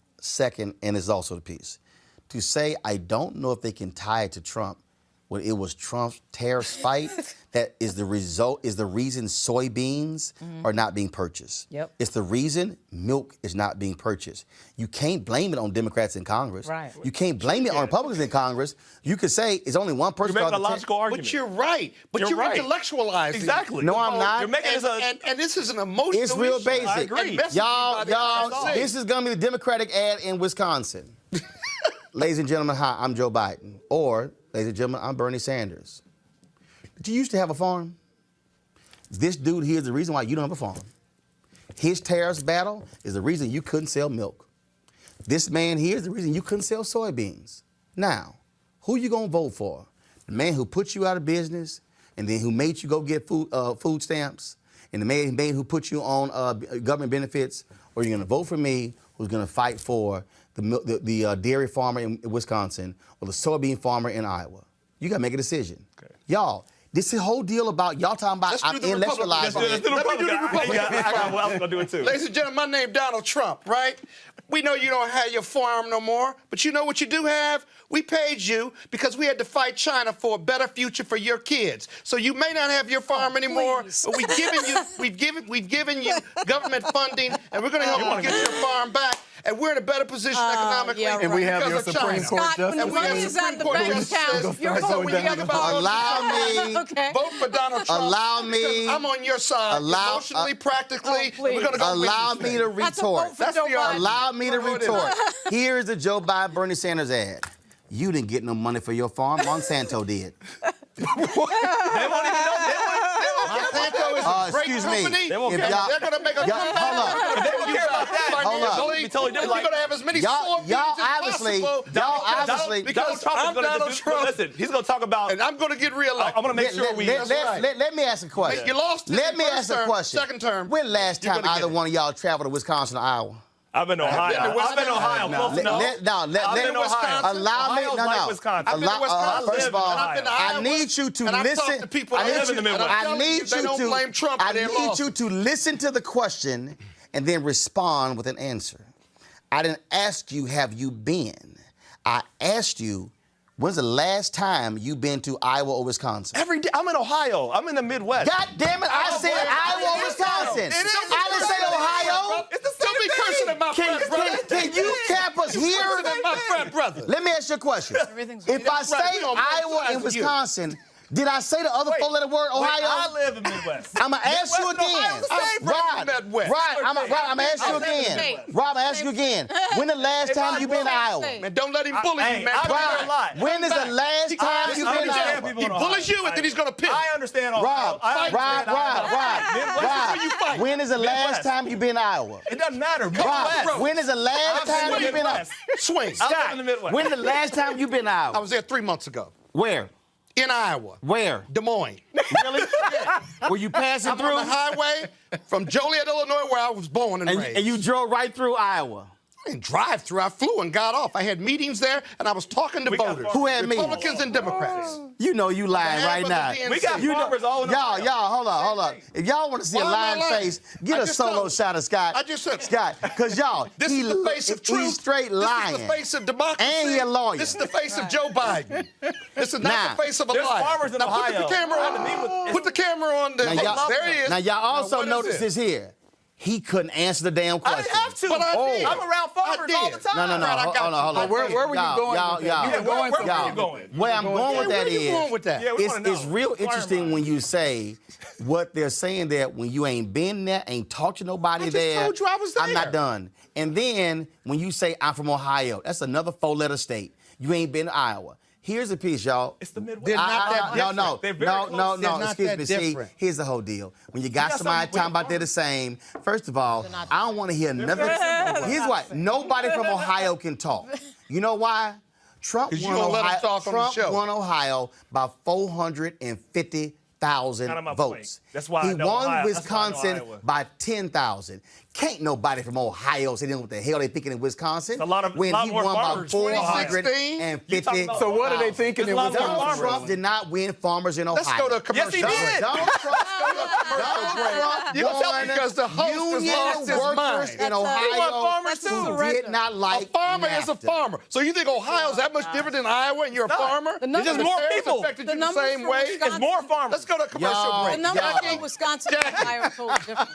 and it's also the piece, to say I don't know if they can tie it to Trump, when it was Trump's tariff fight that is the reason soybeans are not being purchased. Yep. It's the reason milk is not being purchased. You can't blame it on Democrats in Congress. Right. You can't blame it on Republicans in Congress. You could say it's only one person. You're making a logical argument. But you're right. But you're right. intellectualizing. Exactly. No, I'm not. You're making and this is an emotional It's real issue. basic. I agree. Y'all, this is going to be the Democratic ad in Wisconsin. Ladies and gentlemen, hi, I'm Joe Biden. Or, ladies and gentlemen, I'm Bernie Sanders. Did you used to have a farm? This dude here is the reason why you don't have a farm. His tariffs battle is the reason you couldn't sell milk. This man here is the reason you couldn't sell soybeans. Now, who you going to vote for? The man who put you out of business and then who made you go get food stamps and the man who put you on government benefits, or you're going to vote for me who's going to fight for the dairy farmer in Wisconsin or the soybean farmer in Iowa? You got to make a decision. Okay. Y'all, this whole deal about y'all talking about I'm intellectualizing. Let me do the Republican. I was going to do it too. Ladies and gentlemen, my name Donald Trump, right? We know you don't have your farm no more, but you know what you do have? We paid you because we had to fight China for a better future for your kids. So you may not have your farm anymore, but we've given you government funding, and we're going to help you get your farm back. And we're in a better position economically. Yeah, And we have your because of Supreme China. Court Scott, when justice. the money is at the bank account, you're Allow me. Okay. Vote for Donald Trump. Allow me. Because I'm on your side, emotionally, practically. please. We're going to go Allow win this me thing. to That's a retort. vote for Joe Biden. Allow me to retort. Here's the Joe Biden Bernie Sanders ad. You didn't get no money for your farm. Monsanto did. They won't even know. Monsanto is a great excuse me. company. They won't If care. y'all- They're going to make a y'all- comeback. hold up. They don't care about that. Hold up. Financially. Be totally different. You're going to have as many soybeans y'all as obviously- possible. y'all obviously- Because Donald I'm Trump is Donald going to Trump. listen, he's going to talk about. And I'm going to get reelected. I'm going to make sure we. Let me ask a question. You lost it Let in me first ask a term, question. second term. When last You're time gonna either get it. one of y'all traveled to Wisconsin or Iowa? I've been to Ohio. I've been to Ohio. Close enough. I've been to Ohio. Allow me. Ohio's No, like no. Wisconsin. I've been to Wisconsin. First of all, and I've been to I Iowa, need you to and I've listen. talked to people I that need live in the you. Midwest. I need They don't you blame Trump to. I for their need you losses. to listen to the question and then respond with an answer. I didn't ask you, have you been? I asked you, when's the last time you've been to Iowa or Wisconsin? Every day. I'm in Ohio. I'm in the Midwest. God damn it! I said Iowa or Wisconsin. I didn't say Ohio. It's the same Don't be cursing at my frat brother. Can you cap us here? Cursing at my frat brother. Let me ask you a question. If I say Iowa and Wisconsin, did I say the other four-letter word, Ohio? I live in the Midwest. I'm going to ask you again. Rod, I'm going to ask you again. Rob, I'm going to ask you again. When the last time you been to Iowa? Man, don't let him bully you, man. I've been there a lot. When is the last time you been to Iowa? He bullies you, and then he's going to pick. I understand Ohio. Rob, when is the last time you been to Iowa? It doesn't matter. Rob, when is the last time you been to Iowa? Swing. I live in the Midwest. When is the last time you been to Iowa? I was there 3 months ago. Where? In Iowa. Where? Des Moines. Really? Were you passing I'm through? on the highway from Joliet, Illinois, where I was born and raised. And you drove right through Iowa? I didn't drive through. I flew and got off. I had meetings there, and I was talking to voters. Who had meetings? Republicans and Democrats. You know you lying Half right of now. the DNC. We got farmers all in Ohio. Y'all, hold on. If y'all want to see a Why am I lying lying? face, get I a just solo told- shot of Scott. I just said- Scott, because y'all, This is the face of truth. He's straight lying. This is the face of democracy. And he a lawyer. This is the face of Joe Biden. This is not the face of a there's liar. farmers in now Ohio. put the camera on. Put the camera on. Now, y'all, There he is. now y'all also what is notice this here. He couldn't answer the damn question. I didn't have to. But I did. I'm around farmers all the time. No. Hold on. Where were you going with that? Yeah, where were you going? Where I'm going with that Where you is, going with that? Yeah, we wanna know. it's real interesting when you say what they're saying that when you ain't been there, ain't talked to nobody I just there. told you I was I'm there. not done. And then when you say I'm from Ohio, that's another four-letter state. You ain't been to Iowa. Here's the piece, y'all. It's the Midwest. They're not that different. No. They're very close. They're not Excuse that me. See, different. here's the whole deal. When you got got somebody something talking about they're the same, first of all, I don't want to hear nothing. Here's what. Nobody from Ohio can talk. You know why? Trump 'Cause you won don't let him Ohio. talk on the Trump show. won Ohio by 450 5,000 votes. That's why he I know won Ohio. Wisconsin Iowa. by 10,000. Can't nobody from Ohio say what the hell they thinking in Wisconsin. A lot of- when a lot he more won by farmers in Ohio. 450. So what are they thinking in Wisconsin? Donald Trump did not win farmers in Ohio. Let's go to a commercial. Yes, he did. Donald Trump You gonna tell me because the host has union lost his workers mind. in He Ohio want farmers too. who did not like A farmer is a NAFTA. farmer. So you think Ohio's that much different than Iowa and you're a farmer? The numbers- It's just more people. The Affected you the numbers same for way. Wisconsin- It's more farmers. Let's go to a commercial break. The numbers Jackie. for Wisconsin and Ohio are totally different.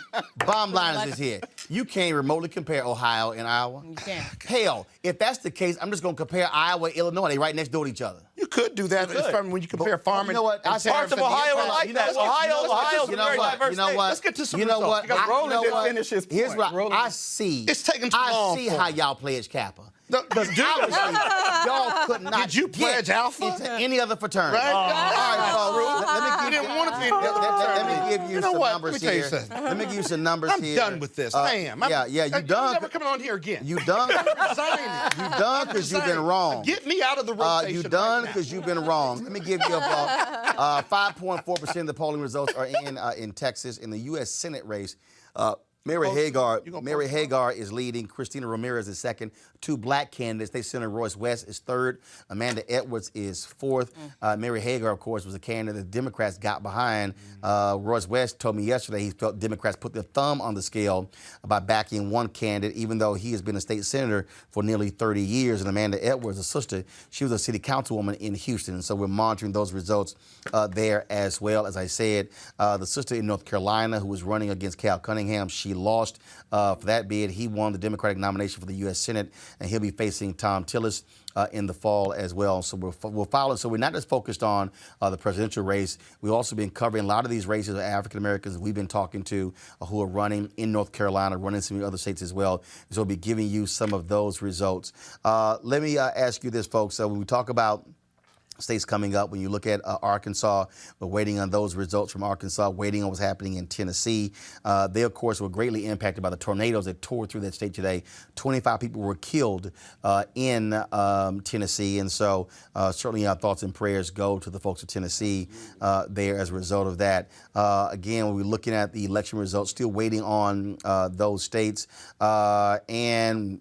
Bottom line is this here. You can't remotely compare Ohio and Iowa. You can't. Hell, if that's the case, I'm just going to compare Iowa and Illinois. They right next door to each other. You could do that. It's from when you compare farming. You know what? and I said tariffs Parts of and the Ohio are impact. like that. Let's get- Ohio's a very diverse You know state. what? Let's get to some You know results. what? Because Roland you know didn't what? finish his Here's point. what Roland- I see. It's taking too long I see for how him. y'all pledge Kappa. Obviously, Y'all could not Did you pledge get Alpha? into any other fraternity. Right? All right, folks. Let me You give didn't want to be in Let me give you, You know some what? numbers Let me tell you here. something. Let me give you some numbers I'm here. done with this. I am. Yeah, you I'm done. never coming on here again. You done. I'm resigning. You done because you've been wrong. Get me out of the rotation. You done right now. because you've been wrong. Let me give you about 5.4% of the polling results are in Texas in the U.S. Senate race. Mary Hagar is leading. Christina Ramirez is second. Two black candidates. They Senator Royce West is third. Amanda Edwards is fourth. Mary Hagar, of course, was a candidate the Democrats got behind. Royce West told me yesterday he felt Democrats put their thumb on the scale by backing one candidate, even though he has been a state senator for nearly 30 years. And Amanda Edwards, a sister, she was a city councilwoman in Houston. And so we're monitoring those results there as well. As I said, the sister in North Carolina who was running against Cal Cunningham, she lost for that bid. He won the Democratic nomination for the U.S. Senate, and he'll be facing Tom Tillis in the fall as well. So we'll follow. So we're not just focused on the presidential race. We've also been covering a lot of these races of African Americans we've been talking to who are running in North Carolina, running in some other states as well. So we'll be giving you some of those results. Let me ask you this, folks. When we talk about states coming up, when you look at Arkansas, we're waiting on those results from Arkansas, waiting on what's happening in Tennessee. They, of course, were greatly impacted by the tornadoes that tore through that state today. 25 people were killed in Tennessee, and so certainly our thoughts and prayers go to the folks of Tennessee there as a result of that. Again, when we're looking at the election results, still waiting on those states. And,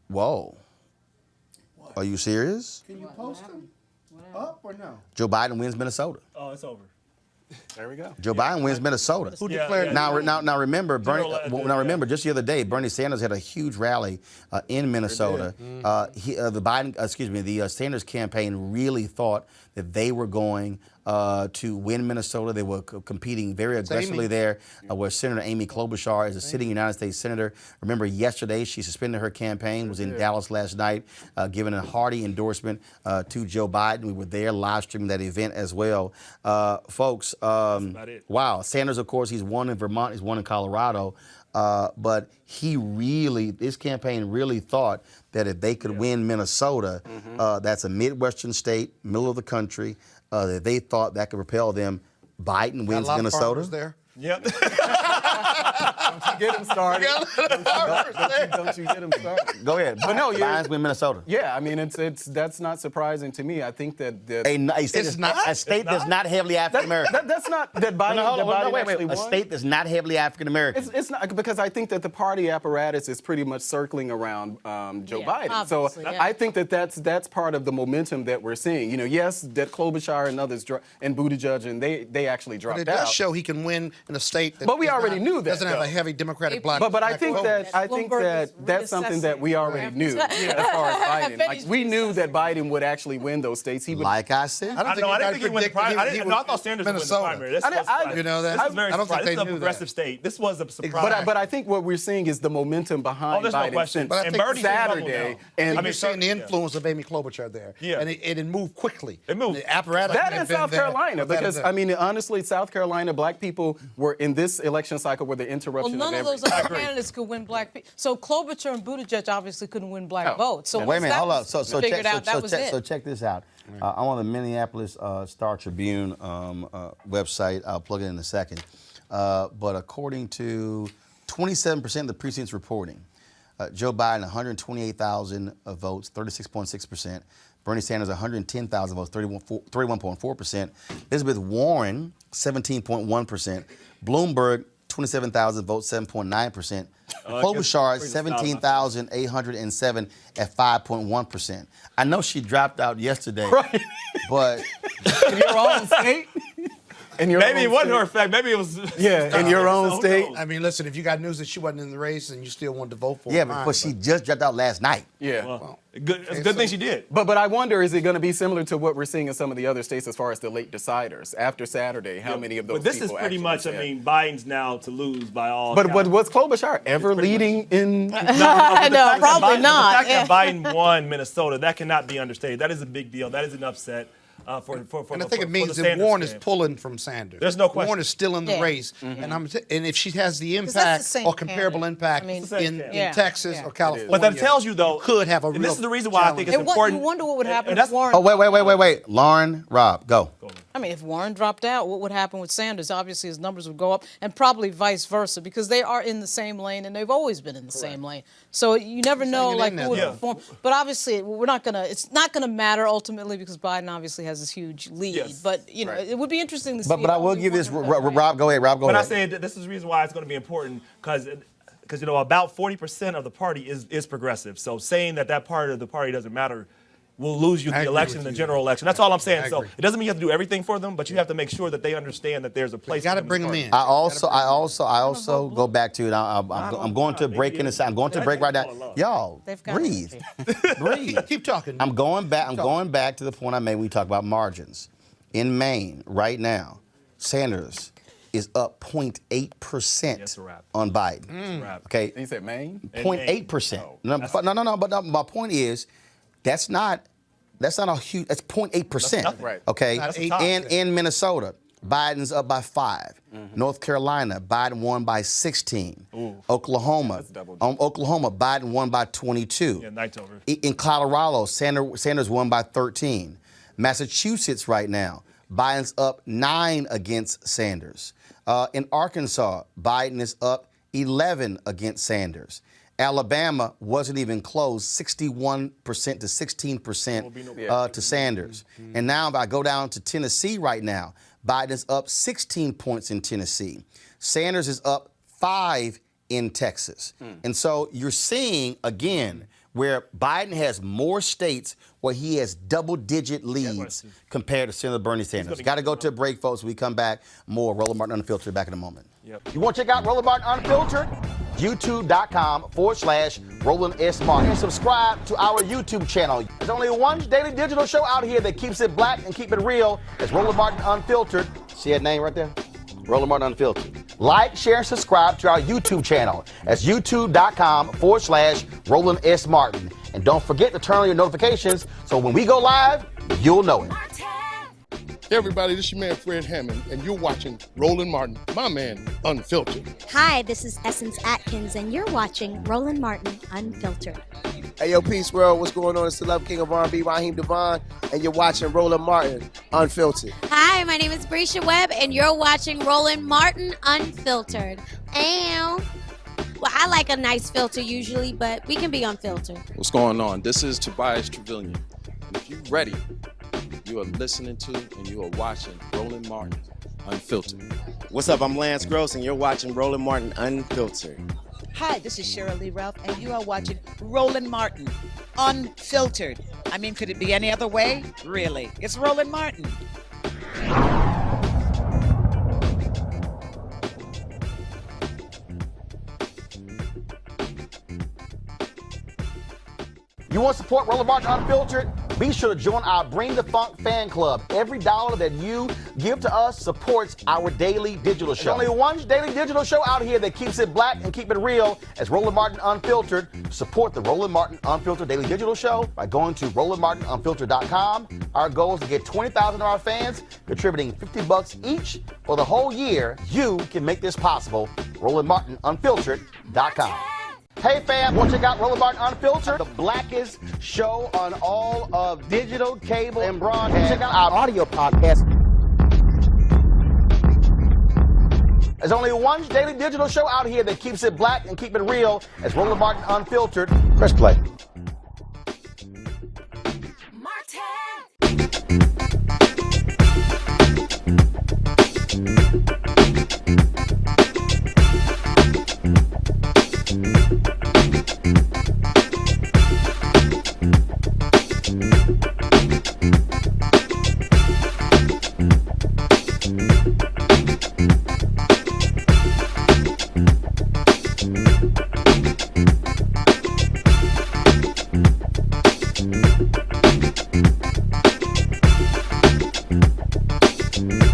whoa. Are you serious? Can you post them up or no? Joe Biden wins Minnesota. Oh, it's over. There we go. Joe Biden wins Minnesota. Who declared? Now remember, remember, just the other day, Bernie Sanders had a huge rally in Minnesota. The Sanders campaign really thought that they were going to win Minnesota. They were competing very aggressively there, where Senator Amy Klobuchar is a sitting United States senator. Remember, yesterday she suspended her campaign, was in Dallas last night, giving a hearty endorsement to Joe Biden. We were there live streaming that event as well. Folks, wow. Sanders, of course, he's won in Vermont, he's won in Colorado. But his campaign really thought that if they could win Minnesota, that's a Midwestern state, middle of the country, that they thought that could propel them. Biden wins Minnesota. There. Yep. Don't you get him started. Don't you get him started. Go ahead. But no, Biden's win Minnesota. Yeah, I mean, that's not surprising to me. I think that a state that's not heavily African American. That's not that Biden. Wait. A state that's not heavily African American. It's not, because I think that the party apparatus is pretty much circling around Joe Biden. So I think that that's part of the momentum that we're seeing. You know, yes, that Klobuchar and others and Buttigieg and they actually dropped out. But it does show he can win in a state that but we already knew that doesn't have a heavy Democratic black. But I think that's something that we already knew as far as Biden. Like, we knew that Biden would actually win those states. He would. Like I said, I didn't think he would win the primary. I thought Sanders would win the primary. You know that? This is very I don't think surprising. they This is a knew progressive state. This was a surprise. But I think what we're seeing is the momentum behind there's Biden no question. since And Bernie's Saturday. And you're seeing the influence of Amy Klobuchar there. Yeah. And it moved quickly. It moved. The apparatus That in South Carolina, because I mean, honestly, South Carolina, black people were in this election cycle were the interruption Well, none of of those other candidates could win black people. So Klobuchar and Buttigieg obviously couldn't win black votes. So wait a minute, hold up. So check this out. I'm on the Minneapolis Star Tribune website. I'll plug it in a second. But according to 27% of the precincts reporting, Joe Biden, 128,000 votes, 36.6%. Bernie Sanders, 110,000 votes, 31.4%. Elizabeth Warren, 17.1%. Bloomberg, 27,000 votes, 7.9%. Klobuchar, 17,807 at 5.1%. I know she dropped out yesterday, right. But in your own state. Maybe it wasn't her fact. Maybe it was. Yeah, in your own state. I mean, listen, if you got news that she wasn't in the race and you still wanted to vote for her. Yeah, but she just dropped out last night. Yeah. Well, it's a good thing she did. But I wonder, is it going to be similar to what we're seeing in some of the other states as far as the late deciders? After Saturday, how many of those But this people is pretty actually much, said? I mean, Biden's now to lose by all But counts. was Klobuchar ever leading in? No, probably not. The fact that Biden won Minnesota, that cannot be understated. That is a big deal. That is an upset. And I think it means that Warren is pulling from Sanders. There's no question. Warren is still in the race, and if she has the impact or comparable impact in Texas or California, but that tells you though, could have a real. And this is the reason why I think it's important. You wonder what would happen if Warren. Oh, wait. Lauren, Rob, go. I mean, if Warren dropped out, what would happen with Sanders? Obviously, his numbers would go up, and probably vice versa, because they are in the same lane, and they've always been in the same lane. So you never know, like, who would perform. But obviously, it's not gonna matter ultimately, because Biden obviously has this huge lead. Yes. But you know, it would be interesting to see. But I will give this, Rob. Go ahead. Rob, go ahead. But I say this is the reason why it's going to be important, because you know about 40% of the party is progressive. So saying that part of the party doesn't matter will lose you the election in the general election. That's all I'm saying. So it doesn't mean you have to do everything for them, but you have to make sure that they understand that there's a place. You got to bring them in. I also go back to it. I'm going to break in a second. I'm going to break right now. Y'all, breathe. Breathe. Keep talking. I'm going back to the point I made when we talk about margins. In Maine, right now, Sanders is up 0.8% on Biden. Okay. You said Maine? 0.8%. No. But my point is, that's not a huge. That's 0.8%. Right. Okay. In Minnesota, Biden's up by 5. North Carolina, Biden won by 16. Oklahoma, Biden won by 22. Yeah, night's over. In Colorado, Sanders won by 13. Massachusetts right now, Biden's up 9 against Sanders. In Arkansas, Biden is up 11 against Sanders. Alabama wasn't even close, 61% to 16% to Sanders. And now if I go down to Tennessee right now, Biden's up 16 points in Tennessee. Sanders is up 5 in Texas. And so you're seeing, again, where Biden has more states where he has double-digit leads compared to Senator Bernie Sanders. Got to go to a break, folks. When we come back, more Roland Martin Unfiltered back in a moment. You want to check out Roland Martin Unfiltered? YouTube.com/Roland S. Martin. And subscribe to our YouTube channel. There's only one daily digital show out here that keeps it black and keep it real. It's Roland Martin Unfiltered. See that name right there? Roland Martin Unfiltered. Like, share, and subscribe to our YouTube channel. That's youtube.com/Roland S. Martin. And don't forget to turn on your notifications so when we go live, you'll know it. Hey everybody, this is your man Fred Hammond, and you're watching Roland Martin, my man, Unfiltered. Hi, this is Essence Atkins, and you're watching Roland Martin Unfiltered. Hey, yo, Peace World, what's going on? It's the Love King of R&B, Raheem Devon, and you're watching Roland Martin Unfiltered. Hi, my name is Brescia Webb, and you're watching Roland Martin Unfiltered. Ow. Well, I like a nice filter usually, but we can be unfiltered. What's going on? This is Tobias Trevelyan. And if you're ready, you are listening to and you are watching Roland Martin Unfiltered. What's up? I'm Lance Gross, and you're watching Roland Martin Unfiltered. Hi, this is Cheryl Lee Ralph, and you are watching Roland Martin Unfiltered. I mean, could it be any other way? Really? It's Roland Martin. You want to support Roland Martin Unfiltered? Be sure to join our Bring the Funk fan club. Every dollar that you give to us supports our daily digital show. There's only one daily digital show out here that keeps it black and keep it real. As Roland Martin Unfiltered. Support the Roland Martin Unfiltered daily digital show by going to RolandMartinUnfiltered.com. Our goal is to get 20,000 of our fans contributing $50 each for the whole year. You can make this possible. RolandMartinUnfiltered.com. Hey fam, want to check out Roland Martin Unfiltered? The blackest show on all of digital, cable, and broadcast. Check out our audio podcast. There's only one daily digital show out here that keeps it black and keep it real. It's Roland Martin Unfiltered. Press play. Martin. Peace.